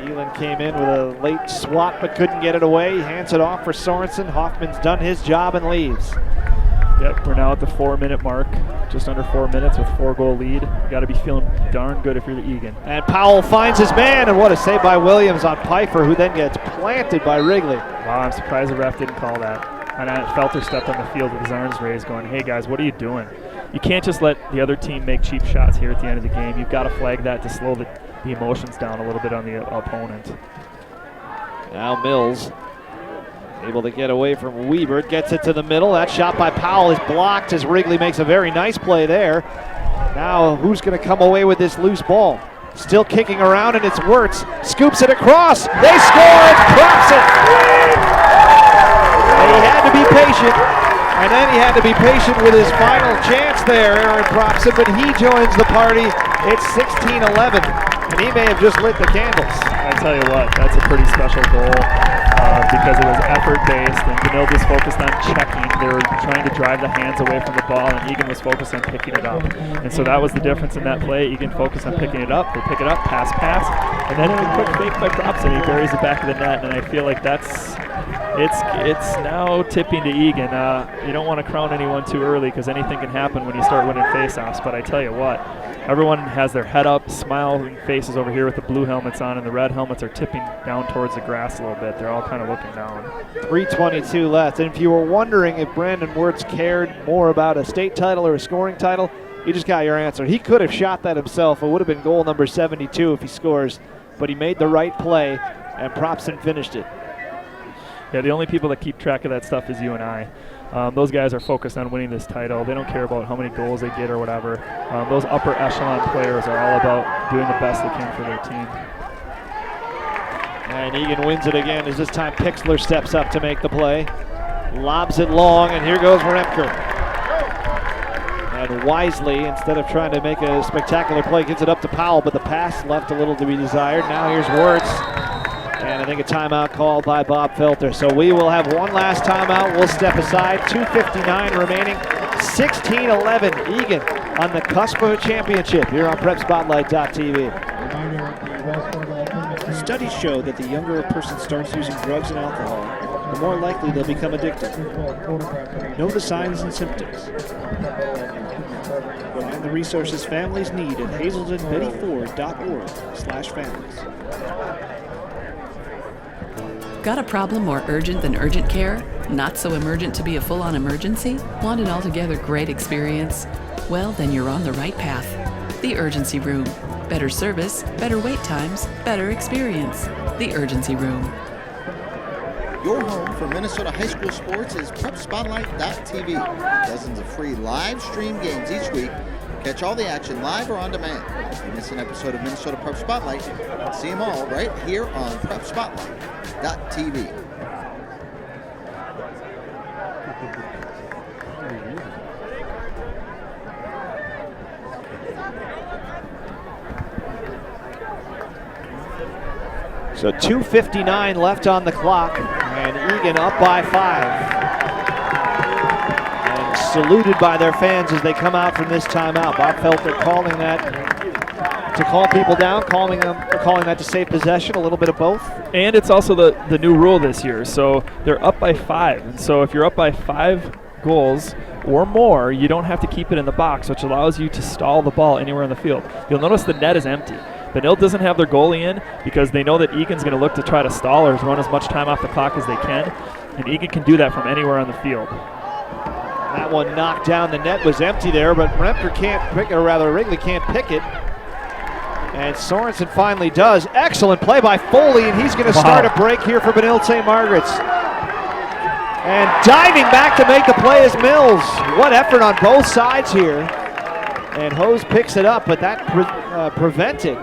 Elin came in with a late swat but couldn't get it away. He hands it off for Sorensen. Hoffman's done his job and leaves. Yep, we're now at the 4-minute mark, just under 4 minutes with 4-goal lead. You got to be feeling darn good if you're the Egan. And Powell finds his man, and what a save by Williams on Pfeiffer, who then gets planted by Wrigley. Wow, I'm surprised the ref didn't call that. And Felter stepped on the field with his arms raised going, hey guys, what are you doing? You can't just let the other team make cheap shots here at the end of the game. You've got to flag that to slow the emotions down a little bit on the opponent. Now Mills able to get away from Wiebert, gets it to the middle. That shot by Powell is blocked as Wrigley makes a very nice play there. Now who's going to come away with this loose ball? Still kicking around, and it's Wirtz. Scoops it across. They score. It's Propson. And he had to be patient. And then he had to be patient with his final chance there, Aaron Propson, but he joins the party. It's 16-11, and he may have just lit the candles. I tell you what, that's a pretty special goal because it was effort-based, and Danil just focused on checking. They were trying to drive the hands away from the ball, and Egan was focused on picking it up. And so that was the difference in that play. Egan focused on picking it up. They pick it up, pass, and then a quick fake by Propson. He buries the back of the net, and I feel like it's now tipping to Egan. You don't want to crown anyone too early because anything can happen when you start winning faceoffs. But I tell you what, everyone has their head up, smiling faces over here with the blue helmets on, and the red helmets are tipping down towards the grass a little bit. They're all kind of looking down. 3:22 left. And if you were wondering if Brandon Wirtz cared more about a state title or a scoring title, you just got your answer. He could have shot that himself. It would have been goal number 72 if he scores. But he made the right play, and Propson finished it. Yeah, the only people that keep track of that stuff is you and I. Those guys are focused on winning this title. They don't care about how many goals they get or whatever. Those upper echelon players are all about doing the best they can for their team. And Egan wins it again as this time Pixler steps up to make the play. Lobs it long, and here goes Remker. And wisely, instead of trying to make a spectacular play, gets it up to Powell, but the pass left a little to be desired. Now here's Wirtz. And I think a timeout called by Bob Felter. So we will have one last timeout. We'll step aside. 2:59 remaining. 16-11. Egan on the cusp of a championship here on PrepSpotlight.tv. Studies show that the younger a person starts using drugs and alcohol, the more likely they'll become addicted. Know the signs and symptoms. Find the resources families need at hazeldenbettyford.org/families. Got a problem more urgent than urgent care? Not so emergent to be a full-on emergency? Want an altogether great experience? Well, then you're on the right path. The Urgency Room. Better service, better wait times, better experience. The Urgency Room. Your home for Minnesota high school sports is PrepSpotlight.tv. Dozens of free live stream games each week. Catch all the action live or on demand. If you miss an episode of Minnesota Prep Spotlight, see them all right here on PrepSpotlight.tv. So 2:59 left on the clock, and Egan up by 5. And saluted by their fans as they come out from this timeout. Bob Felter calling that to calm people down, calling that to save possession, a little bit of both. And it's also the new rule this year. So they're up by 5. And so if you're up by 5 goals or more, you don't have to keep it in the box, which allows you to stall the ball anywhere on the field. You'll notice the net is empty. Benilde doesn't have their goalie in because they know that Egan's going to look to try to stall or run as much time off the clock as they can. And Egan can do that from anywhere on the field. That one knocked down. The net was empty there, but Remker can't pick it, or rather Wrigley can't pick it. And Sorensen finally does. Excellent play by Foley, and he's going to start a break here for Benilde St. Margaret's. And diving back to make the play is Mills. What effort on both sides here. And Hose picks it up, but that prevented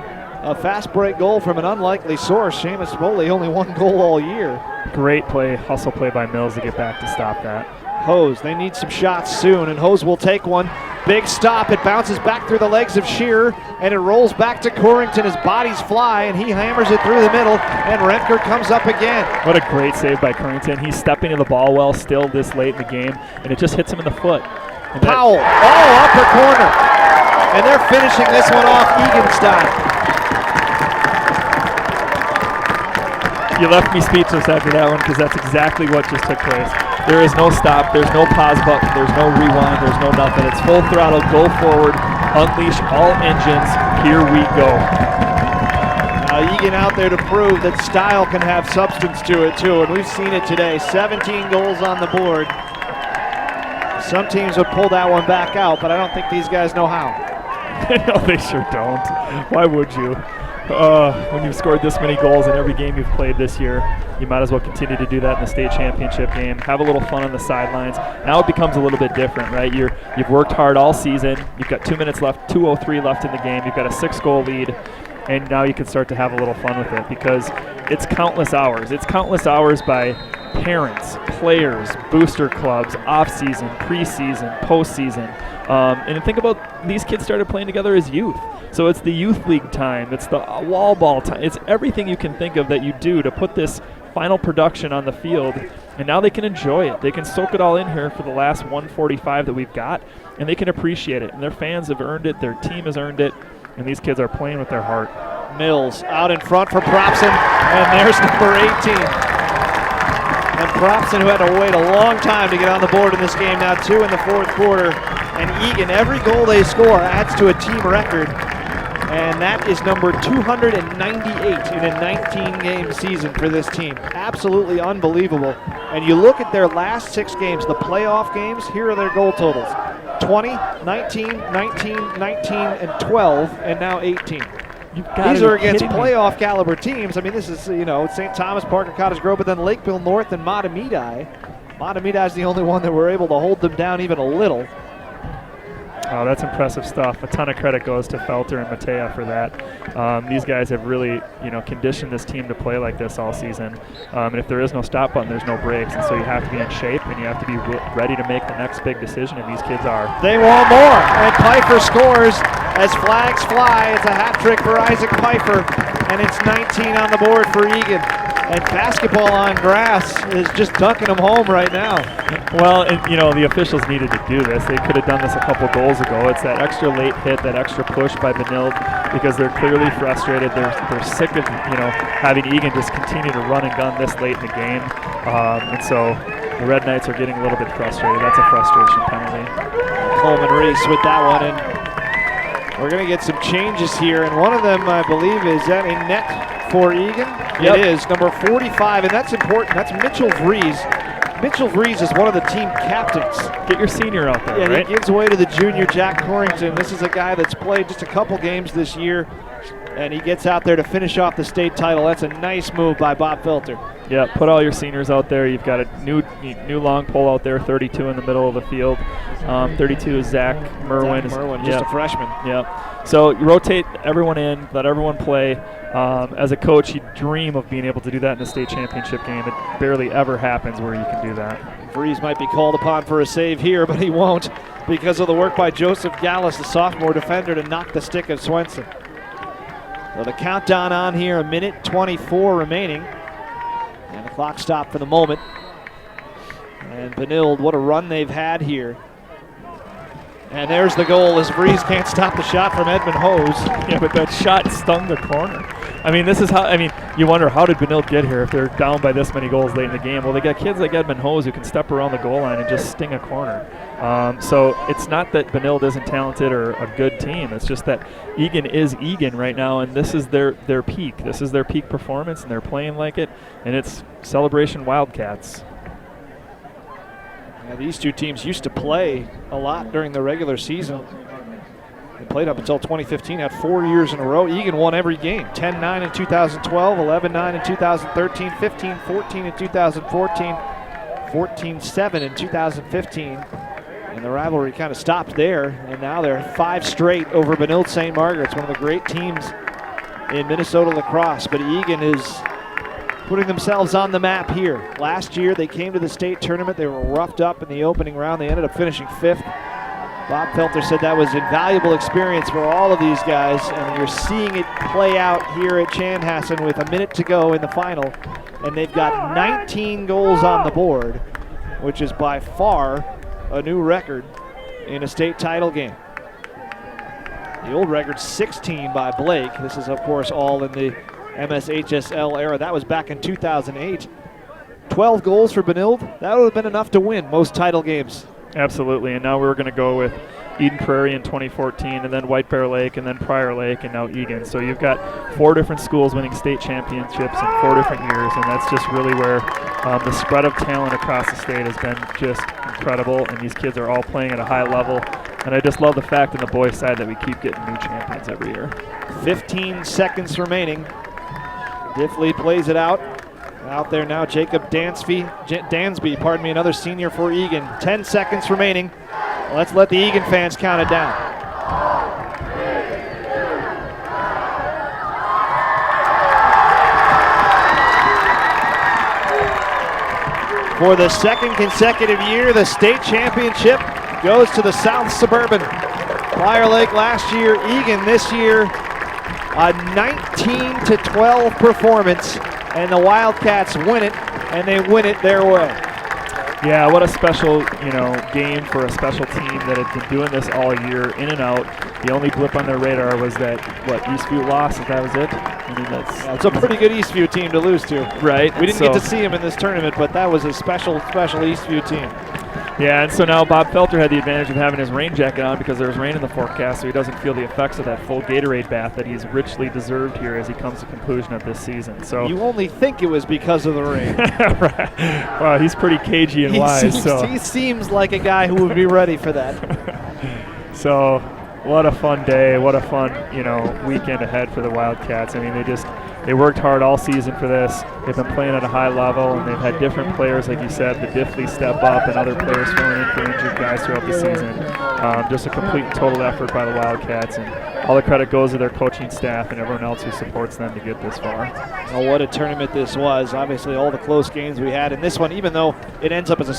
a fast break goal from an unlikely source. Seamus Foley, only 1 goal all year. Great play, hustle play by Mills to get back to stop that. Hose, they need some shots soon, and Hose will take one. Big stop, it bounces back through the legs of Shearer, and it rolls back to Corrington as bodies fly, and he hammers it through the middle, and Remker comes up again. What a great save by Corrington. He's stepping to the ball well still this late in the game, and it just hits him in the foot. And Powell, upper corner, and they're finishing this one off Egan style. You left me speechless after that one because that's exactly what just took place. There is no stop, there's no pause button, there's no rewind, there's no nothing. It's full throttle, go forward, unleash all engines, here we go. Now Egan out there to prove that style can have substance to it too, and we've seen it today. 17 goals on the board. Some teams would pull that one back out, but I don't think these guys know how. No, they sure don't. Why would you? When you've scored this many goals in every game you've played this year, you might as well continue to do that in the state championship game. Have a little fun on the sidelines. Now it becomes a little bit different, right? You've worked hard all season. You've got 2 minutes left, 2:03 left in the game. You've got a 6-goal lead, and now you can start to have a little fun with it because it's countless hours. It's countless hours by parents, players, booster clubs, off-season, preseason, postseason. And think about these kids started playing together as youth. So it's the youth league time, it's the wall ball time, it's everything you can think of that you do to put this final production on the field. And now they can enjoy it. They can soak it all in here for the last 145 that we've got, and they can appreciate it. And their fans have earned it, their team has earned it, and these kids are playing with their heart. Mills out in front for Propson, and there's number 18. And Propson, who had to wait a long time to get on the board in this game, now 2 in the 4th quarter. And Egan, every goal they score adds to a team record. And that is number 298 in a 19-game season for this team. Absolutely unbelievable. And you look at their last 6 games, the playoff games, here are their goal totals. 20, 19, 19, 19, and 12, and now 18. These are against playoff caliber teams. I mean, this is, St. Thomas, Parker Cottage Grove, but then Lakeville North and Matamidi. Matamidi is the only one that were able to hold them down even a little. Oh, that's impressive stuff. A ton of credit goes to Felter and Matea for that. These guys have really, conditioned this team to play like this all season. And if there is no stop button, there's no breaks. And so you have to be in shape and you have to be ready to make the next big decision, and these kids are. They want more, and Pfeiffer scores as flags fly. It's a hat trick for Isaac Pfeiffer, and it's 19 on the board for Egan. And basketball on grass is just dunking them home right now. Well, and, the officials needed to do this. They could have done this a couple goals ago. It's that extra late hit, that extra push by Benilde, because they're clearly frustrated. They're sick of, having Egan just continue to run and gun this late in the game. And so the Red Knights are getting a little bit frustrated. That's a frustration penalty. Coleman Reese with that one. And we're going to get some changes here. And one of them, I believe, is that a net for Egan? Yep. It is, number 45, and that's important. That's Mitchell Vries. Mitchell Vries is one of the team captains. Get your senior out there, yeah, right? He gives away to the junior, Jack Corrington. This is a guy that's played just a couple games this year, and he gets out there to finish off the state title. That's a nice move by Bob Felter. Yeah, put all your seniors out there. You've got a new long pole out there, 32 in the middle of the field. 32 is Zach Merwin. Just a freshman. Yeah. So you rotate everyone in, let everyone play. As a coach, you dream of being able to do that in a state championship game. It barely ever happens where you can do that. Vrees might be called upon for a save here, but he won't because of the work by Joseph Gallus, the sophomore defender, to knock the stick of Swenson. So the countdown on here, 1:24 remaining. And the clock stopped for the moment. And Benilde, what a run they've had here. And there's the goal as Vrees can't stop the shot from Edmund Hose. Yeah, but that shot stung the corner. I mean, this is how, you wonder how did Benilde get here if they're down by this many goals late in the game? Well, they got kids like Edmund Hose who can step around the goal line and just sting a corner. So it's not that Benilde isn't talented or a good team. It's just that Egan is Egan right now, and this is their peak. This is their peak performance, and they're playing like it, and it's Celebration Wildcats. Yeah, these two teams used to play a lot during the regular season. They played up until 2015, had 4 years in a row. Egan won every game, 10-9 in 2012, 11-9 in 2013, 15-14 in 2014, 14-7 in 2015. And the rivalry kind of stopped there, and now they're 5 straight over Benilde St. Margaret's, one of the great teams in Minnesota lacrosse. But Egan is putting themselves on the map here. Last year they came to the state tournament. They were roughed up in the opening round. They ended up finishing 5th. Bob Felter said that was invaluable experience for all of these guys, and you're seeing it play out here at Chanhassen with a minute to go in the final. And they've got 19 goals on the board, which is by far a new record in a state title game. The old record's 16 by Blake. This is, of course, all in the MSHSL era. That was back in 2008. 12 goals for Benilde. That would have been enough to win most title games. Absolutely, and now we're going to go with Eden Prairie in 2014, and then White Bear Lake, and then Prior Lake, and now Egan. So you've got 4 different schools winning state championships in 4 different years, and that's just really where the spread of talent across the state has been just incredible, and these kids are all playing at a high level. And I just love the fact on the boys' side that we keep getting new champions every year. 15 seconds remaining. Diffley plays it out. Out there now, Jacob Dansby, another senior for Egan. 10 seconds remaining. Let's let the Egan fans count it down. For the second consecutive year, the state championship goes to the South Suburban. Prior Lake last year, Egan this year. A 19-12 performance, and the Wildcats win it, and they win it their way. Yeah, what a special, game for a special team that had been doing this all year, in and out. The only blip on their radar was that, Eastview lost, if that was it? It's a pretty good Eastview team to lose to. Right. We didn't get to see them in this tournament, but that was a special Eastview team. Yeah, and so now Bob Felter had the advantage of having his rain jacket on because there was rain in the forecast, so he doesn't feel the effects of that full Gatorade bath that he's richly deserved here as he comes to conclusion of this season. So you only think it was because of the rain. Right. Well, he's pretty cagey and wise. He seems like a guy who would be ready for that. So what a fun day, what a fun weekend ahead for the Wildcats. I mean, they worked hard all season for this. They've been playing at a high level, and they've had different players, like you said, the Diffley step up and other players filling in for injured guys throughout the season. Just a complete and total effort by the Wildcats, and all the credit goes to their coaching staff and everyone else who supports them to get this far. Oh, what a tournament this was. Obviously, all the close games we had in this one, even though it ends up as a